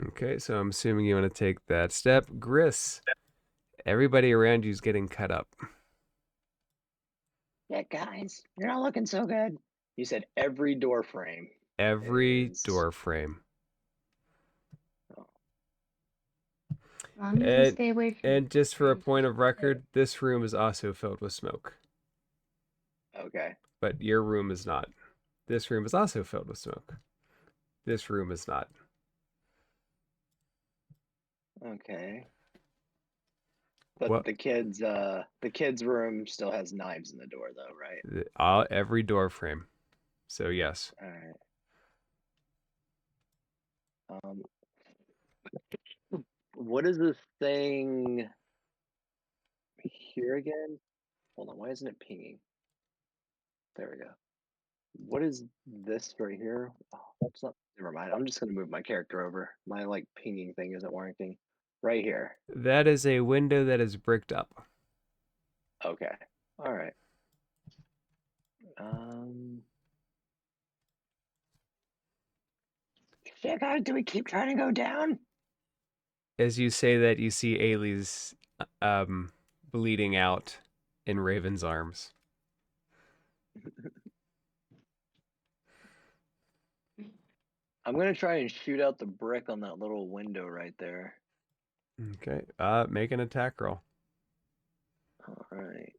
Okay, so I'm assuming you want to take that step. Gris, everybody around you is getting cut up. Yeah, guys, you're not looking so good. You said every door frame. Every door frame. As long as we stay away from And just for a frames. point of record, this room is also filled with smoke. Okay. But your room is not. This room is also filled with smoke. This room is not. Okay. But What? the kids' room still has knives in the door, though, right? Every door frame. So yes. All right. What is this thing here again? Hold on, why isn't it pinging? There we go. What is this right here? Oh, it's not. Never mind. I'm just gonna move my character over. My like pinging thing isn't working. Right here. That is a window that is bricked up. Okay. All right. Shit, guys, do we keep trying to go down? As you say that, you see Ailey's bleeding out in Raven's arms. I'm gonna try and shoot out the brick on that little window right there. Okay. Make an attack roll. All right.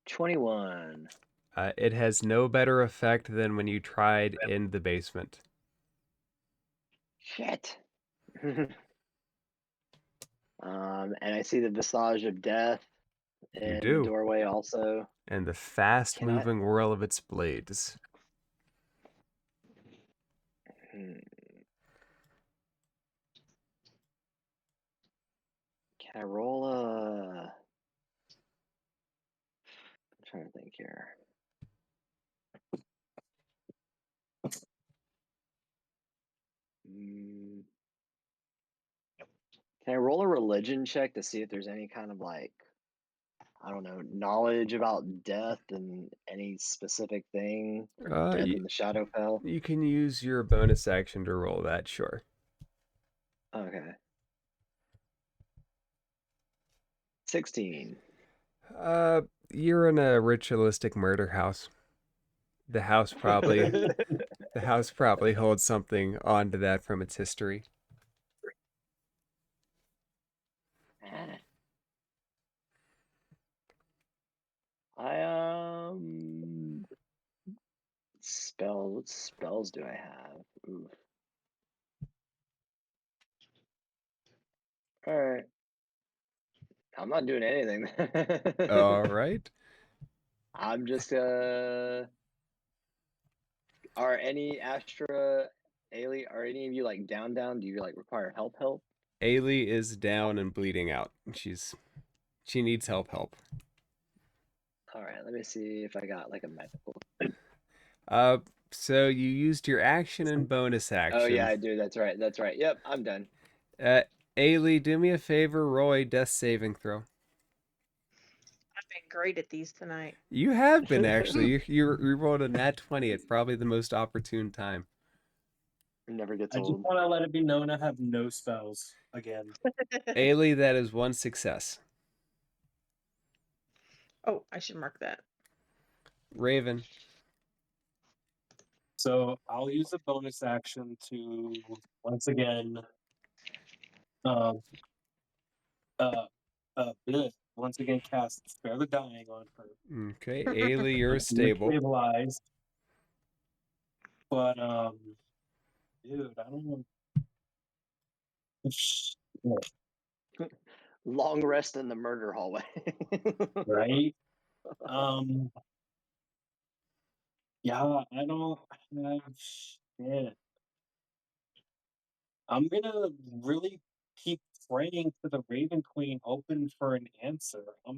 21. It has no better effect than when you tried in the basement. Shit. And I see the visage of death You in the do. doorway also. And the fast-moving whirl of its blades. Can I roll a? I'm trying to think here. Can I roll a religion check to see if there's any kind of like, I don't know, knowledge about death and any specific thing, or death in the Shadowfell? You can use your bonus action to roll that, sure. Okay. 16. You're in a ritualistic murder house. The house probably holds something onto that from its history. What spells do I have? Oof. All right. I'm not doing anything. All right. I'm just are any Astra Ailey, are any of you like down? Do you like require help? Ailey is down and bleeding out. She needs help. All right, let me see if I got like a medical. So you used your action and bonus action. Oh yeah, I do. That's right. Yep, I'm done. Ailey, do me a favor, roll a death saving throw. I've been great at these tonight. You have been, actually. you rolled a nat 20 at probably the most opportune time. It never gets I old. just want to let it be known I have no spells again. Ailey, that is one success. Oh, I should mark that. Raven. So I'll use a bonus action to once again once again cast Spare the Dying on her. Okay, Ailey, you're stable. Stabilized. But dude, I don't know. Long rest in the murder hallway. Right? Yeah, I don't have shit. I'm gonna really keep praying to the Raven Queen, hoping for an answer. I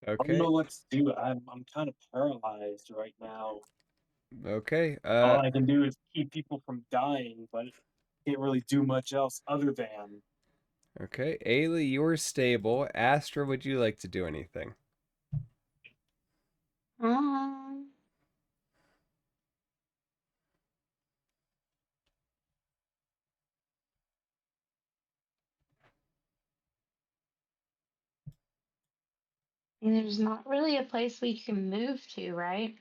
don't know what to do. I'm kind of paralyzed right now. Okay. All I can do is keep people from dying, but can't really do much else other than. Okay, Ailey, you're stable. Astra, would you like to do anything? And there's not really a place we can move to, right?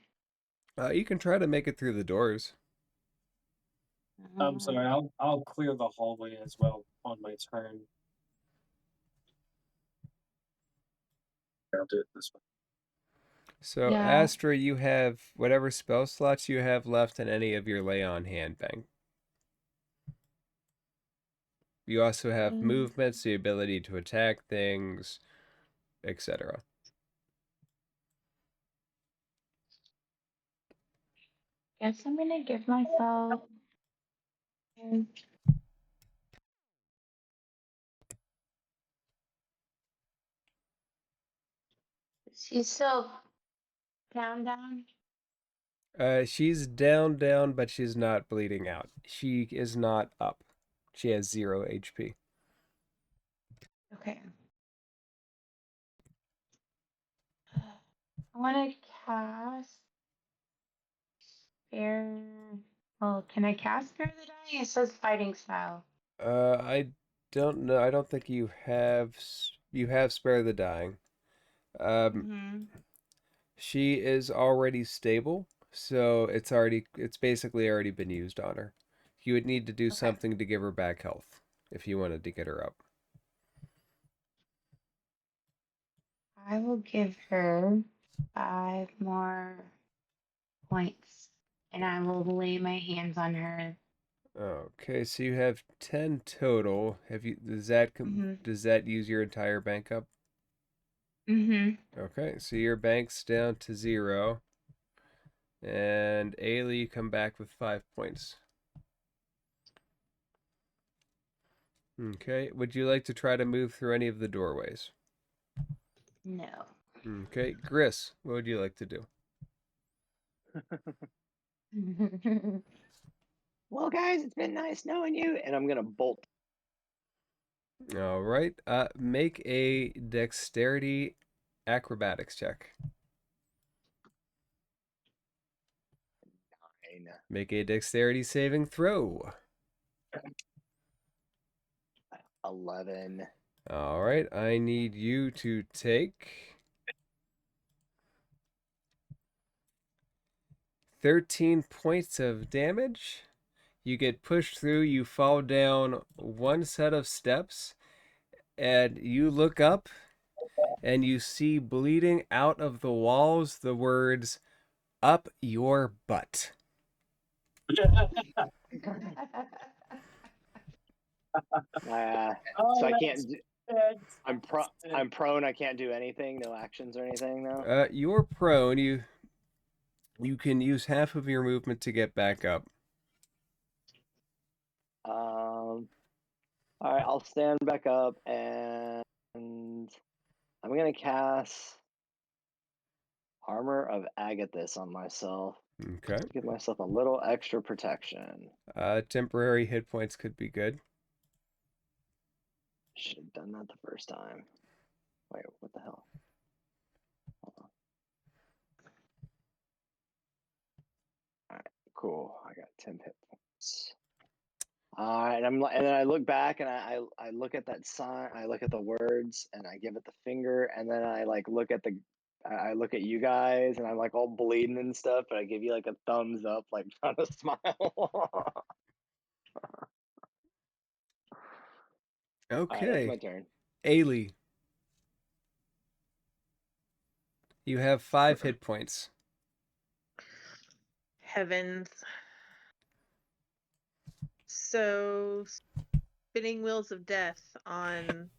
You can try to make it through the doors. I'm sorry. I'll clear the hallway as well on my turn. I'll do it this way. So, Yeah. Astra, you have whatever spell slots you have left in any of your lay on hand bank. You also have movements, the ability to attack things, etc. Guess I'm gonna give myself Mm. She's still down. She's down, but she's not bleeding out. She is not up. She has 0 HP. Okay. I want to cast Spare. Well, can I cast Spare the Dying? It says fighting style. I don't know. I don't think you have Spare the Dying. Um, Mm-hmm. she is already stable, so it's basically already been used on her. You would need to do Okay. something to give her back health if you wanted to get her up. I will give her 5 more points, and I will lay my hands on her. Okay, so you have 10 total. Have you does that Mm-hmm. does that use your entire bank up? Mm-hmm. Okay, so your bank's down to 0. And Ailey, you come back with 5 points. Okay, would you like to try to move through any of the doorways? No. Okay, Gris, what would you like to do? Well, guys, it's been nice knowing you, and I'm gonna bolt. All right, make a dexterity acrobatics check. Fine. Make a dexterity saving throw. 11. All right, I need you to take 13 points of damage. You get pushed through, you fall down one set of steps, and you look up and you see bleeding out of the walls the words, "Up your butt." So I Oh, can't. that's I'm prone. I can't do anything. No actions or anything. No. You're prone. You can use half of your movement to get back up. All right. I'll stand back up and I'm gonna cast Armor of Agathis on myself. Okay. To give myself a little extra protection. Temporary hit points could be good. Should have done that the first time. Wait, what the hell? Hold on. All right, cool. I got 10 hit points. All right, and then I look back and I look at that sign. I look at the words and I give it the finger, and then I like look at I look at you guys and I'm like all bleeding and stuff, but I give you like a thumbs up, like trying to smile. All right, that's my Okay. turn. Ailey, you have 5 hit points. Heavens. So, spinning wheels of death on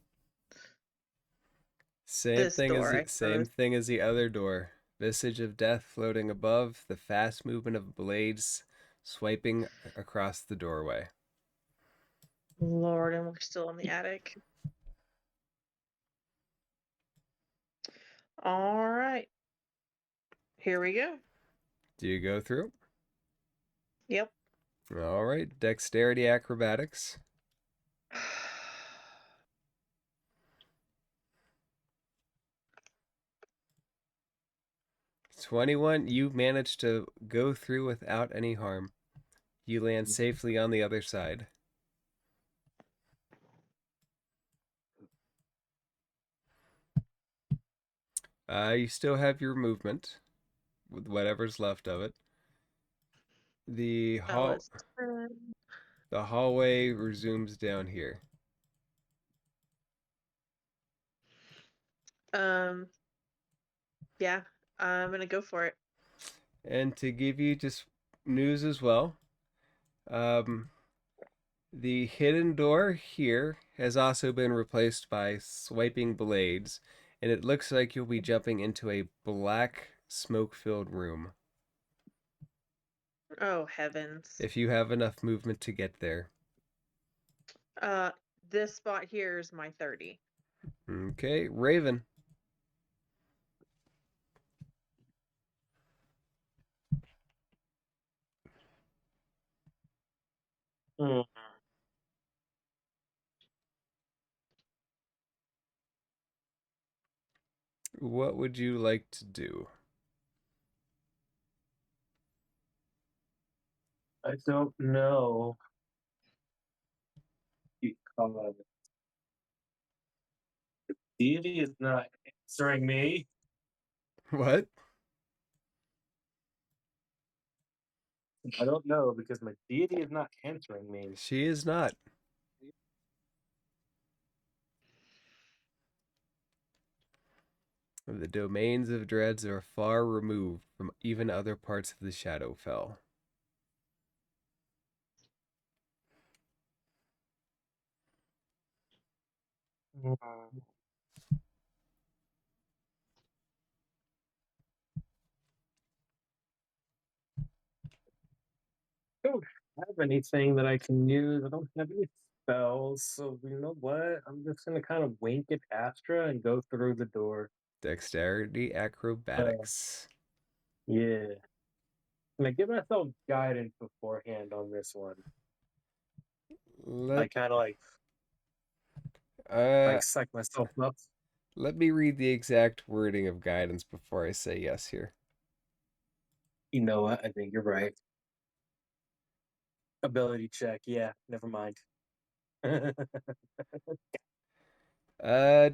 this door, I Same suppose. thing as the other door. Visage of death floating above, the fast movement of blades swiping across the doorway. Lord, and we're still in the attic. All right. Here we go. Do you go through? Yep. All right, dexterity acrobatics. 21, you managed to go through without any harm. You land safely on the other side. You still have your movement with whatever's left of it. The Fellas. hallway resumes down here. Yeah, I'm gonna go for it. And to give you just news as well, the hidden door here has also been replaced by swiping blades, and it looks like you'll be jumping into a black, smoke-filled room. Oh heavens. if you have enough movement to get there. This spot here is my 30. Okay, Raven. Hmm. What would you like to do? I don't know. Because deity is not answering me. What? I don't know because my deity is not answering me. She is not. The domains of dreads are far removed from even other parts of the Shadowfell. I don't have anything that I can use. I don't have any spells, so you know what? I'm just gonna kind of wink at Astra and go through the door. Dexterity acrobatics. Yeah. And I give myself guidance beforehand on this one. I Let kind of uh psych myself up. let me read the exact wording of guidance before I say yes here. You know what? I think you're right. Ability check. Yeah, never mind.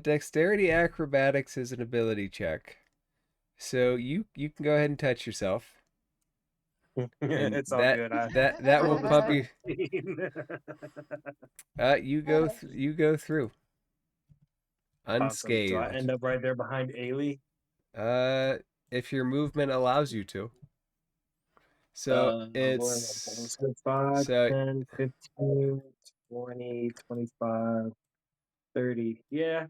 Dexterity acrobatics is an ability check. So you can go ahead and touch yourself. And It's all good. I that will rolled a pump you 17. you go through Awesome. So I unscathed. end up right there behind Ailey. Uh if your movement allows you to. So What am I doing? it's So 5, so 10, 15, 20, 25, 30. Yeah.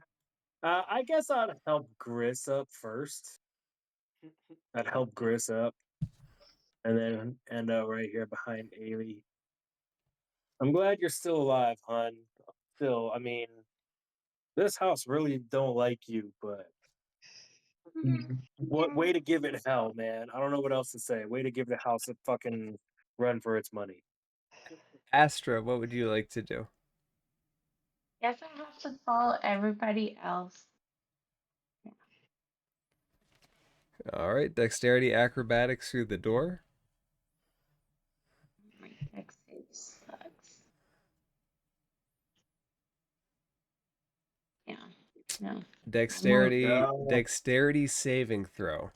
I guess I'd help Gris up first. I'd help Gris up and then end up right here behind Ailey. I'm glad you're still alive, hon. Still, I mean, this house really don't like you, but what way to give it hell, man. I don't know what else to say. Way to give the house a fucking run for its money. Astra, what would you like to do? Guess I have to follow everybody else. All right, dexterity acrobatics through the door. My dex save sucks. Yeah, no. Dexterity saving throw.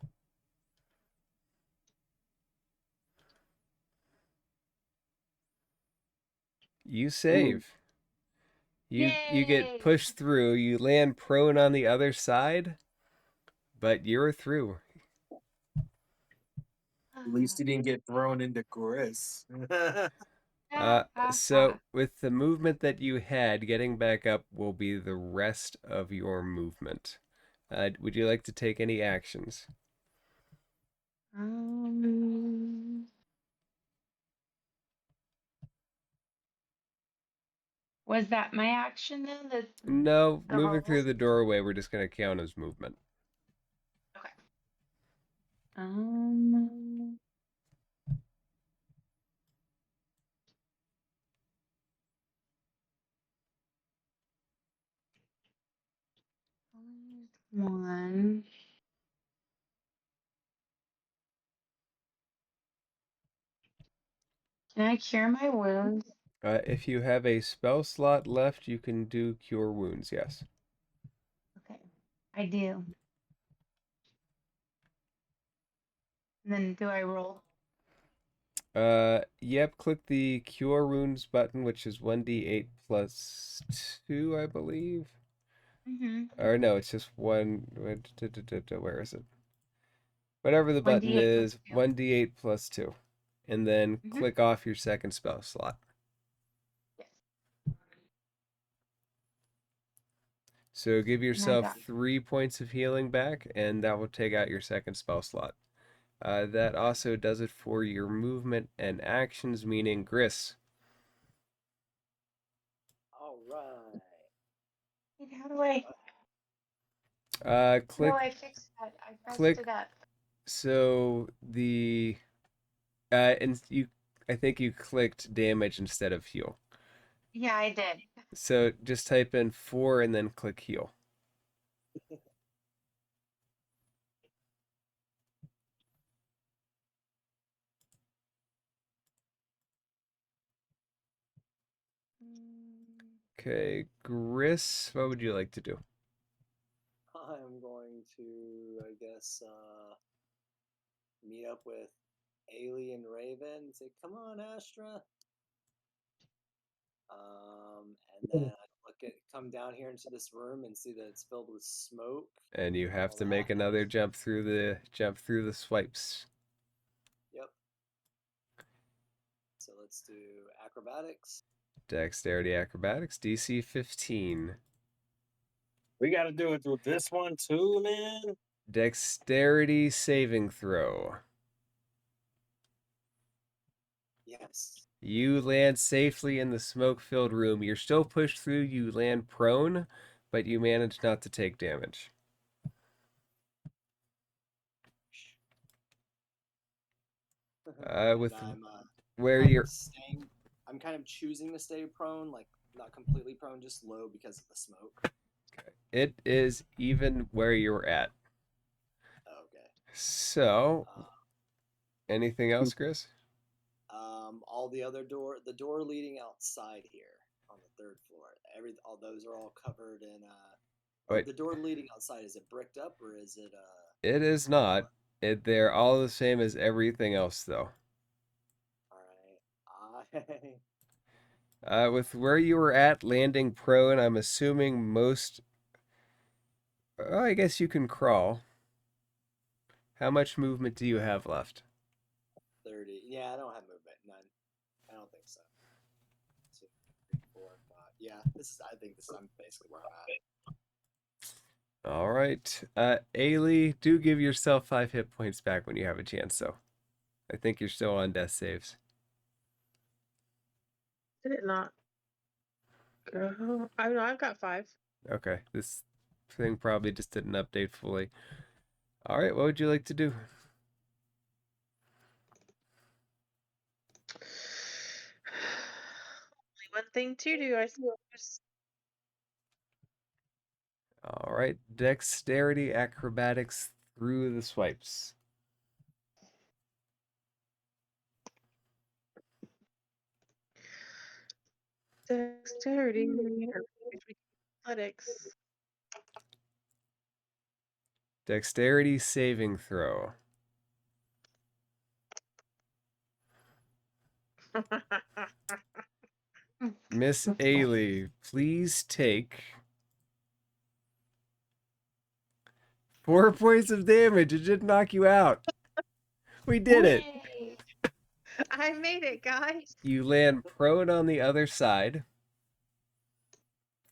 You Ooh. save. You get Yay! pushed through. You land prone on the other side, but you're through. At least you didn't get thrown into Gris. So with the movement that you had, getting back up will be the rest of your movement. Would you like to take any actions? Was that my action then? No, The moving through rolls? the doorway, we're just going to count as movement. Okay. 1. Can I cure my wounds? If you have a spell slot left, you can do Cure Wounds, yes. Okay, I do. And then do I roll? Yep, click the Cure Wounds button, which is 1d8 plus 2, I believe. Or no, it's just one. Where is it? Whatever the button 1d8 plus is, 2. 1d8 plus 2. And then click off your second spell slot. Yes. So give And I yourself got 3 points of healing back, and that will take out your second spell slot. That also does it for your movement and actions, meaning Gris. All right. Wait, how do I? Click, No, I fixed that. I pressed click. it up. So the, and you, I think you clicked damage instead of heal. Yeah, I did. So just type in 4 and then click heal. Okay, Gris, what would you like to do? I'm going to, I guess, meet up with Ailey and Raven and say, "Come on, Astra." And then I come down here into this room and see that it's filled with smoke. And you have All to that. make another jump through the swipes. Yep. So let's do acrobatics. Dexterity acrobatics, DC 15. We got to do it with this one too, man. Dexterity saving throw. Yes. You land safely in the smoke-filled room. You're still pushed through. You land prone, but you manage not to take damage. With And I'm where kind you're of staying. I'm kind of choosing to stay prone, like not completely prone, just low because of the smoke. it is even where you're at. Okay. So, Uh, anything else, Chris? all the door leading outside here on the third floor. All those are all covered in. Or Wait, the door leading outside, is it bricked up or is it it is not. They're all the same as everything else, though. all right? With where you were at landing prone, I'm assuming most. Oh, I guess you can crawl. How much movement do you have left? 30. Yeah, I don't have movement. None. I don't think so. 2, 3, 4, 5. Yeah, I think I'm basically where I'm at. All right. Ailey, do give yourself 5 hit points back when you have a chance, though. I think you're still on death saves. Did it not go? I know I've got 5. Okay, this thing probably just didn't update fully. All right, what would you like to do? Only one thing to do, I suppose. All right, dexterity acrobatics through the swipes. Dexterity or athletics. Dexterity saving throw. Miss Ailey, please take 4 points of damage. It did knock you out. We did it. Yay! I made it, guys. You land prone on the other side.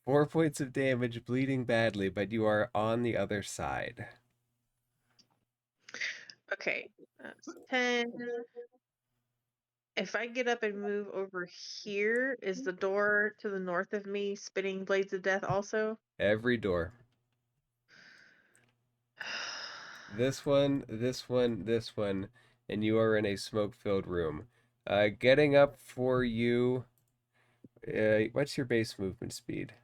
4 points of damage, bleeding badly, but you are on the other side. Okay, that's 10. If I get up and move over here, is the door to the north of me spitting blades of death also? Every door. This one, this one, this one, and you are in a smoke-filled room. Getting up for you. What's your base movement speed?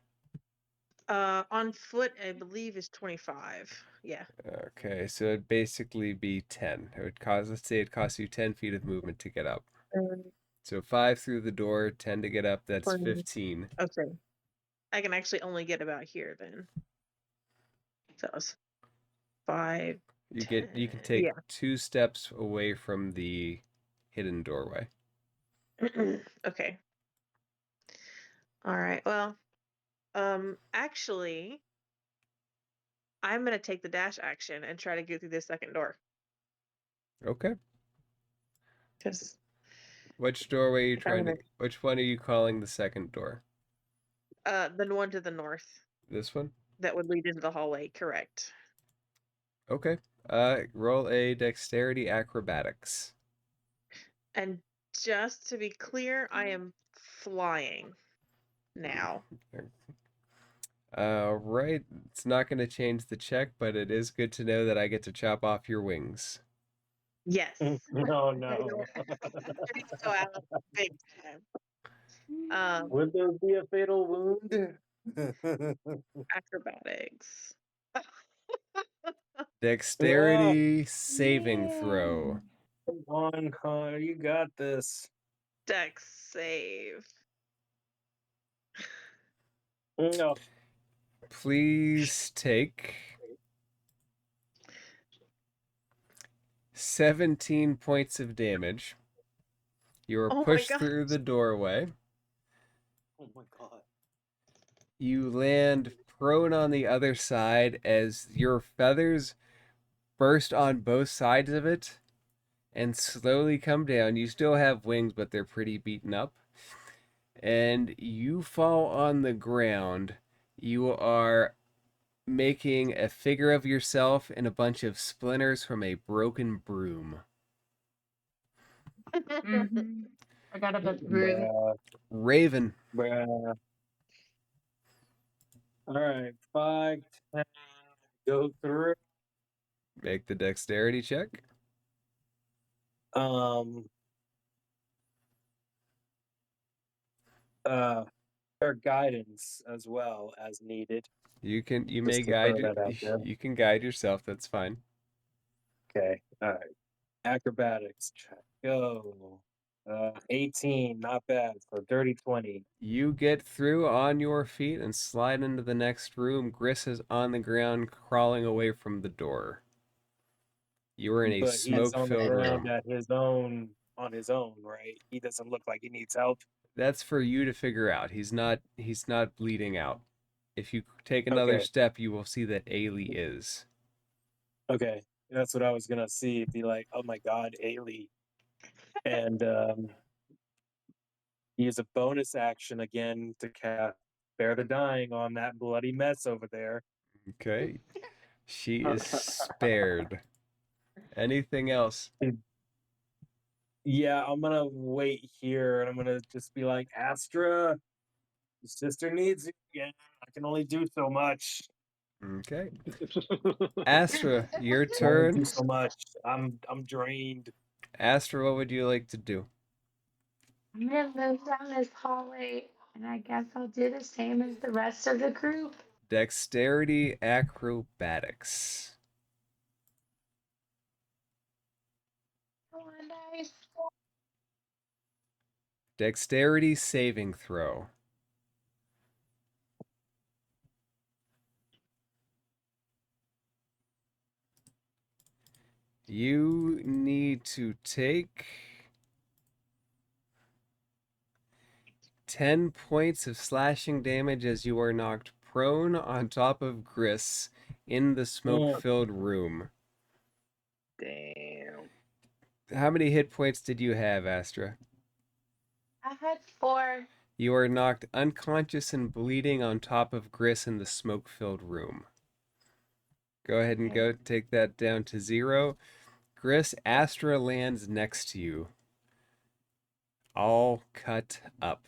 On foot, I believe is 25. Yeah. Okay, so it'd basically be 10. It would cost, let's say it costs you 10 feet of movement to get up. So 5 through the door, 10 to get up, that's 20. 15. Okay. I can actually only get about here then. So it's 5. You 10. can take 2 steps away from the hidden doorway. Okay. All right. Well, actually, I'm gonna take the dash action and try to go through this second door. Okay. Because Which doorway are you I'm trying to? Which one are you calling the second door? the one to the north This one? that would lead into the hallway, correct? Okay. Roll a dexterity acrobatics. And just to be clear, I am flying now. Right. It's not going to change the check, but it is good to know that I get to chop off your wings. Yes. No, no. So out big time. Would there be a fatal wound? Acrobatics. Dexterity saving throw. Come on, Connor, you got this. Dex save. No. Please take 17 points of damage. You are Oh my pushed god. through the doorway. Oh my god. You land prone on the other side as your feathers burst on both sides of it and slowly come down. You still have wings, but they're pretty beaten up. And you fall on the ground. You are making a figure of yourself in a bunch of splinters from a broken broom. Mm-hmm. Forgot about the broom. Bruh, Raven. bruh. All right, 5, 10, go through. Make the dexterity check. Um, their guidance as well as needed. You may Just to guide throw that out there. you can guide yourself, that's fine. Okay, all right. Acrobatics check. Go. 18, not bad. So dirty 20. You get through on your feet and slide into the next room. Gris is on the ground crawling away from the door. You are in a But he's on the smoke-filled ground room. at his own, on his own, right? He doesn't look like he needs help. That's for you to figure out. He's not bleeding out. If you take another Okay, step, you will see that Ailey is. okay. That's what I was gonna see. Be like, oh my god, Ailey. And use a bonus action again to cast Spare the Dying on that bloody mess over there. Okay. She is spared. Anything else? Yeah, I'm gonna wait here and I'm gonna just be like, Astra, your sister needs you. Yeah, I can only do so much. Okay. Astra, your I can only do turn. so much. I'm drained. Astra, what would you like to do? I'm gonna move down this hallway, and I guess I'll do the same as the rest of the group. Dexterity acrobatics. Come on, guys. Dexterity saving throw. You need to take 10 points of slashing damage as you are knocked prone on top of Gris in the smoke-filled room. Damn. How many hit points did you have, Astra? I had 4. You are knocked unconscious and bleeding on top of Gris in the smoke-filled room. Go ahead and go take that down to 0. Gris, Astra lands next to you. All cut up.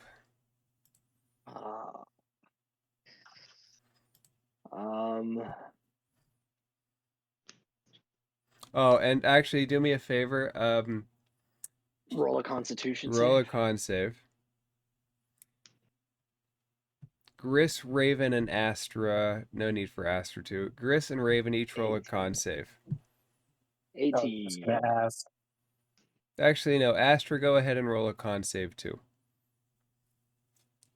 Um. Oh, and actually, do me a favor. Roll a Constitution Roll a save. con save. Gris, Raven, and Astra. No need for Astra too. Gris and Raven each roll a con save. I was just 18. gonna ask. Actually, no. Astra, go ahead and roll a con save too.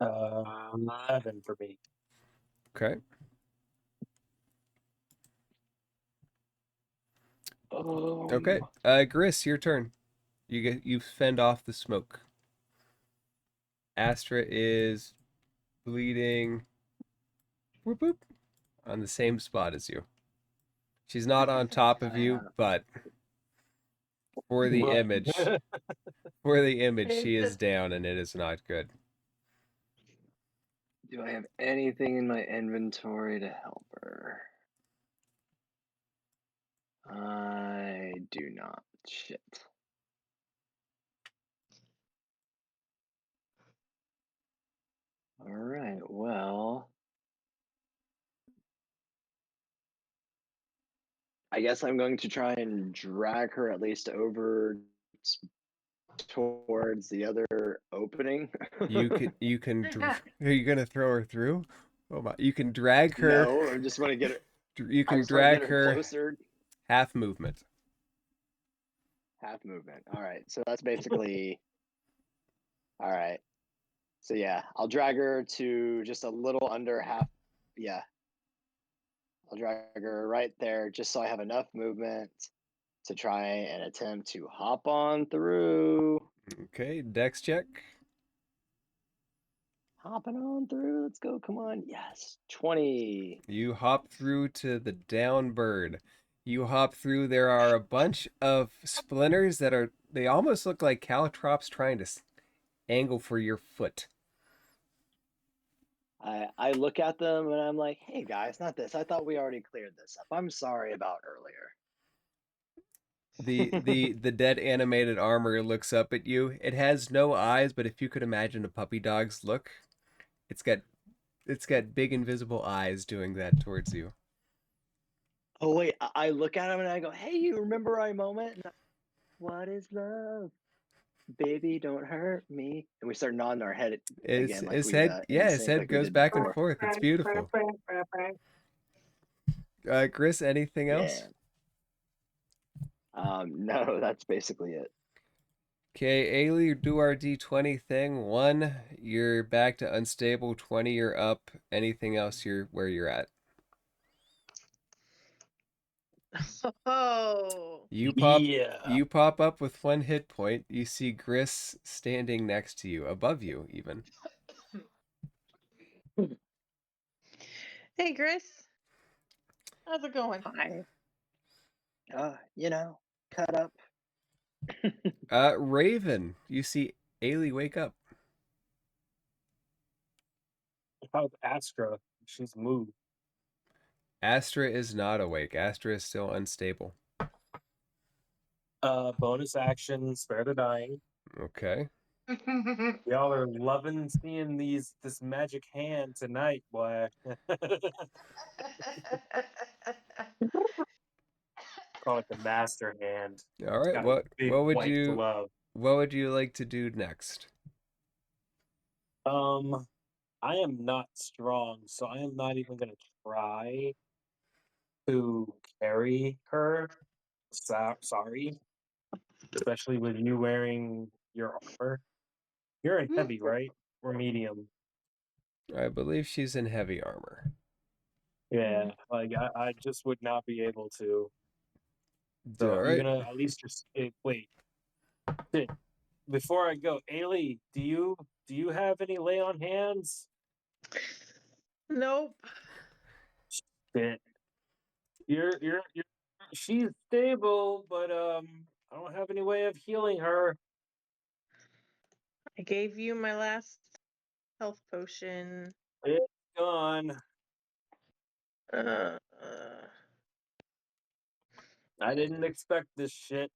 11 for me. Okay. Okay. Gris, your turn. You fend off the smoke. Astra is bleeding. Whoop whoop. On the same spot as you. She's not on top of you, but for the But image, she is down, and it is not good. Do I have anything in my inventory to help her? I do not. Shit. All right. Well, I guess I'm going to try and drag her at least over towards the other opening. You can. Are you gonna throw her through? Oh my! You can drag her. No, I just want to get her. You I can just want to get drag her her closer. half movement. Half movement. All right. So that's basically. All right. So yeah, I'll drag her to just a little under half. Yeah, I'll drag her right there just so I have enough movement to try and attempt to hop on through. Okay, dex check. Hopping on through. Let's go. Come on. Yes. 20. You hop through to the down bird. You hop through. There are a bunch of splinters that are. They almost look like caltrops trying to angle for your foot. I look at them and I'm like, hey guys, not this. I thought we already cleared this up. I'm sorry about earlier. The dead animated armor looks up at you. It has no eyes, but if you could imagine a puppy dog's look, it's got big invisible eyes doing that towards you. Oh wait, I look at him and I go, hey, you remember our moment? And what is love? Baby, don't hurt me. And we start nodding our head again like His we head, in his sync head like we goes did back and before. forth. It's beautiful. Chris, anything else? Yeah. No, that's basically it. Okay, Ailey, do our D20 thing. 1, you're back to unstable. 20, you're up. Anything else, you're where you're at. Oh. Yeah. You pop up with 1 hit point. You see Gris standing next to you, above you even. Hey, Chris. How's it going? Hi. Cut up. Raven, you see Ailey wake up. How's Astra? She's moved. Astra is not awake. Astra is still unstable. Bonus action, spare the dying. Okay. Y'all are loving seeing this magic hand tonight, boy. Call it the master hand. All It's right. got a big What would white you glove. like to do next? I am not strong, so I am not even gonna try to carry her. Sorry, especially with you wearing your armor. You're in heavy, right? Or medium? I believe she's in heavy armor. Yeah, like I just would not be able to. So All I'm right. gonna at least just wait. Shit. Before I go, Ailey, do you have any lay on hands? Nope. Shit. You're she's stable, but I don't have any way of healing her. I gave you my last health potion. It's gone. Uh, I didn't expect this shit.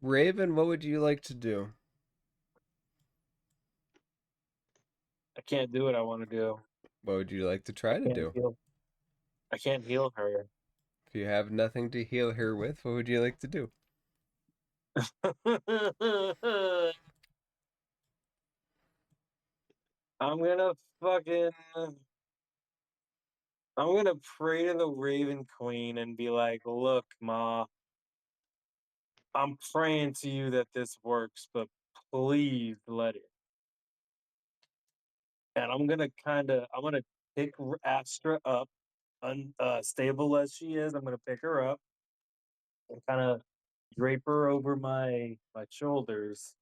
Raven, what would you like to do? I can't do what I want to do. What would you like to try to do? I can't heal her. If you have nothing to heal her with, what would you like to do? I'm gonna fucking. I'm gonna pray to the Raven Queen and be like, look, Ma, I'm praying to you that this works, but please let it. And I'm gonna pick Astra up, unstable as she is. I'm gonna pick her up and kind of drape her over my shoulders,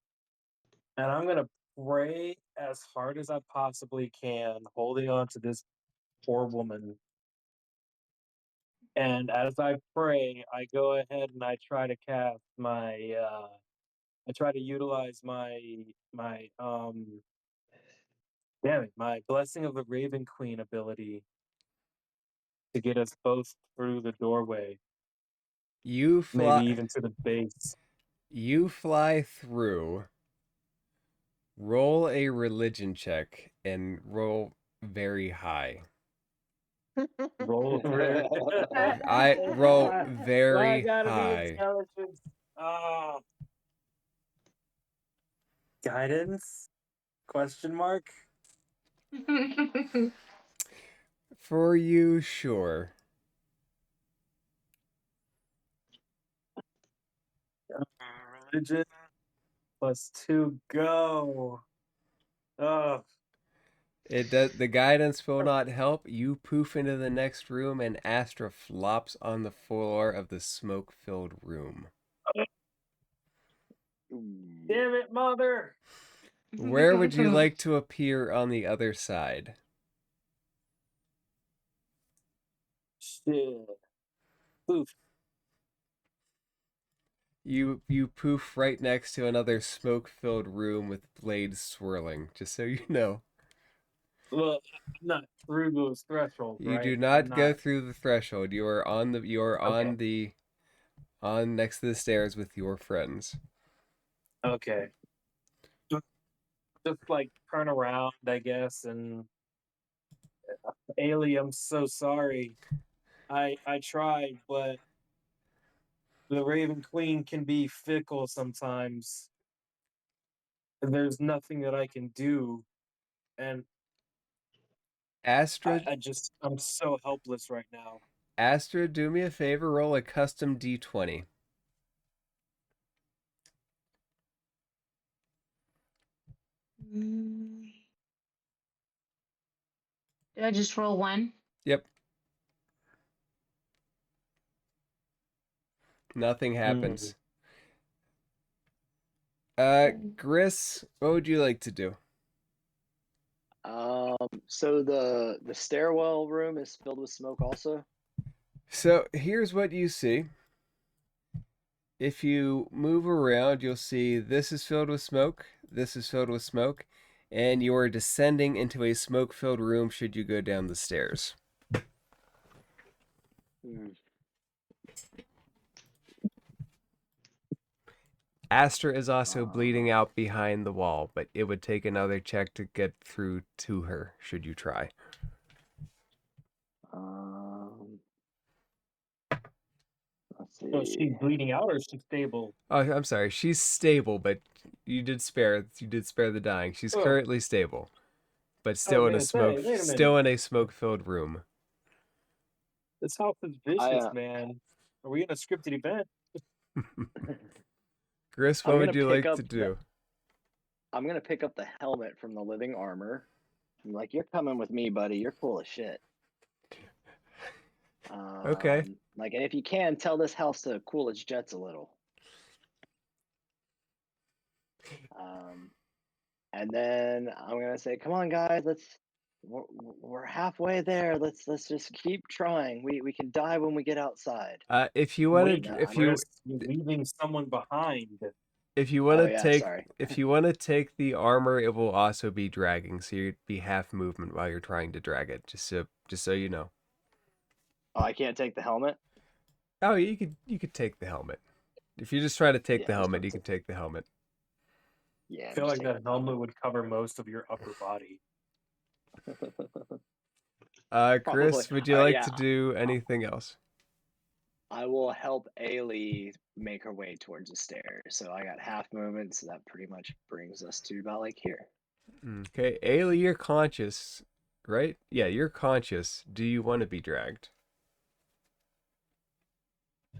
and I'm gonna pray as hard as I possibly can, holding on to this poor woman. And as I pray, I go ahead and I try to cast I try to utilize my damn it, my Blessing of the Raven Queen ability. to get us both through the doorway, You maybe fly. even to the base. You fly through. Roll a religion check and roll very high. Roll over. I roll Why very gotta be high. intelligence? Ah, guidance? Question mark. For you, sure. Religion +2 go. Oh, It does. The guidance will not help. You poof into the next room, and Astra flops on the floor of the smoke-filled room. damn it, mother! Where would you like to appear on the other side? Shit. Poof. You poof right next to another smoke-filled room with blades swirling. Just so you know. Well, I'm not through those thresholds, You do right? I'm not go not. through the threshold. You are on the. You are Okay. on next to the stairs with your friends. Okay. Just like turn around, I guess, and Ailey, I'm so sorry. I tried, but the Raven Queen can be fickle sometimes. And there's nothing that I can do. And Astra, I'm so helpless right now. Astra, do me a favor. Roll a custom D20. Did I just roll one? Yep. Nothing happens. Gris, what would you like to do? So the stairwell room is filled with smoke also. So here's what you see. If you move around, you'll see this is filled with smoke, this is filled with smoke, and you are descending into a smoke-filled room should you go down the stairs. Astra is also bleeding out behind the wall, but it would take another check to get through to her should you try. Let's So she's see. bleeding out or is she stable? Oh, I'm sorry. She's stable, but you did spare the dying. She's Oh, currently stable, but I was still in a gonna say, wait a minute. smoke-filled room. This house is vicious, man. Are we in a scripted event? Chris, I'm what gonna would you pick like up to do? I'm gonna pick up the helmet from the living armor. I'm like, you're coming with me, buddy. You're cool as shit. Okay. Like, and if you can, tell this house to cool its jets a little. And then I'm gonna say, come on, guys, we're halfway there. Let's just keep trying. We can die when we get outside. If you want Wait, to, Chris, you're leaving someone behind. if you want Oh to yeah, take, sorry. if you want to take the armor, it will also be dragging, so you'd be half movement while you're trying to drag it. Just so you know. Oh, I can't take the helmet. Oh, you could take the helmet. If you just try to take Yeah, the I'm just helmet, gonna you can take the helmet. Yeah, I I'm feel just like taking that the helmet would cover most of your upper body. Probably. Chris, would you like Yeah, to do anything else? I will help Ailey make her way towards the stairs. So I got half movement, so that pretty much brings us to about like here. Okay, Ayla, you're conscious, right? Yeah, you're conscious. Do you want to be dragged?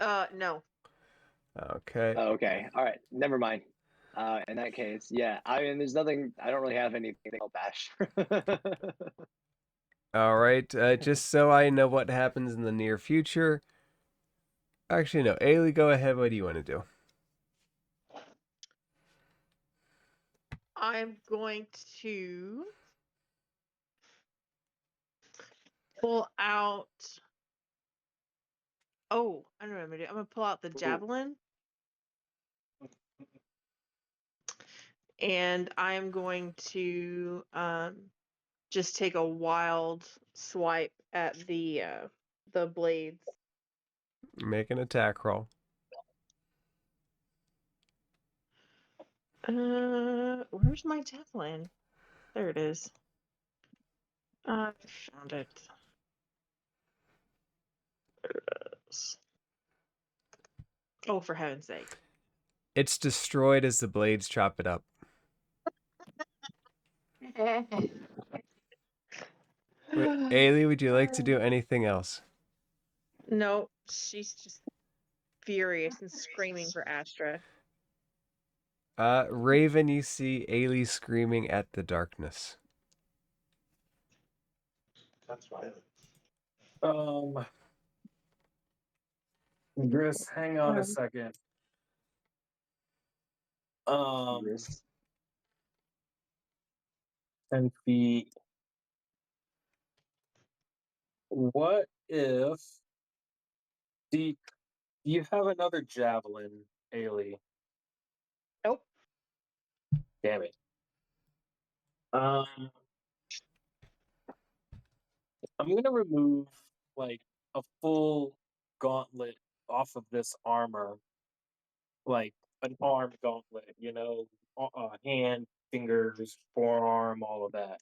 No. Okay. Okay, all right, never mind. In that case, yeah. I mean, there's nothing. I don't really have anything to bash. All right. Just so I know what happens in the near future. Actually, no. Ayla, go ahead. What do you want to do? I'm going to pull out. Oh, I know what I'm gonna do. I'm gonna pull out the javelin, and I'm going to just take a wild swipe at the the blades. Make an attack roll. Where's my javelin? There it is. I found it. There it is. Oh, for heaven's sake. It's destroyed as the blades chop it up. Wait, Ailey, would you like to do anything else? No, she's just furious and screaming for Astra. Raven, you see Ailey screaming at the darkness. That's fine. Gris, hang on a second. Gris. 10 feet. What if do you have another javelin, Ailey? Nope. Damn it. I'm gonna remove like a full gauntlet off of this armor, like an arm gauntlet, hand, fingers, forearm, all of that,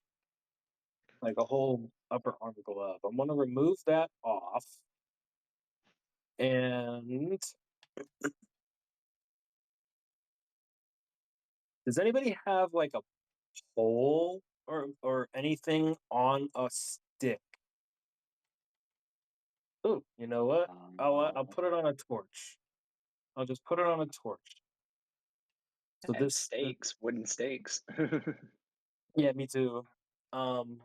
like a whole upper arm glove. I'm gonna remove that off, and does anybody have like a pole or anything on a stick? Ooh, you know what? I'll put it on a torch. I'll just put it on a torch. So And stakes, wooden stakes. Yeah, me too. I'm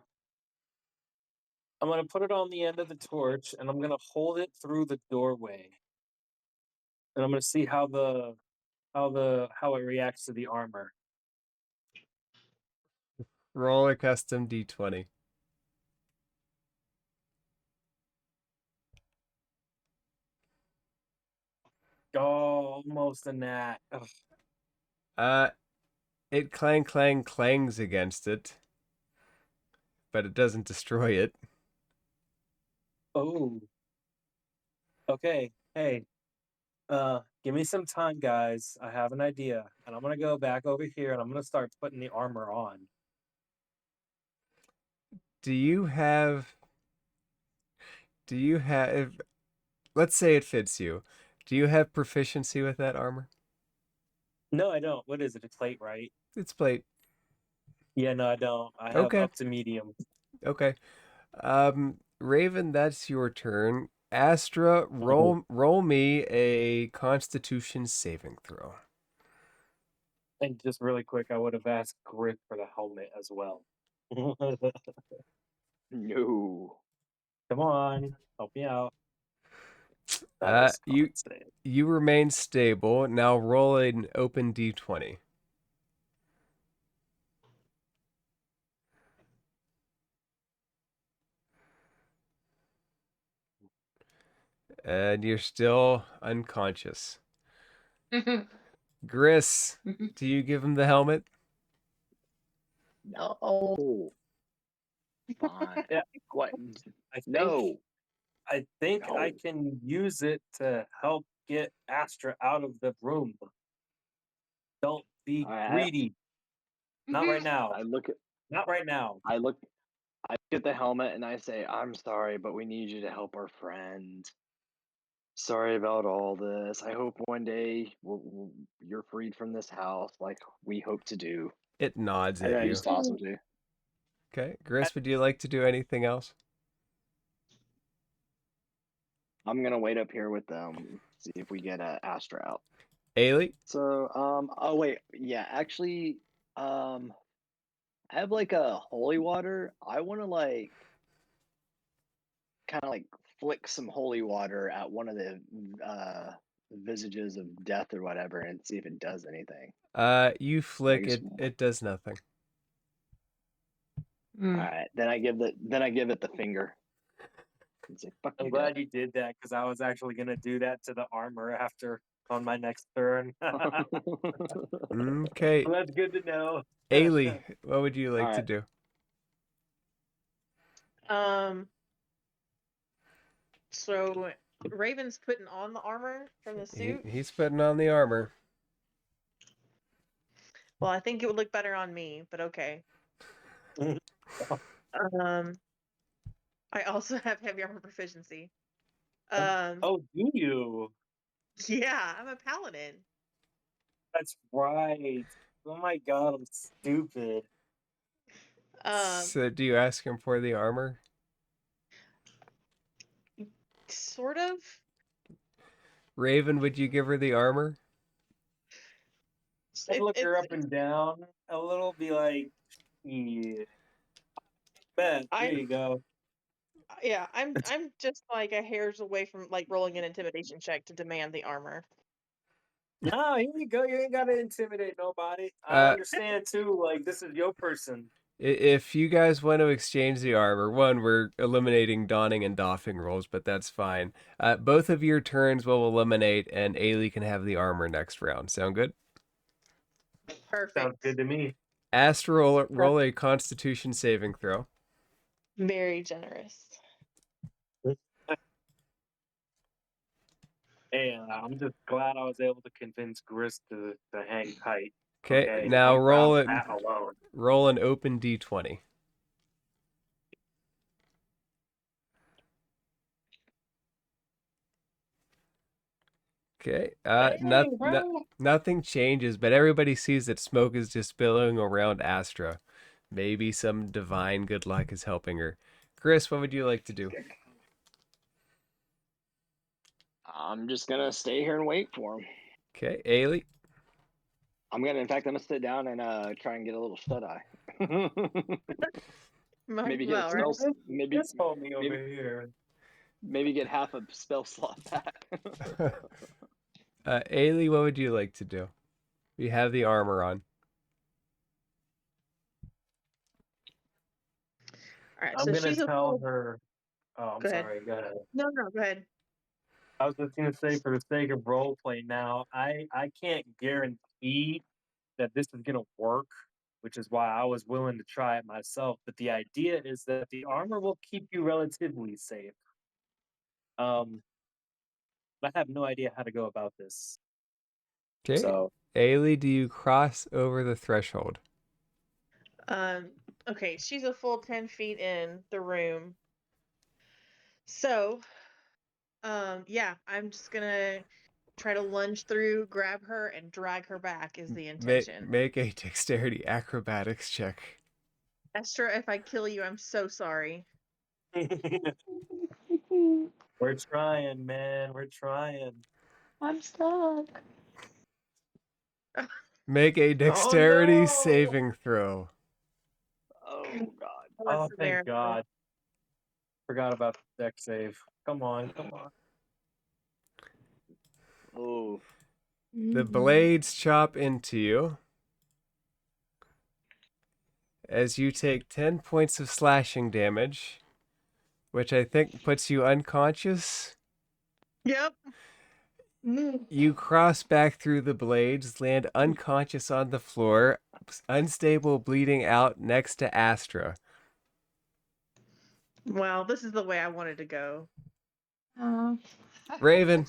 gonna put it on the end of the torch, and I'm gonna hold it through the doorway, and I'm gonna see how it reacts to the armor. Roll a custom d20. Oh, almost a nat. Ugh. It clangs against it, but it doesn't destroy it. Oh. Okay. Hey. Give me some time, guys. I have an idea, and I'm gonna go back over here, and I'm gonna start putting the armor on. Do you have... Let's say it fits you. Do you have proficiency with that armor? No, I don't. What is it? It's plate, right? It's plate. Yeah, no, I don't. I have Okay. up to medium. Okay. Raven, that's your turn. Astra, roll me a Constitution saving throw. And just really quick, I would have asked Grit for the helmet as well. No. Come on, help me out. That Uh, was you con save. you remain stable. Now roll an open d20. And you're still unconscious. Gris, do you give him the helmet? No. Fine. Yeah, What? I think No. I think I No. can use it to help get Astra out of the room. Don't be I greedy. Not right now. I look at Not right now. I look at the helmet and I say, "I'm sorry, but we need you to help our friend. Sorry about all this. I hope one day you're freed from this house, like we hope to do." It nods And at then I you. just toss him to. Okay. Gris, would you like to do anything else? I'm gonna wait up here with them, see if we get Astra out. Ailey? So, oh wait, yeah, actually, I have like a holy water. I want to like kind of like flick some holy water at one of the visages of death or whatever, and see if it does anything. You I flick guess. it. It does nothing. All right, then I give it the finger. And say, "Fuck I'm you, glad you did that because I was actually gonna do that to the armor after on my next turn. death." Okay. Well, that's good to know. Ailey, what would you like All to right. do? Um, So Raven's putting on the armor from the suit. He's putting on the armor. Well, I think it would look better on me, but okay. I also have heavy armor proficiency. Oh, do you? Yeah, I'm a paladin. That's right. Oh my god, I'm stupid. So do you ask him for the armor? Sort of. Raven, would you give her the armor? I'd look her up and down a little, be like, yeah, bet, there you go. Yeah, I'm just like a hair's away from like rolling an intimidation check to demand the armor. No, here you go. You ain't gotta intimidate nobody. I understand too. Like this is your person. If you guys want to exchange the armor, one, we're eliminating donning and doffing rolls, but that's fine. Both of your turns will eliminate, and Ailey can have the armor next round. Sound good? Perfect. Sounds good to me. Astro, roll a Constitution saving throw. Very generous. Hey, I'm just glad I was able to convince Gris to hang tight. Okay, now I'm roll proud it. of that alone. Roll an open d20. Okay. Nothing changes, but everybody sees that smoke is just billowing around Astra. Maybe some divine good luck is helping her. Chris, what would you like to do? I'm just gonna stay here and wait for him. Okay, Ailey. In fact, I'm gonna sit down and try and get a little shut eye. Maybe get well, spells. Maybe Just hold me over here. Maybe get half a spell slot back. Ailey, what would you like to do? You have the armor on. All right, I'm so gonna she's tell her. Oh, I'm Go ahead. sorry. Go ahead. No, go ahead. I was just gonna say, for the sake of role play, now I can't guarantee that this is gonna work, which is why I was willing to try it myself. But the idea is that the armor will keep you relatively safe. I have no idea how to go about this. Okay. So, Ailey, do you cross over the threshold? Okay, she's a full 10 feet in the room. So, yeah, I'm just gonna try to lunge through, grab her, and drag her back is the intention. Make a dexterity acrobatics check. Esther, if I kill you, I'm so sorry. we're trying, man. We're trying. I'm stuck. Make a dexterity no! saving throw. Oh God. Oh, thank God. Forgot about the deck save. Come on, come on. Oh. The blades chop into you as you take 10 points of slashing damage, which I think puts you unconscious. Yep. You cross back through the blades, land unconscious on the floor, unstable, bleeding out next to Astra. Well, this is the way I wanted to go. Raven,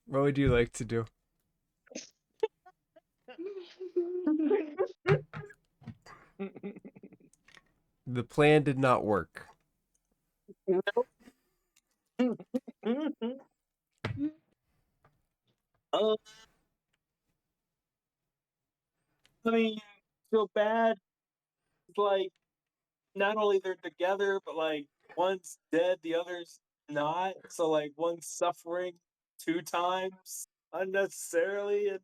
what would you like to do? The plan did not work. Oh, I mean, feel bad. It's like not only they're together, but like one's dead, the other's not. So like one's suffering 2 times unnecessarily. And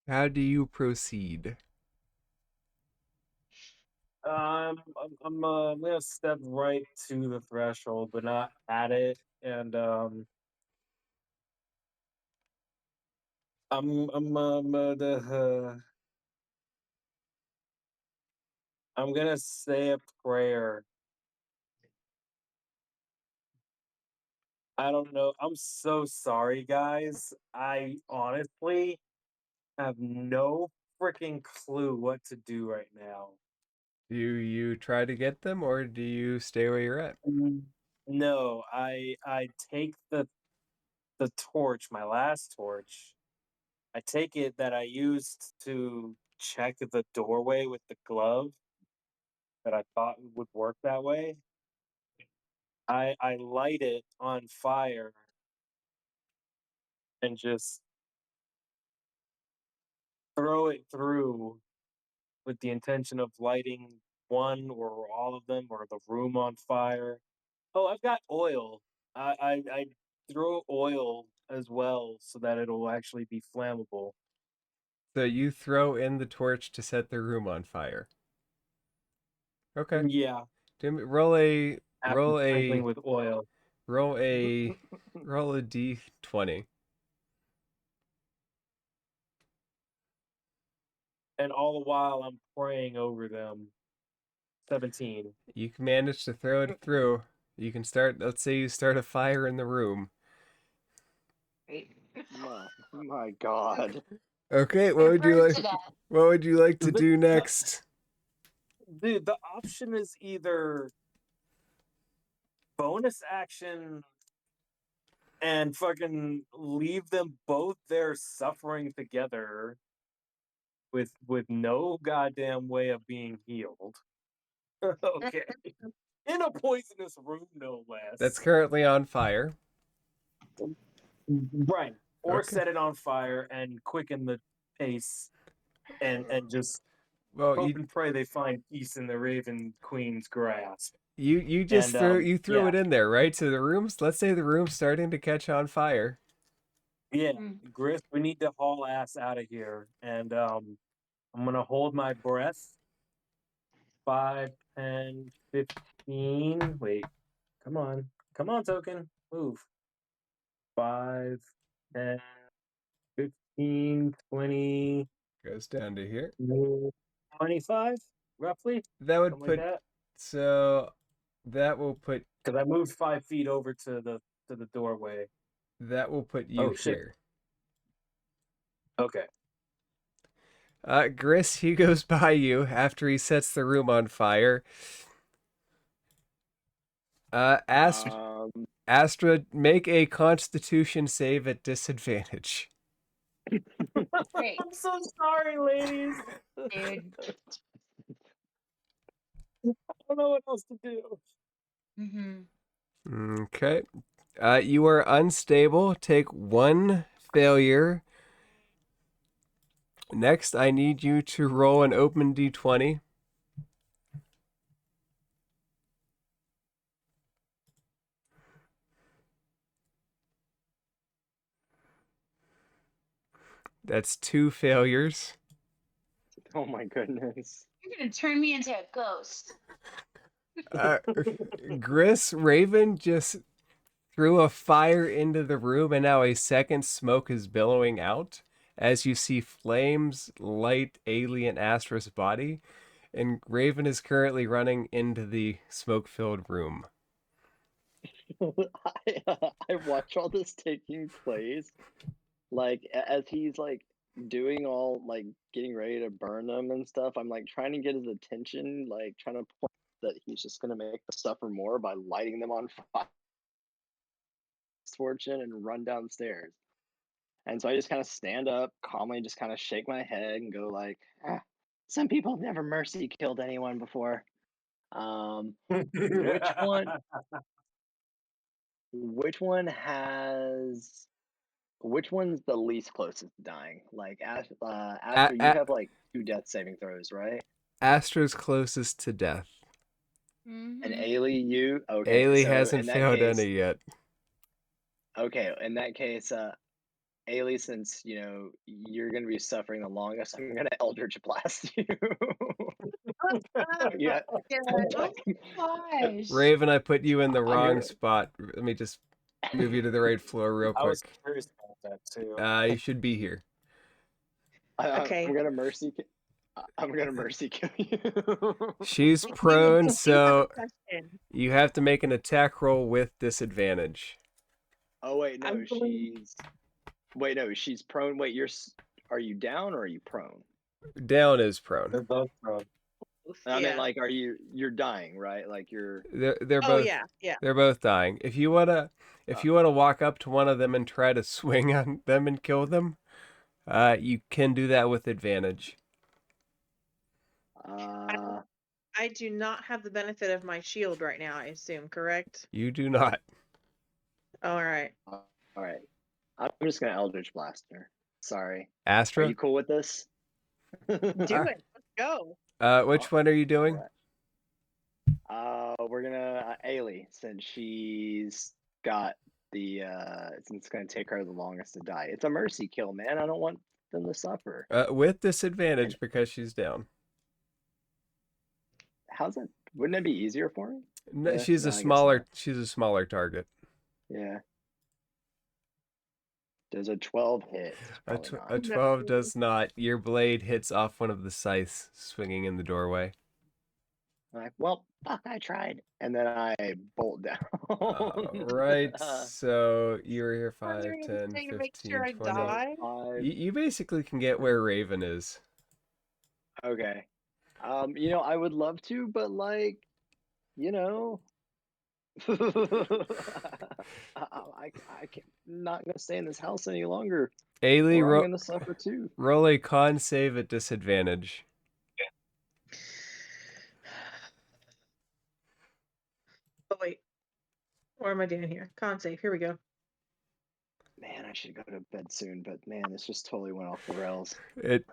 How do you proceed? I'm gonna step right to the threshold, but not at it, and I'm gonna say a prayer. I don't know. I'm so sorry, guys. I honestly have no freaking clue what to do right now. Do you try to get them, or do you stay where you're at? No, I take the torch, my last torch. I take it that I used to check the doorway with the glove that I thought would work that way. I light it on fire and just throw it through with the intention of lighting one or all of them or the room on fire. Oh, I've got oil. I throw oil as well so that it'll actually be flammable. So you throw in the torch to set the room on fire. Okay. Yeah, Roll a after roll sprinkling a with oil. roll a roll a d20. And all the while I'm praying over them. 17. You can manage to throw it through. You can start. Let's say you start a fire in the room. Great. My God. Okay. I burned to death. What would you like to The- do next? Dude, the option is either bonus action and fucking leave them both there suffering together with no goddamn way of being healed. Okay. In a poisonous room, no That's less. currently on fire. Right. Or Okay. set it on fire and quicken the pace and just Well, hope and pray they find peace in the Raven Queen's grasp. you just And threw yeah, it in there, right? So the room's, let's say the room's starting to catch on fire. yeah, Mm. Griff, we need to haul ass out of here. And I'm gonna hold my breath. 5, 10, 15. Wait, come on, token, move. 5, 10, 15, 20, Goes down to here. 25, roughly, That would something like put that. so that will put Because I moved 5 feet over to the doorway. you Oh shit. here. Okay. Gris, he goes by you after he sets the room on fire. Um, Astra, make a Constitution save at disadvantage. Great, I'm so sorry, ladies. dude. I don't know what else to do. Mm-hmm. Okay. You are unstable. Take 1 failure. Next, I need you to roll an open d20. That's 2 failures. oh my goodness. You're gonna turn me into a ghost. Uh, Gris, Raven just threw a fire into the room, and now a second smoke is billowing out as you see flames light alien Astra's body, and Raven is currently running into the smoke-filled room. I watch all this taking place, like as he's like doing all like getting ready to burn them and stuff. I'm like trying to get his attention, like trying to point that he's just gonna make us suffer more by lighting them on fire, fortune, and run downstairs. And so I just kind of stand up, calmly, just kind of shake my head and go like, "Some people have never mercy killed anyone before. Which one? Which one has? Which one's the least closest to dying? Like, A- after you A- have like 2 death saving throws, right? Astra's closest to death. And Mm-hmm. Ailey, you okay? Ailey So hasn't in that failed case, any yet. Ailey, since you know you're gonna be suffering the longest, I'm gonna Eldritch Blast you. yeah, Oh gosh. Raven, I put you in the I'm wrong gonna. spot. Let me just move you to the right floor real I was quick. curious about that too. You should be here. Okay. I'm gonna mercy. I'm gonna mercy kill you. She's I prone, do have so a question. you have to make an attack roll with disadvantage. Oh wait, no, I'm going. she's prone. Wait, are you down or are you prone? Down is prone. They're both prone. I mean, Yeah. like, you're dying, right? Like you're. They're Oh both yeah, yeah. they're both dying. If you wanna walk up to one of them and try to swing on them and kill them, you can do that with advantage. I do not have the benefit of my shield right now, I assume, correct? You do not. All right. All right. I'm just gonna Eldritch Blast her. Sorry. Are Astra? you cool with this? Do it. Let's go. Which one are you doing? We're gonna Ailey, since she's got the since it's gonna take her the longest to die. It's a mercy kill, man. I don't want them to suffer. With disadvantage because she's down. How's that? Wouldn't it be easier for me? No, Yeah, she's no, a I guess smaller not. she's a smaller target. Yeah. Does a 12 hit? A, Probably tw- not. a 12 does not. Your blade hits off one of the scythes swinging in the doorway. I'm like, well, fuck, I tried. And then I bolt down. Right, so you were here Are 5, there 10, anything to make 15, sure I 20. die? You basically can get where Raven is. Okay. I would love to, but like, you know, I can't, not gonna stay in this house any longer, Ailey, or I'm gonna suffer too. roll a con save at disadvantage. Oh wait. What am I doing here? Con save. Here we go. Man, I should go to bed soon, but man, this just totally went off the rails.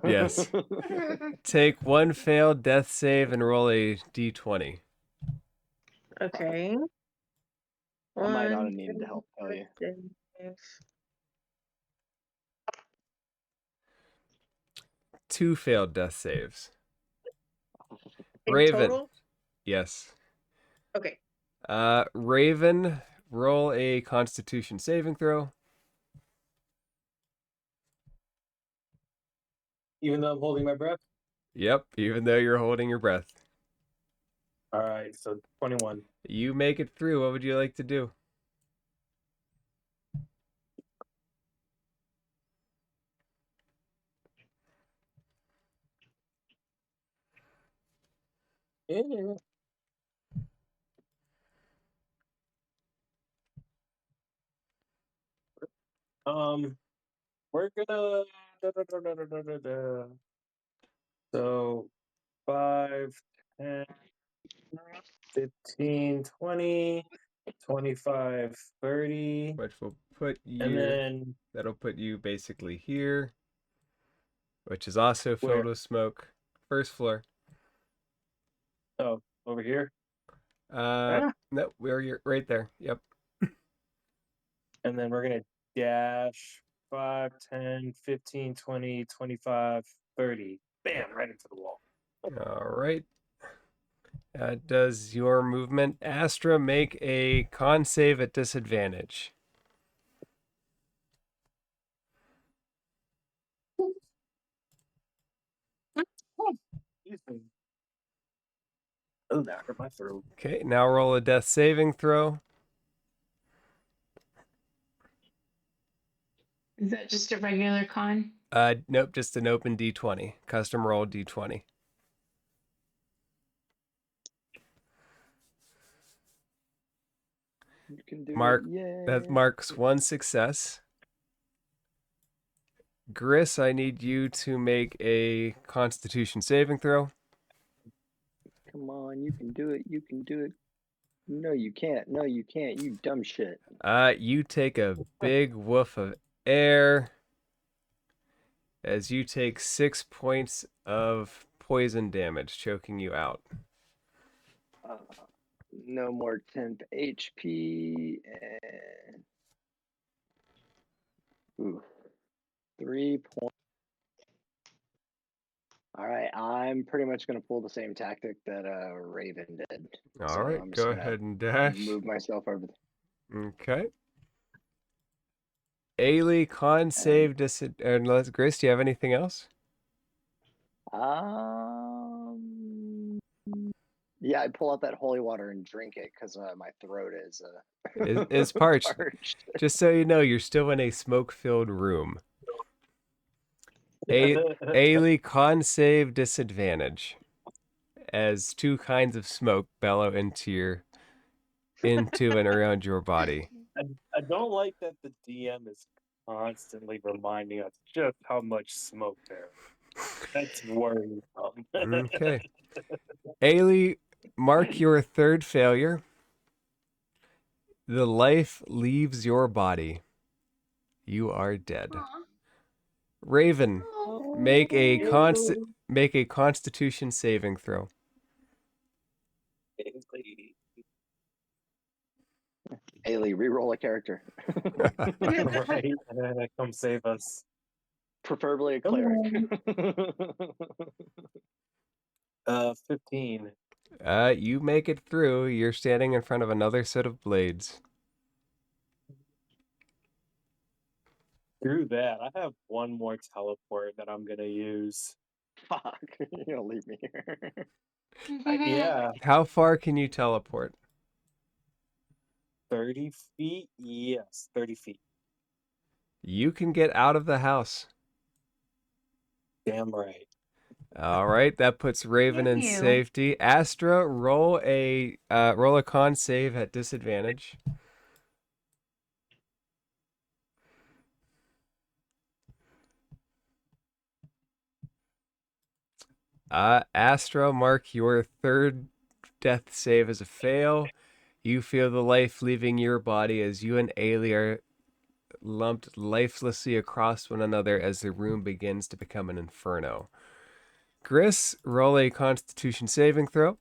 Yes. Take one failed death save and roll a d20. Okay. I might not have needed to help tell you. 2 failed death saves. In Raven. total? Yes. Okay. Raven, roll a Constitution saving throw. Even though I'm holding my breath. Yep, even though you're holding your breath. All right, so 21. You make it through. What would you like to do? Yeah. We're gonna so 5, 10, 15, 20, 25, 30, Which will put and you. then That'll put you basically here, which is also filled where? with smoke. First floor. Oh, over here. No, you're right there. Yep. And then we're gonna dash 5, 10, 15, 20, 25, 30. Bam, right into the wall. All right. Does your movement Astra make a con save at disadvantage? Excuse me. Oh, that hurt my throat. Okay, now roll a death saving throw. Is that just a regular con? Nope, just an open d20. Custom roll d20. You can do Mark, it. Yay. that marks one success. Gris, I need you to make a Constitution saving throw. Come on, you can do it. You can do it. No, you can't. No, you can't. You dumb shit. You take a big woof of air as you take 6 points of poison damage, choking you out. No more 10th HP and 3 points. All right, I'm pretty much gonna pull the same tactic that Raven did. All right, I'm just go gonna ahead and dash. move myself over. Okay. Ailey, con save unless Gris, do you have anything else? Yeah, I pull out that holy water and drink it because my throat is It's parched. parched. Just so you know, you're still in a smoke-filled room. Ailey, con save disadvantage. as two kinds of smoke bellow into and around your body. I don't like that the DM is constantly reminding us just how much smoke there is. That's worrisome. Okay. Ailey, mark your third failure. The life leaves your body. You are dead. Aw. Raven, Oh. make a Ew. Constitution saving throw. Ailey, re-roll a character. Right? Come save us. Preferably a Come cleric. on. 15. You make it through. You're standing in front of another set of blades. Through that, I have one more teleport that I'm gonna use. Fuck, you're gonna leave me here. Yeah, How far can you teleport? 30 feet? Yes, 30 feet. You can get out of the house. Damn right. All right, that puts Raven in You. safety. Astra, roll a con save at disadvantage. Astra, mark your third death save as a fail. You feel the life leaving your body as you and Ailey are lumped lifelessly across one another as the room begins to become an inferno. Gris, roll a Constitution saving throw.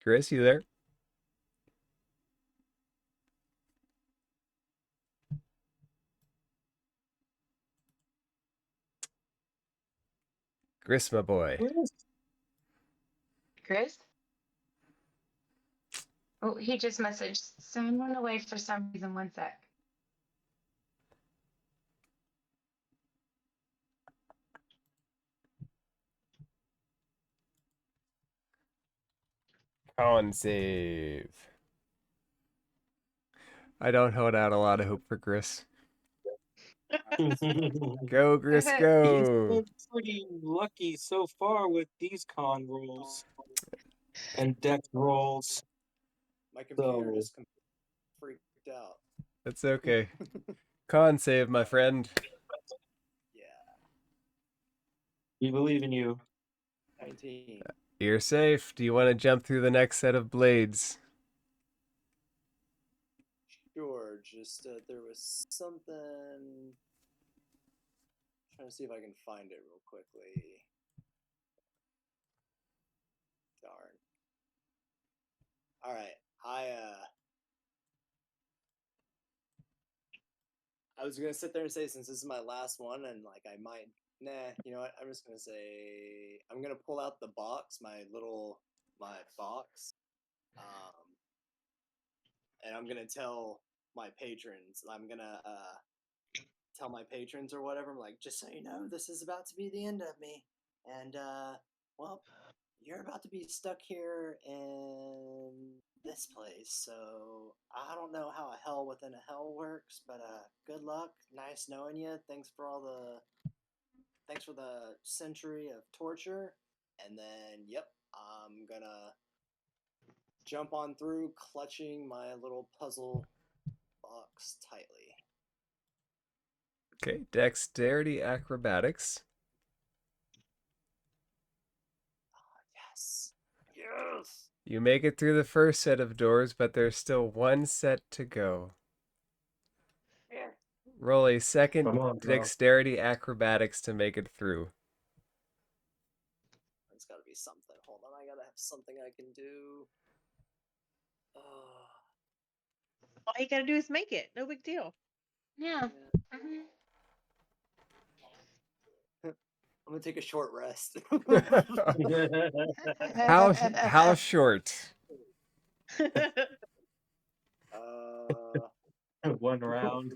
Gris, you there? Gris, my boy. Chris? Oh, he just messaged. Someone went away for some reason. One sec. Con save. I don't hold out a lot of hope for Gris. Go, Gris, He's go. been pretty lucky so far with these con rolls and deck rolls. My computer So, just freaked out. That's okay. Con save, my friend. Yeah, we believe in you. 19. You're safe. Do you want to jump through the next set of blades? Sure, just there was something. Trying to see if I can find it real quickly. Darn. All right, I was gonna sit there and say, since this is my last one, and like I might, nah, you know what? I'm just gonna say I'm gonna pull out the box, my box, and I'm gonna tell my patrons. I'm gonna tell my patrons or whatever. I'm like, just so you know, this is about to be the end of me, and well, you're about to be stuck here in this place. So I don't know how a hell within a hell works, but good luck. Nice knowing you. Thanks for the century of torture. And then, yep, I'm gonna jump on through, clutching my little puzzle box tightly. Okay, dexterity acrobatics. Yes. Yes. You make it through the first set of doors, but there's still one set to go. Roll a second Come on, bro. dexterity acrobatics to make it through. There's got to be something. Hold on, I gotta have something I can do. All you gotta do is make it. No big deal. Yeah. I'm gonna take a short rest. How short? One round.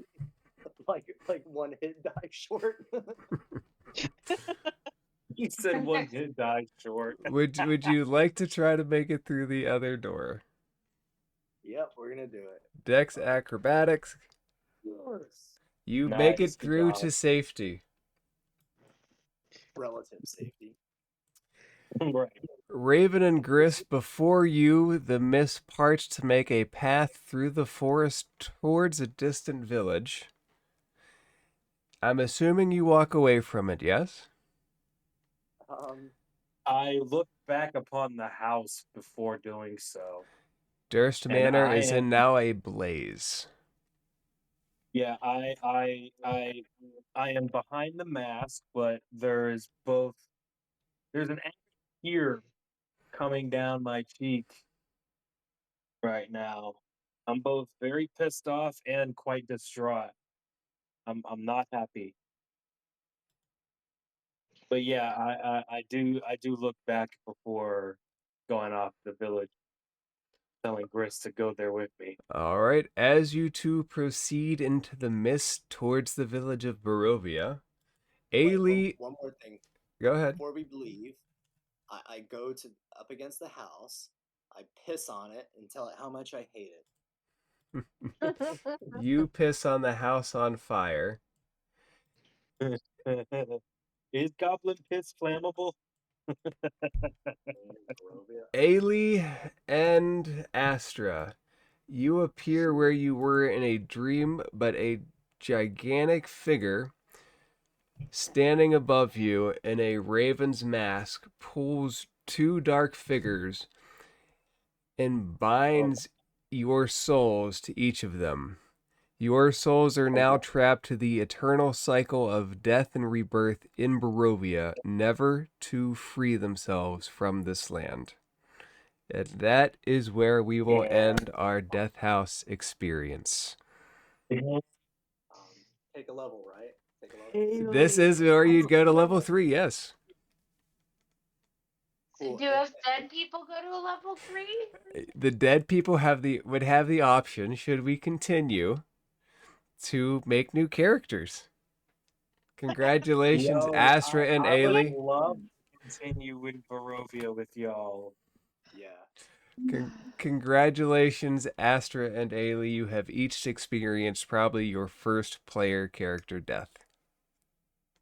like one hit die short. He said one hit die short. Would you like to try to make it through the other door? Yep, we're gonna do it. Dex acrobatics. Yes. You make it Nice, good through job. to safety. Relative safety. Right. Raven and Grist, before you, the mist parts to make a path through the forest towards a distant village. I'm assuming you walk away from it, yes? I look back upon the house before doing so. Durst And Manor I is in am now a blaze. yeah, I am behind the mask, but there's an angry tear coming down my cheek right now. I'm both very pissed off and quite distraught. I'm not happy. But yeah, I do look back before going off the village, telling Grist to go there with me. All right, as you two proceed into the mist towards the village of Barovia, Wait, Ailey, one more thing. go ahead. Before we leave, I go to up against the house. I piss on it and tell it how much I hate it. You piss on the house on fire. Is goblin piss flammable? Ailey and Astra, you appear where you were in a dream, but a gigantic figure standing above you in a raven's mask pulls two dark figures and binds your souls to each of them. Your souls are now trapped to the eternal cycle of death and rebirth in Barovia, never to free themselves from this land. And that is where we will end our Death House experience. Take a level, right? Take a level. This is where you'd go to level 3, yes. Cool. Do us dead people go to a level 3? The dead people would have the option, should we continue, to make new characters. Congratulations, Yo, Astra and I would Ailey. love to continue in Barovia with y'all. Yeah. Congratulations, Astra and Ailey. You have each experienced probably your first player character death.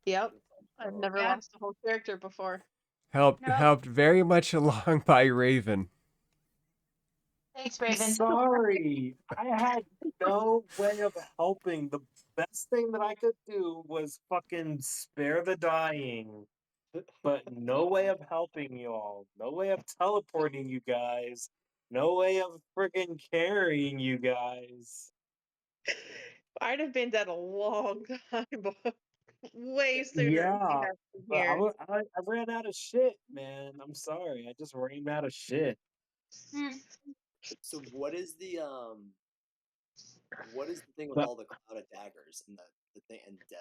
Yep. I've never Yeah. lost a whole character before. Helped very much along by Raven. Thanks, Raven. Sorry, I had no way of helping. The best thing that I could do was fucking spare the dying, but no way of helping y'all. No way of teleporting you guys. No way of freaking carrying you guys. I'd have been dead a long time, but way sooner than you Yeah, have been but here. I ran out of shit, man. I'm sorry. I just ran out of shit. So what is the thing with But all the cloud of daggers and the thing and death?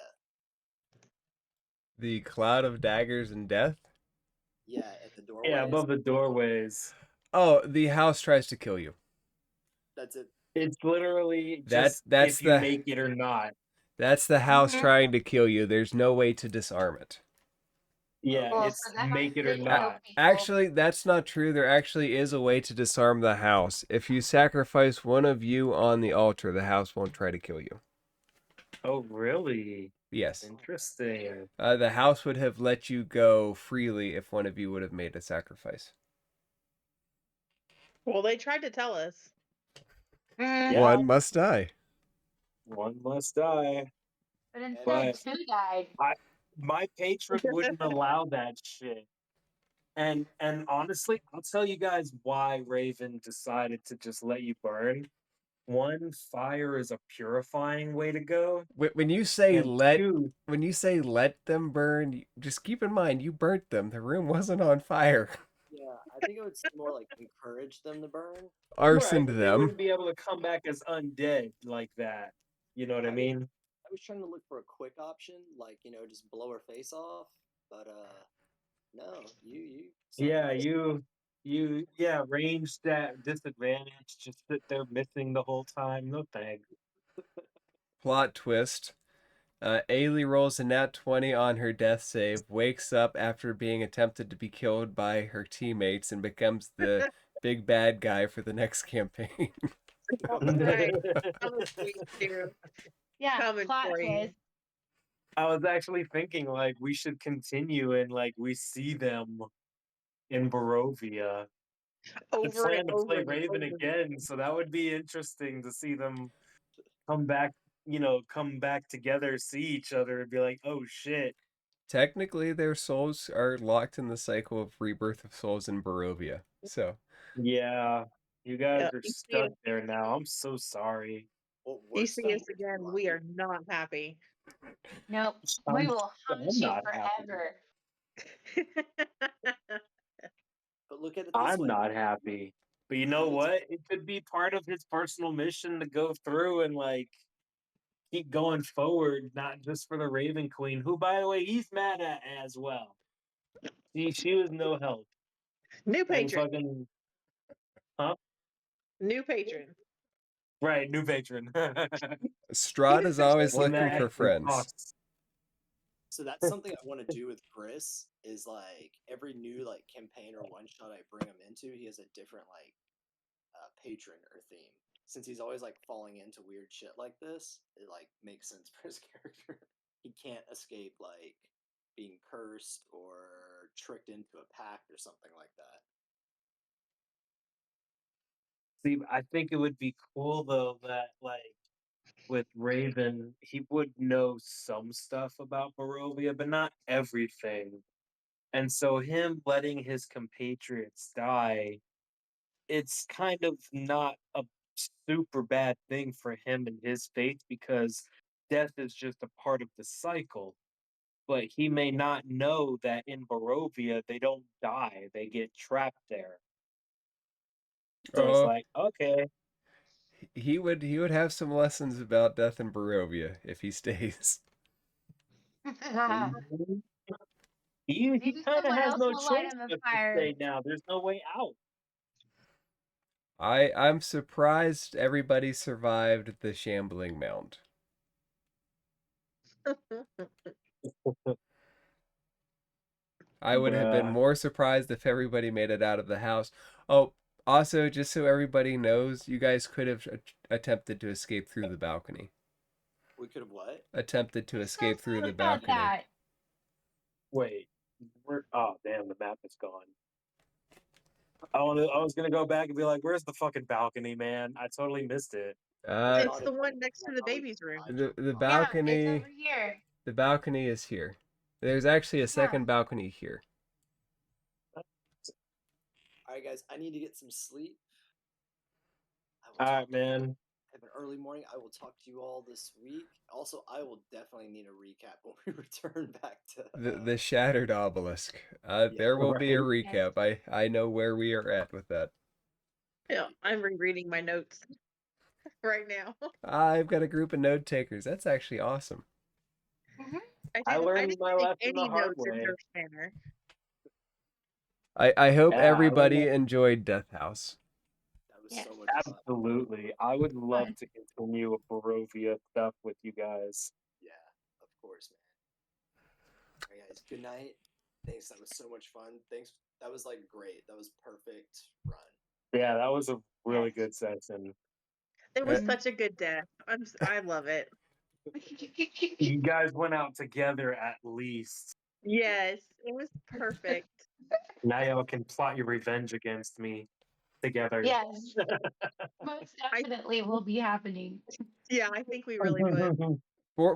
The Cloud of Daggers and Death? Yeah, at the doorways. yeah, above the doorways. Oh, the house tries to kill you. That's it. It's literally That's just if you make it or not. That's the house trying to kill you. There's no way to disarm it. Yeah, Well, it's so that make it or they kill not. people. Actually, that's not true. There actually is a way to disarm the house. If you sacrifice one of you on the altar, the house won't try to kill you. Oh, really? Yes. Interesting. The house would have let you go freely if one of you would have made a sacrifice. Well, they tried to tell us. Yeah. One must die. One must die. But instead, But 2 died. my patron wouldn't allow that shit. And honestly, I'll tell you guys why Raven decided to just let you burn. One, fire is a purifying way to go. When you say And two, let them burn, just keep in mind you burnt them. The room wasn't on fire. Yeah, I think it would more like encourage them to burn. Arsoned but they them. wouldn't be able to come back as undead like that. You know what I mean? I was trying to look for a quick option, like just blow her face off, but no, you. Yeah, you Ranged at disadvantage, just sit there missing the whole time. No thanks. Plot twist. Ailey rolls a nat 20 on her death save, wakes up after being attempted to be killed by her teammates, and becomes the big bad guy for the next campaign. Nice. That was sweet too. Yeah, Coming plot for you. twist. I was actually thinking like we should continue and like we see them in Barovia. I Over and plan to over play and Raven over. again, so that would be interesting to see them come back, come back together, see each other, and be like, oh shit. Technically, their souls are locked in the cycle of rebirth of souls in Barovia. So, Yeah, you guys Yeah. are stuck there now. I'm so sorry. Well, You worse see than us again, we lucky. are not happy. Nope. We I'm, will hunt I'm you not happy. forever. But look at it this I'm way. not happy. But you know what? It could be part of his personal mission to go through and like keep going forward, not just for the Raven Queen, who, by the way, he's mad at as well. She was no help. New And patron. fucking, huh? New patron. Right, new patron. Strahd is always One looking that for actually friends. talks. So that's something I want to do with Chris is like every new like campaign or one shot I bring him into, he has a different like patron or theme. Since he's always like falling into weird shit like this, it like makes sense for his character. He can't escape like being cursed or tricked into a pact or something like that. See, I think it would be cool though that like with Raven, he would know some stuff about Barovia, but not everything. And so him letting his compatriots die, it's kind of not a super bad thing for him and his faith because death is just a part of the cycle. But he may not know that in Barovia they don't die; they get trapped there. So it's Oh, like, okay, he would have some lessons about death in Barovia if he stays. mhm. He Maybe kind of someone has else no will light choice him a but to fire. stay now. There's no way out. I'm surprised everybody survived the shambling mount. I would have been Bruh. more surprised if everybody made it out of the house. Oh, also, just so everybody knows, you guys could have attempted to escape through the balcony. We could have what? Attempted to I'm so escape through sad the about balcony. that. Wait, oh damn, the map is gone. I was gonna go back and be like, "Where's the fucking balcony, man? I totally missed it." I Uh, It's thought the it one next I to the thought we baby's room. tried the jumping the on it. Yeah, it's balcony, over here. the balcony is here. There's actually a Yeah. second balcony here. All right, guys, I need to get some sleep. I will All talk right, man. have an early morning. I will talk to you all this week. Also, I will definitely need a recap when we return back to. The shattered obelisk. Yeah, There will be a Right. Yes. recap. I know where we are at with that. Yeah, I'm rereading my notes right now. I've got a group of note takers. That's actually awesome. Hmm. I I learned didn't my take lesson the any hard notes in way. Durst Manor. I hope Yeah, I learned everybody that enjoyed Death House. that was Yes. so much fun. absolutely. I would love Fun. to continue with Barovia stuff with you guys. Yeah, of course, man. All right, guys. Good night. Thanks. That was so much fun. Thanks. That was like great. That was perfect run. Yeah, that was a really Yes. good session. It was Uh, such a good death. I love it. You guys went out together at least. Yes, it was perfect. Now y'all can plot your revenge against me together. Yes, most I definitely will be happening. yeah, I think we really would.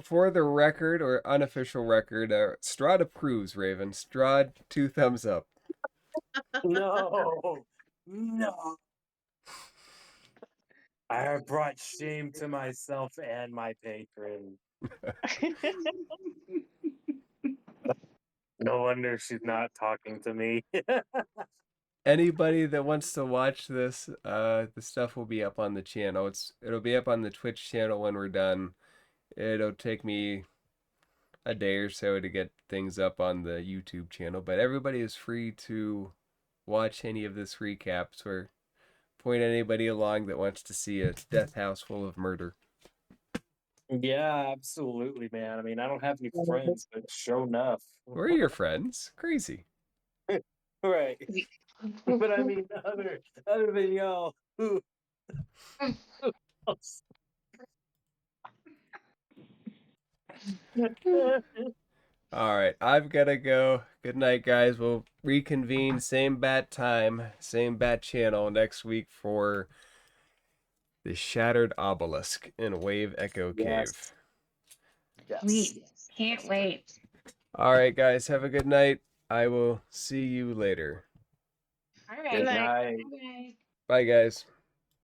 for the record or unofficial record, Strahd approves. Raven. Strahd, 2 thumbs up. No, no. I have brought shame to myself and my patron. No wonder she's not talking to me. Anybody that wants to watch this, the stuff will be up on the channel. It'll be up on the Twitch channel when we're done. It'll take me a day or so to get things up on the YouTube channel, but everybody is free to watch any of this recaps or point anybody along that wants to see a death house full of murder. Yeah, absolutely, man. I mean, I don't have any friends, but sure enough. Where are your friends? Crazy. Right. But I mean, other than y'all, who else? All right, I've got to go. Good night, guys. We'll reconvene same bat time, same bat channel next week for the Shattered Obelisk in Wave Echo Cave. Yes. Sweet. Can't wait. All right, guys. Have a good night. I will see you later. All Good right. night. Bye. Bye, guys.